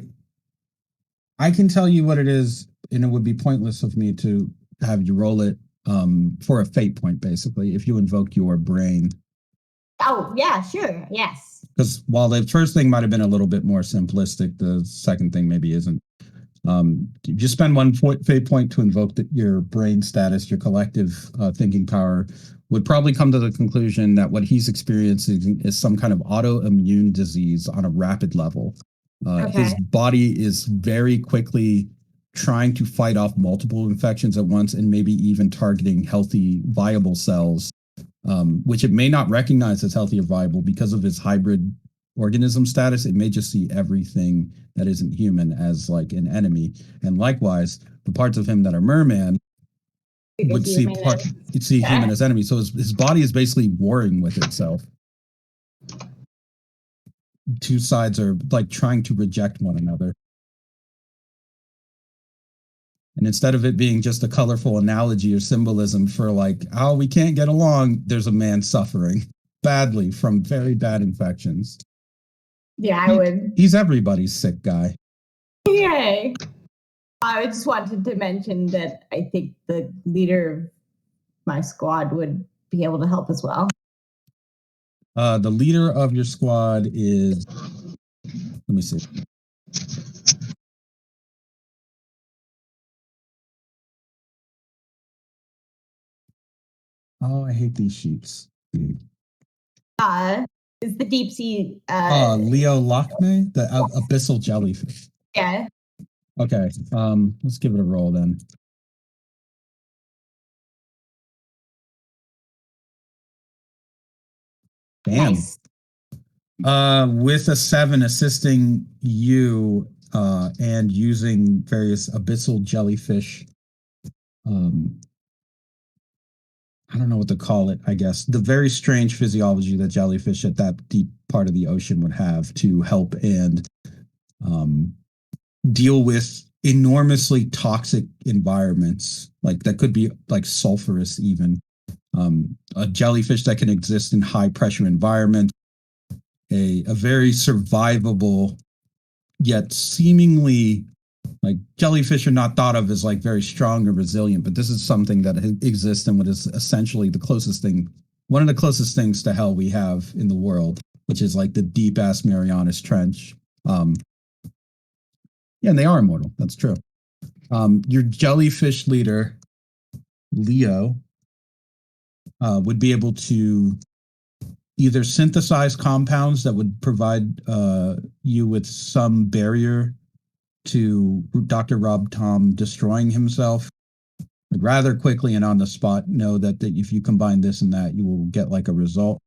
can tell you what it is, and it would be pointless of me to have you roll it for a fate point, basically, if you invoke your brain. Oh, yeah, sure. Yes. Because while the first thing might have been a little bit more simplistic, the second thing maybe isn't. You spend one fate point to invoke your brain status, your collective thinking power would probably come to the conclusion that what he's experiencing is some kind of autoimmune disease on a rapid level. His body is very quickly trying to fight off multiple infections at once and maybe even targeting healthy, viable cells, which it may not recognize as healthy or viable because of his hybrid organism status. It may just see everything that isn't human as like an enemy. And likewise, the parts of him that are merman would see human as enemy. So his body is basically warring with itself. Two sides are like trying to reject one another. And instead of it being just a colorful analogy or symbolism for like, oh, we can't get along, there's a man suffering badly from very bad infections. Yeah, He's everybody's sick guy. Yay. I just wanted to mention that I think the leader of my squad would be able to help as well. The leader of your squad is, let me see. Oh, I hate these sheeps. Is the deep sea Leo Lochme, the abyssal jellyfish. Yeah. Okay. Let's give it a roll then. Damn. Nice. With a 7 assisting you and using various abyssal jellyfish, I don't know what to call it, I guess. The very strange physiology that jellyfish at that deep part of the ocean would have to help and deal with enormously toxic environments, like that could be like sulfurous even. A jellyfish that can exist in high pressure environments, a very survivable yet seemingly like jellyfish are not thought of as like very strong or resilient, but this is something that exists in what is essentially the closest thing, one of the closest things to hell we have in the world, which is like the deep ass Marianas Trench. Yeah, and they are immortal. That's true. Your jellyfish leader, Leo, would be able to either synthesize compounds that would provide you with some barrier to Dr. Rob Tom destroying himself, like rather quickly and on the spot, know that if you combine this and that, you will get like a result,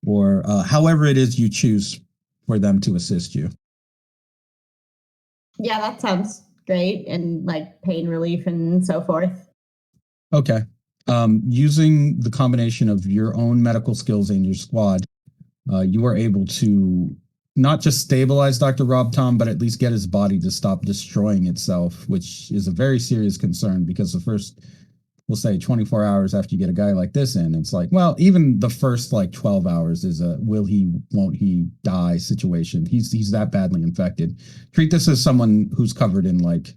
or however it is you choose for them to assist you. Yeah, that sounds great, and like pain relief and so forth. Okay. Using the combination of your own medical skills and your squad, you are able to not just stabilize Dr. Rob Tom, but at least get his body to stop destroying itself, which is a very serious concern because the first, we'll say 24 hours after you get a guy like this in, it's like, well, even the first like 12 hours is a will he, won't he die situation. He's that badly infected. Treat this as someone who's covered in like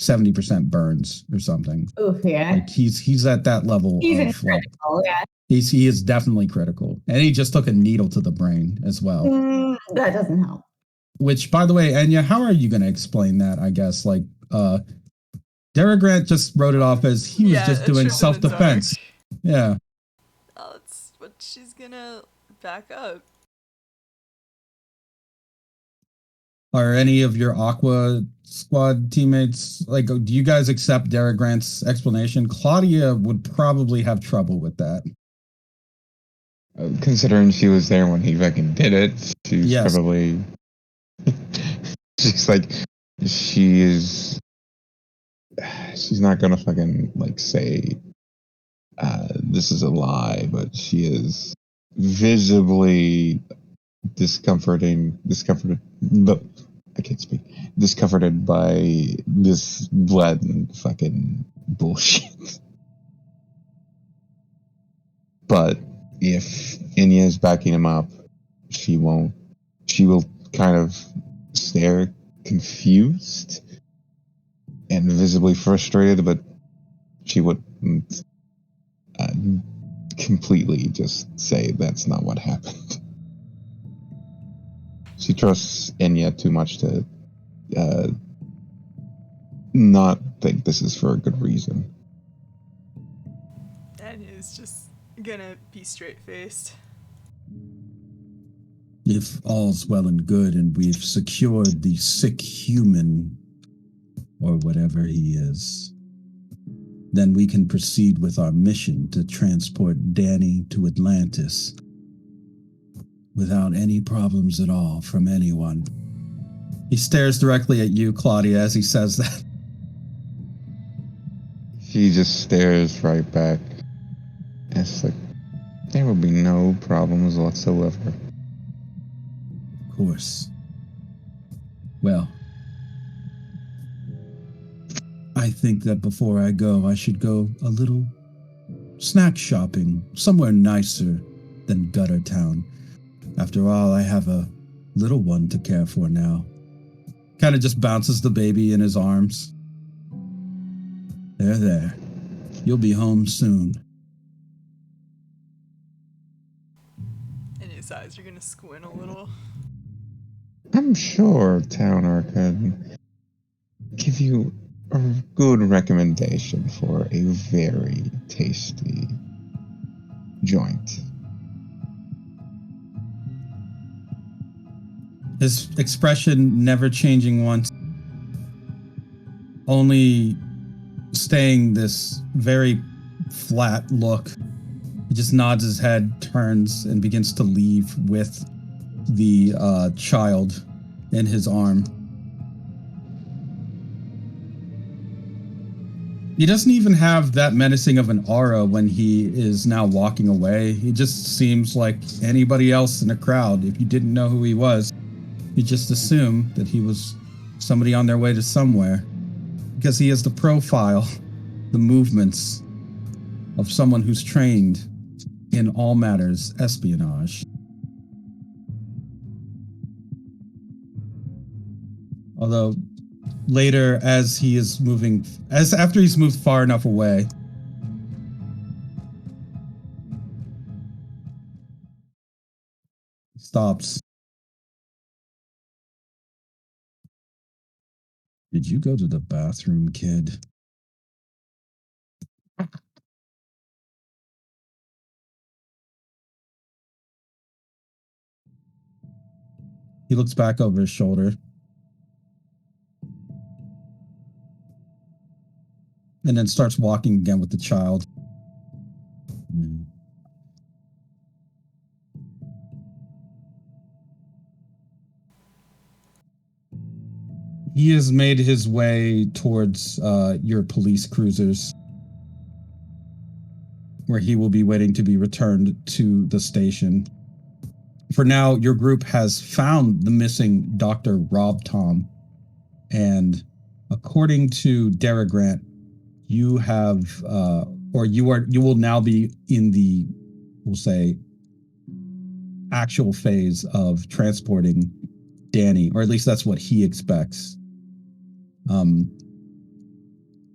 70% burns or something. Oof, yeah. Like he's at that level. He's of critical, yeah. He is definitely critical. And he just took a needle to the brain as well. That doesn't help. Which, by the way, Anya, how are you going to explain that, I guess? Like, Derek Grant just wrote it off as he was just doing self-defense. Yeah. Oh, that's what she's gonna back up. Are any of your Aqua squad teammates, like, do you guys accept Derek Grant's explanation? Claudia would probably have trouble with that. Considering she was there when he fucking did it, she's probably... she's like, she's not gonna fucking, like, say this is a lie, but she is visibly discomforted. But I can't speak. Discomforted by this blatant fucking bullshit. But if Inya is backing him up, she won't. She will kind of stare confused and visibly frustrated, but she wouldn't uh, completely just say that's not what happened. She trusts Enya too much to not think this is for a good reason. And is just gonna be straight faced. If all's well and good and we've secured the sick human, or whatever he is, then we can proceed with our mission to transport Danny to Atlantis without any problems at all from anyone. He stares directly at you, Claudia, as he says that. She just stares right back. It's like, there will be no problems whatsoever. Of course. Well, I think that before I go, I should go a little snack shopping, somewhere nicer than Guttertown. After all, I have a little one to care for now. Kind of just bounces the baby in his arms. There. You'll be home soon. And his eyes are gonna squint a little. I'm sure Towner could give you a good recommendation for a very tasty joint. His expression never changing once. Only staying this very flat look. He just nods his head, turns, and begins to leave with the child in his arm. He doesn't even have that menacing of an aura when he is now walking away. He just seems like anybody else in a crowd. If you didn't know who he was, you just assume that he was somebody on their way to somewhere. Because he has the profile, the movements of someone who's trained in all matters espionage. Although later, as he is moving, after he's moved far enough away, he stops. Did you go to the bathroom, kid? He looks back over his shoulder. And then starts walking again with the child. He has made his way towards your police cruisers, where he will be waiting to be returned to the station. For now, your group has found the missing Dr. Rob Tom, and according to Dara Grant, you have, you will now be in the, we'll say, actual phase of transporting Danny, or at least that's what he expects.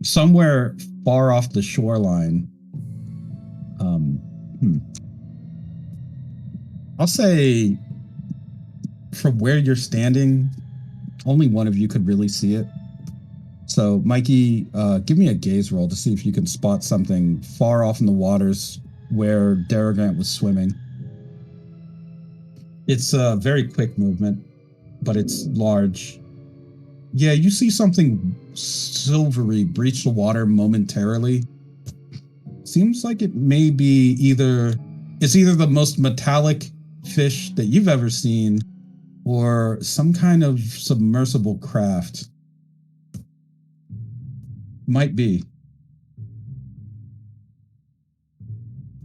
Somewhere far off the shoreline. I'll say from where you're standing, only one of you could really see it. So, Mikey, give me a gaze roll to see if you can spot something far off in the waters where Darragant was swimming. It's a very quick movement, but it's large. Yeah, you see something silvery breach the water momentarily. Seems like it may be either the most metallic fish that you've ever seen, or some kind of submersible craft. Might be.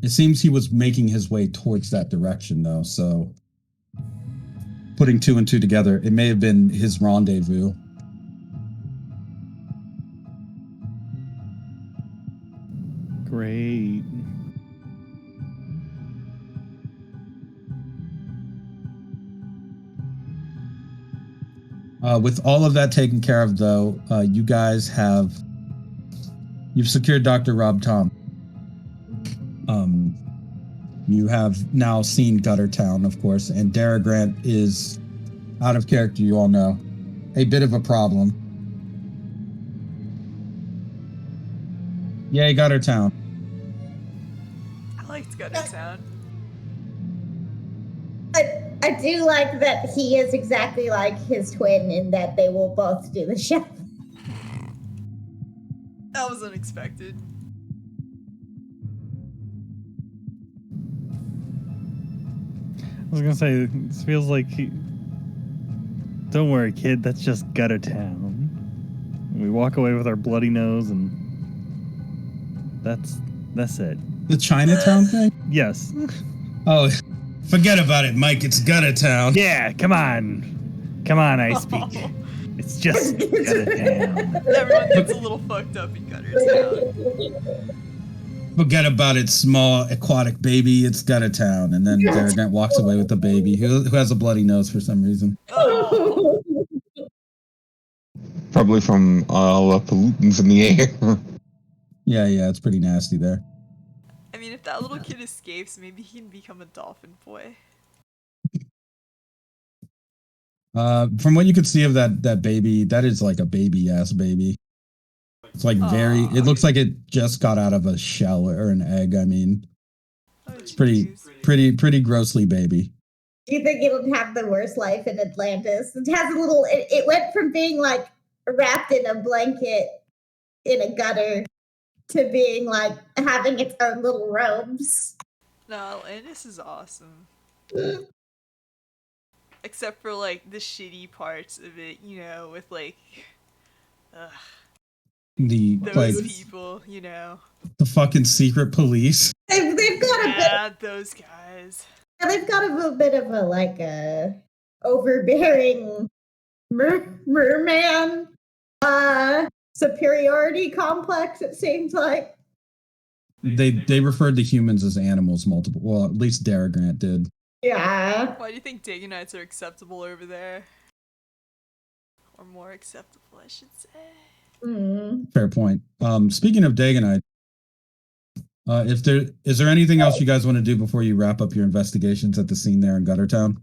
It seems he was making his way towards that direction, though. So, putting two and two together, it may have been his rendezvous. Great. With all of that taken care of, though, you guys you've secured Dr. Rob Tom. You have now seen Guttertown, of course, and Dara Grant is out of character, you all know. A bit of a problem. Yay, Guttertown. I liked Guttertown. I do like that he is exactly like his twin in that they will both do the show. That was unexpected. I was gonna say, this feels like don't worry, kid, that's just Guttertown. We walk away with our bloody nose, and that's it. The Chinatown thing? Yes. Oh, forget about it, Mike. It's Guttertown. Yeah, come on, Ice Peak. It's just Guttertown. Everyone gets a little fucked up in Guttertown. Forget about it, small aquatic baby. It's Guttertown. And then Dara Grant walks away with the baby who has a bloody nose for some reason. Oh. Probably from all the pollutants in the air. Yeah, it's pretty nasty there. I mean, if that little kid escapes, maybe he can become a dolphin boy. From what you could see of that baby, that is like a baby-ass baby. It's like it looks like it just got out of a shell or an egg. I mean, it's pretty grossly baby. Do you think it'll have the worst life in Atlantis? It has a little, it went from being like wrapped in a blanket in a gutter to being like having its own little robes. No, Atlantis is awesome. Except for like the shitty parts of it, you know, with like those people, you know. The fucking secret police. They've got those guys. They've got a bit of a like a overbearing merman superiority complex. It seems like they referred to humans as animals multiple. Well, at least Dara Grant did. Yeah. Why do you think Daganites are acceptable over there? Or more acceptable, I should say. Fair point. Speaking of Dagonite, is there anything else you guys want to do before you wrap up your investigations at the scene there in Guttertown?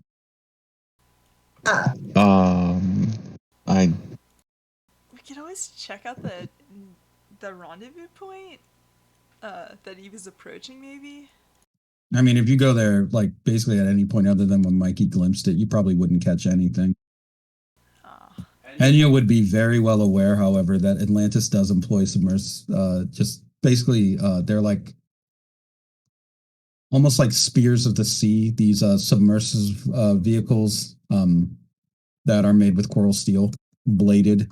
We could always check out the rendezvous point that he was approaching, maybe. I mean, if you go there, like basically at any point other than when Mikey glimpsed it, you probably wouldn't catch anything. Enya would be very well aware, however, that Atlantis does employ just basically, they're like almost like spears of the sea, these submersive vehicles that are made with coral steel, bladed,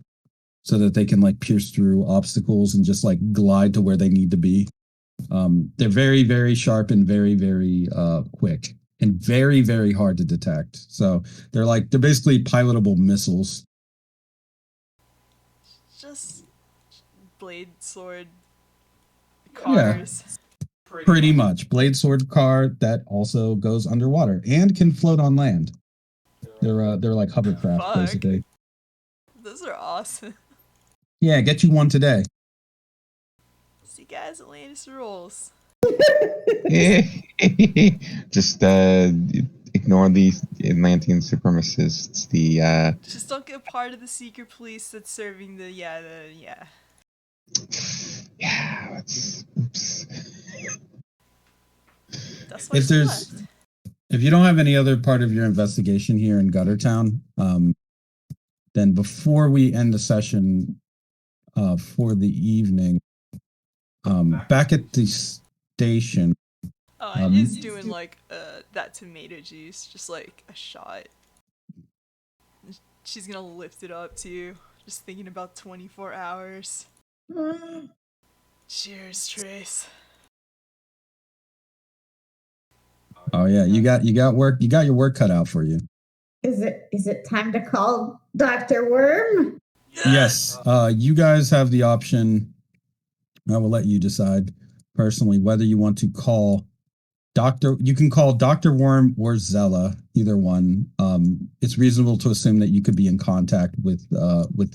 so that they can like pierce through obstacles and just like glide to where they need to be. They're very, very sharp and very, very quick and very, very hard to detect. So they're basically pilotable missiles. Just blade sword cars. Yeah, pretty much. Blade sword car that also goes underwater and can float on land. They're like hovercraft, basically. Those are awesome. Yeah, get you one today. See, guys, Atlantis rules. Just ignore these Atlantean supremacists. Just don't get part of the secret police that's serving Yeah, oops. That's why if you don't have any other part of your investigation here in Guttertown, then before we end the session for the evening, back at the station. It is doing like that tomato juice, just like a shot. She's gonna lift it up too, just thinking about 24 hours. Cheers, Trace. Oh yeah, you got work. You got your work cut out for you. Is it time to call Dr. Worm? Yes. You guys have the option. I will let you decide personally whether you want to call Doctor. You can call Dr. Worm or Zella, either one. It's reasonable to assume that you could be in contact with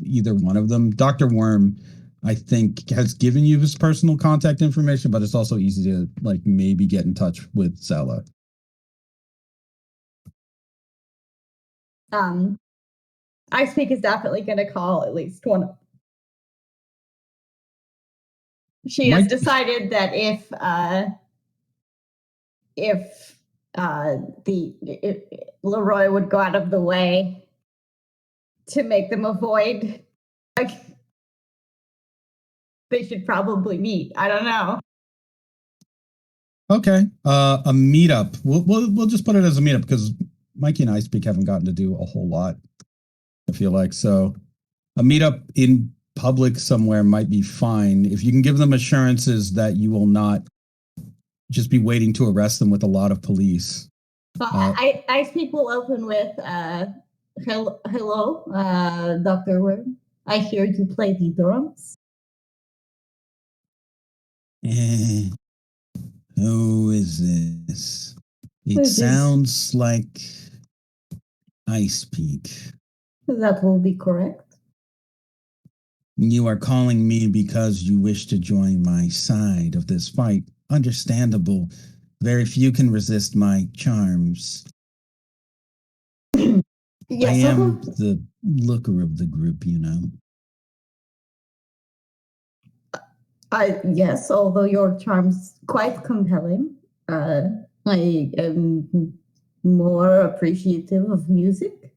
either one of them. Dr. Worm, I think, has given you his personal contact information, but it's also easy to like maybe get in touch with Zella. I Speak is definitely going to call at least one of. She has decided that if Leroy would go out of the way to make them avoid, like, they should probably meet. I don't know. Okay. A meetup. We'll just put it as a meetup because Mikey and I Speak haven't gotten to do a whole lot, I feel like. So a meetup in public somewhere might be fine if you can give them assurances that you will not just be waiting to arrest them with a lot of police. I Speak will open with hello, Dr. Worm. I hear you play the drums. Who is this? It sounds like Ice Peak. That will be correct. You are calling me because you wish to join my side of this fight. Understandable. Very few can resist my charms. Yes, I am the looker of the group, you know. Yes, although your charm's quite compelling. I am more appreciative of music.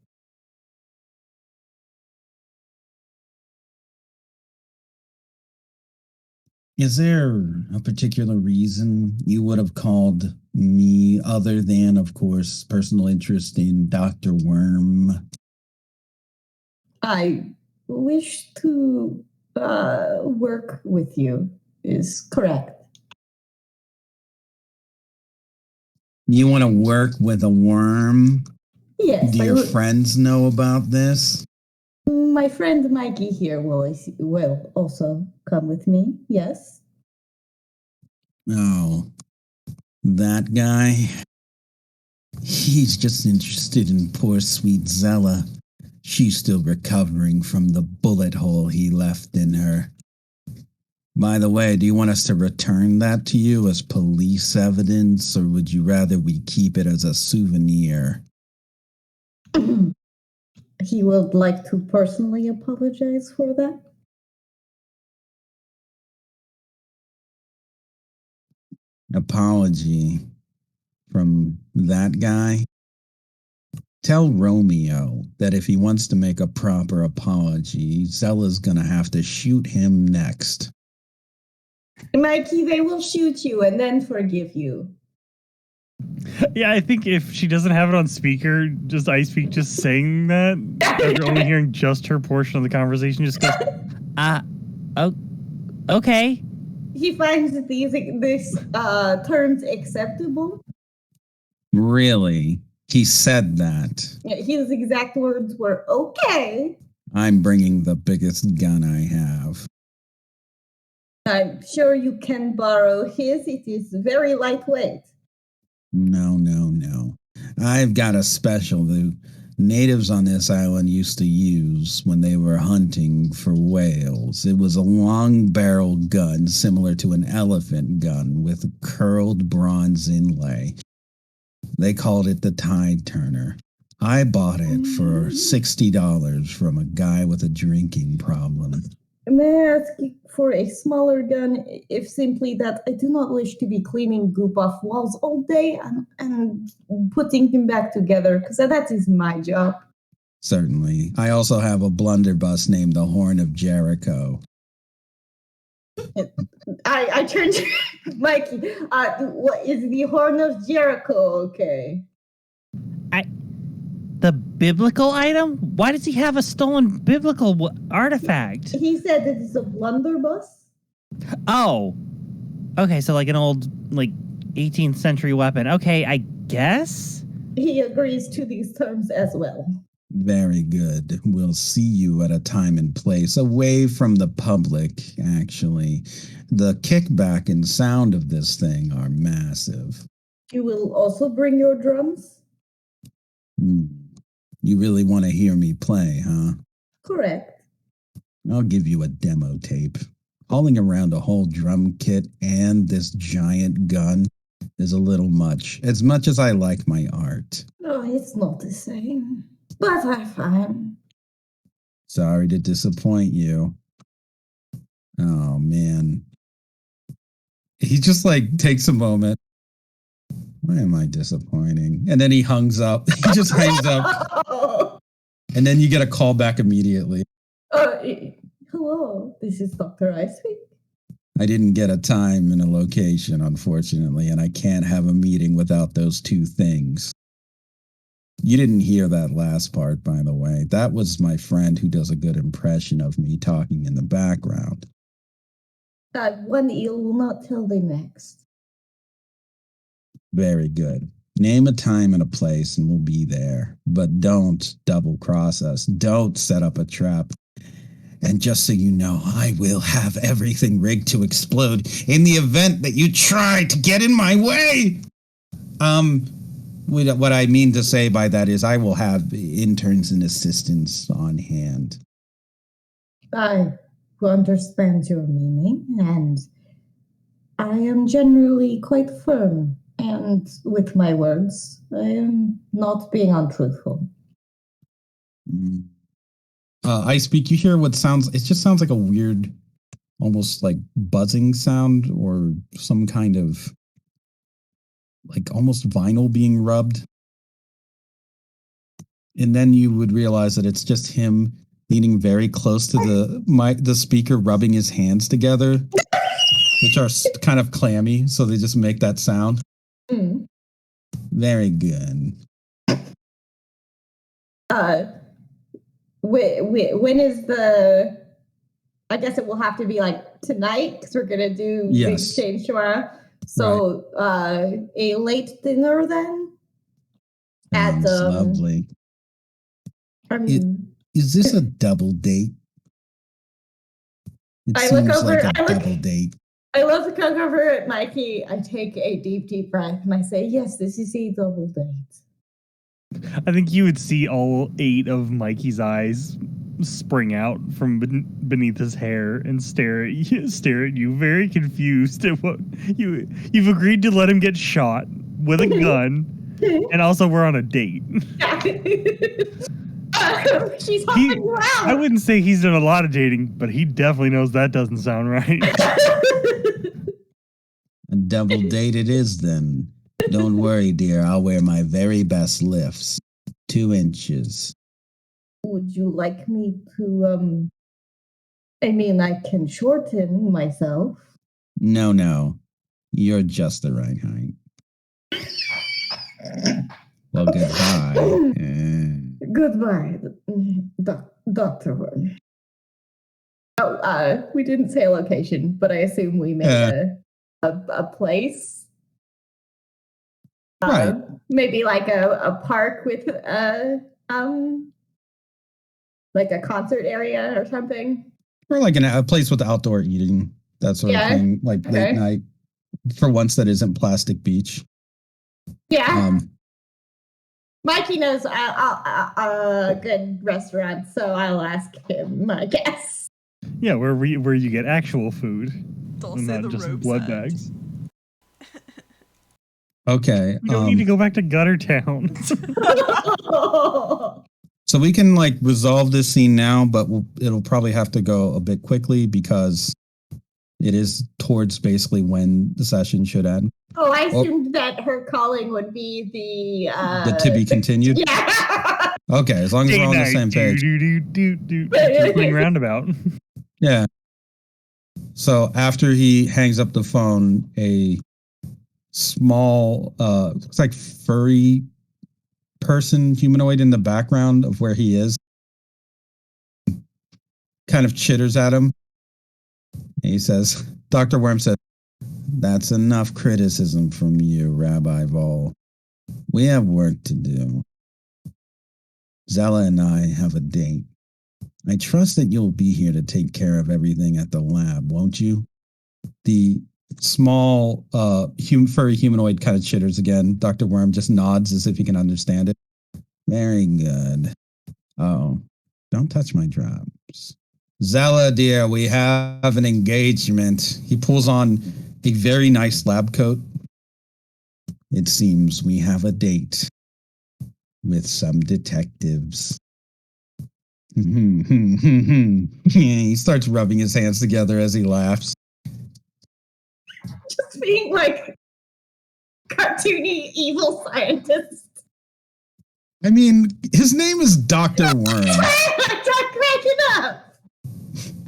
Is there a particular reason you would have called me other than, of course, personal interest in Dr. Worm? I wish to work with you, is correct. You want to work with a worm? Yes. Do your friends know about this? My friend Mikey here will also come with me, yes. Oh, that guy? He's just interested in poor sweet Zella. She's still recovering from the bullet hole he left in her. By the way, do you want us to return that to you as police evidence, or would you rather we keep it as a souvenir? He would like to personally apologize for that. Apology from that guy? Tell Romeo that if he wants to make a proper apology, Zella's gonna have to shoot him next. Mikey, they will shoot you and then forgive you. Yeah, I think if she doesn't have it on speaker, just I Speak just saying that, after only hearing just her portion of the conversation, just goes, oh, okay. He finds these terms acceptable. Really? He said that. His exact words were, okay. I'm bringing the biggest gun I have. I'm sure you can borrow his. It is very lightweight. No. I've got a special the natives on this island used to use when they were hunting for whales. It was a long-barreled gun similar to an elephant gun with a curled bronze inlay. They called it the Tide Turner. I bought it for $60 from a guy with a drinking problem. May I ask for a smaller gun, if simply that I do not wish to be cleaning goop off walls all day and putting them back together, because that is my job. Certainly. I also have a blunderbuss named the Horn of Jericho. I turned to Mikey. What is the Horn of Jericho? Okay. The biblical item? Why does he have a stolen biblical artifact? He said it is a blunderbuss. Oh. Okay, so like an old, like, 18th century weapon. Okay, I guess? He agrees to these terms as well. Very good. We'll see you at a time and place away from the public, actually. The kickback and sound of this thing are massive. You will also bring your drums? You really want to hear me play, huh? Correct. I'll give you a demo tape. Hauling around a whole drum kit and this giant gun is a little much as I like my art. No, it's not the same. But I'm fine. Sorry to disappoint you. Oh, man. He just like takes a moment. Why am I disappointing? And then he hangs up. He just hangs up. And then you get a call back immediately. Hello, this is Dr. Iceweek. I didn't get a time and a location, unfortunately, and I can't have a meeting without those two things. You didn't hear that last part, by the way. That was my friend who does a good impression of me talking in the background. One eel will not tell the next. Very good. Name a time and a place and we'll be there. But don't double cross us. Don't set up a trap. And just so you know, I will have everything rigged to explode in the event that you try to get in my way. What I mean to say by that is I will have interns and assistants on hand. I understand your meaning, and I am generally quite firm. And with my words, I am not being untruthful. I speak, you hear it just sounds like a weird, almost like buzzing sound or some kind of like almost vinyl being rubbed. And then you would realize that it's just him leaning very close to the speaker, rubbing his hands together, which are kind of clammy. So they just make that sound. Very good. When is the? I guess it will have to be like tonight because we're gonna do the exchange tomorrow. So a late dinner then. Sounds lovely. Is this a double date? It seems like a double date. I love to come over at Mikey. I take a deep breath and I say, yes, this is a double date. I think you would see all 8 of Mikey's eyes spring out from beneath his hair and stare at you, very confused at what you've agreed to let him get shot with a gun, and also we're on a date. She's hopping around. I wouldn't say he's done a lot of dating, but he definitely knows that doesn't sound right. A double date it is then. Don't worry, dear. I'll wear my very best lifts. 2 inches. Would you like me to, I mean, I can shorten myself. No. You're just the right height. Well, goodbye. Goodbye, Dr. Worm. Oh, we didn't say a location, but I assume we made a place. Right. Maybe like a park with like a concert area or something. Or like a place with outdoor eating, that sort of thing, like late night. For once, that isn't Plastic Beach. Yeah. Mikey knows a good restaurant, so I'll ask him, I guess. Yeah, where you get actual food, Don't and say not the just rope's blood end. bags. Okay. We don't need to go back to Guttertown. So we can like resolve this scene now, but it'll probably have to go a bit quickly because it is towards basically when the session should end. Oh, I assumed that her calling would be the to be continued? Yeah. Okay, as long as we're on the same page. Playing roundabout. Yeah. So after he hangs up the phone, a small, looks like furry person, humanoid in the background of where he is, kind of chitters at him. And he says, Dr. Worm said, That's enough criticism from you, Rabbi Vol. We have work to do. Zella and I have a date. I trust that you'll be here to take care of everything at the lab, won't you? The small, furry humanoid kind of chitters again. Dr. Worm just nods as if he can understand it. Very good. Oh, don't touch my drops. Zella, dear, we have an engagement. He pulls on a very nice lab coat. It seems we have a date with some detectives. He starts rubbing his hands together as he laughs. Just being like cartoony evil scientist. I mean, his name is Dr. Worm. I'm not cracking up.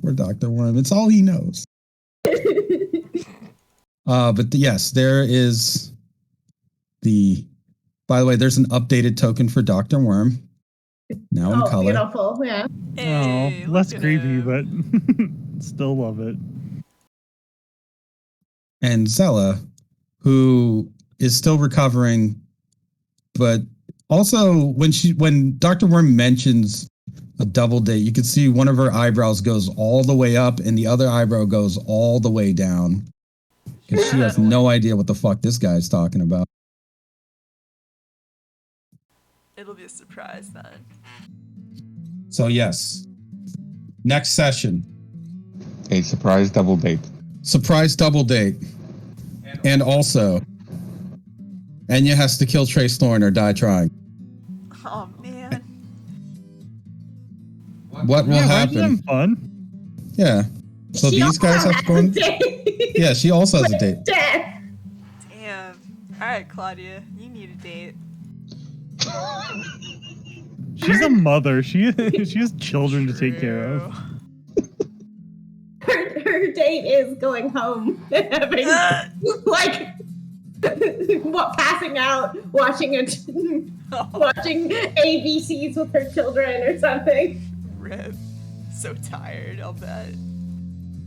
Or Dr. Worm. It's all he knows. But yes, there is by the way, there's an updated token for Dr. Worm. Now in color. Beautiful, yeah. Hey, Oh, less look at creepy, him. but still love it. And Zella, who is still recovering, but also when Dr. Worm mentions a double date, you can see one of her eyebrows goes all the way up and the other eyebrow goes all the way down. Because she has no idea what the fuck this guy's talking about. It'll be a surprise then. So yes, next session, A surprise double date. surprise double date. And also, Enya has to kill Trace Thorn or die trying. Oh man. What will Imagine happen? fun. Yeah. So She these guys also have to go in. has a date Yeah, she also has a date. with death. Damn. Alright, Claudia, you need a date. She's a mother. She has children to take care of. Her date is going home and having like passing out, watching watching ABCs with her children or something. Rip. So tired, I'll bet.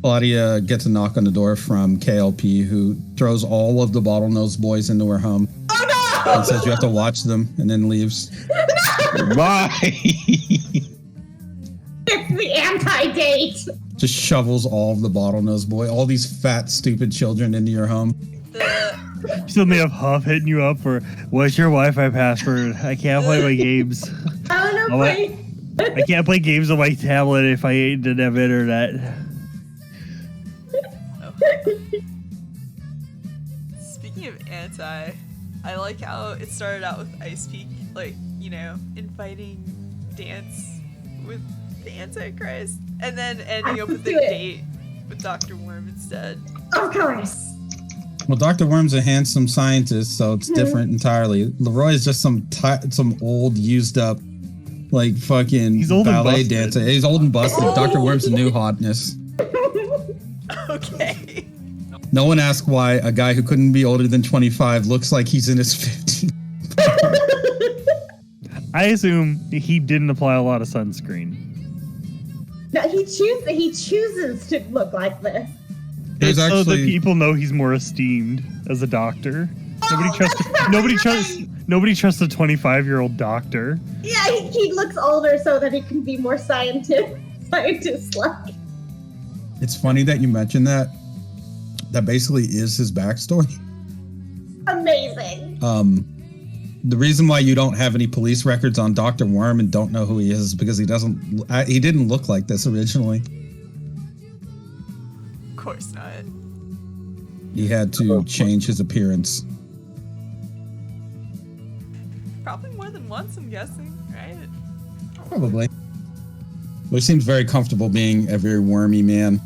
Claudia gets a knock on the door from KLP, who throws all of the bottlenose boys into her home Oh no! and says you have to watch them, and then leaves. Why? It's the anti-date. Just shovels all of the bottlenose boy, all these fat, stupid children into your home. Suddenly have Huff hitting you up for, what's your Wi-Fi password? I can't play my games. Oh no, please. I can't play games on my tablet if I didn't have internet. Speaking of anti, I like how it started out with Ice Peak, like, you know, inviting dance with the Antichrist, and then ending up with a date with Dr. Worm instead. Of course. Well, Dr. Worm's a handsome scientist, so it's different entirely. Leroy is just some old, used up, like fucking He's old and ballet busted. dancer. He's old and busted. Dr. Worm's a new hotness. Okay. No one asked why a guy who couldn't be older than 25 looks like he's in his 50s. I assume he didn't apply a lot of sunscreen. No, he chooses to look like this. There's So that actually people know he's more esteemed as a doctor. Nobody trusts a 25-year-old doctor. Yeah, he looks older so that he can be more scientist-like. it's funny that you mentioned that. That basically is his backstory. Amazing. The reason why you don't have any police records on Dr. Worm and don't know who he is because he didn't look like this originally. Of course not. He had to change his appearance. Probably more than once, I'm guessing, right? Probably. But he seems very comfortable being a very wormy man.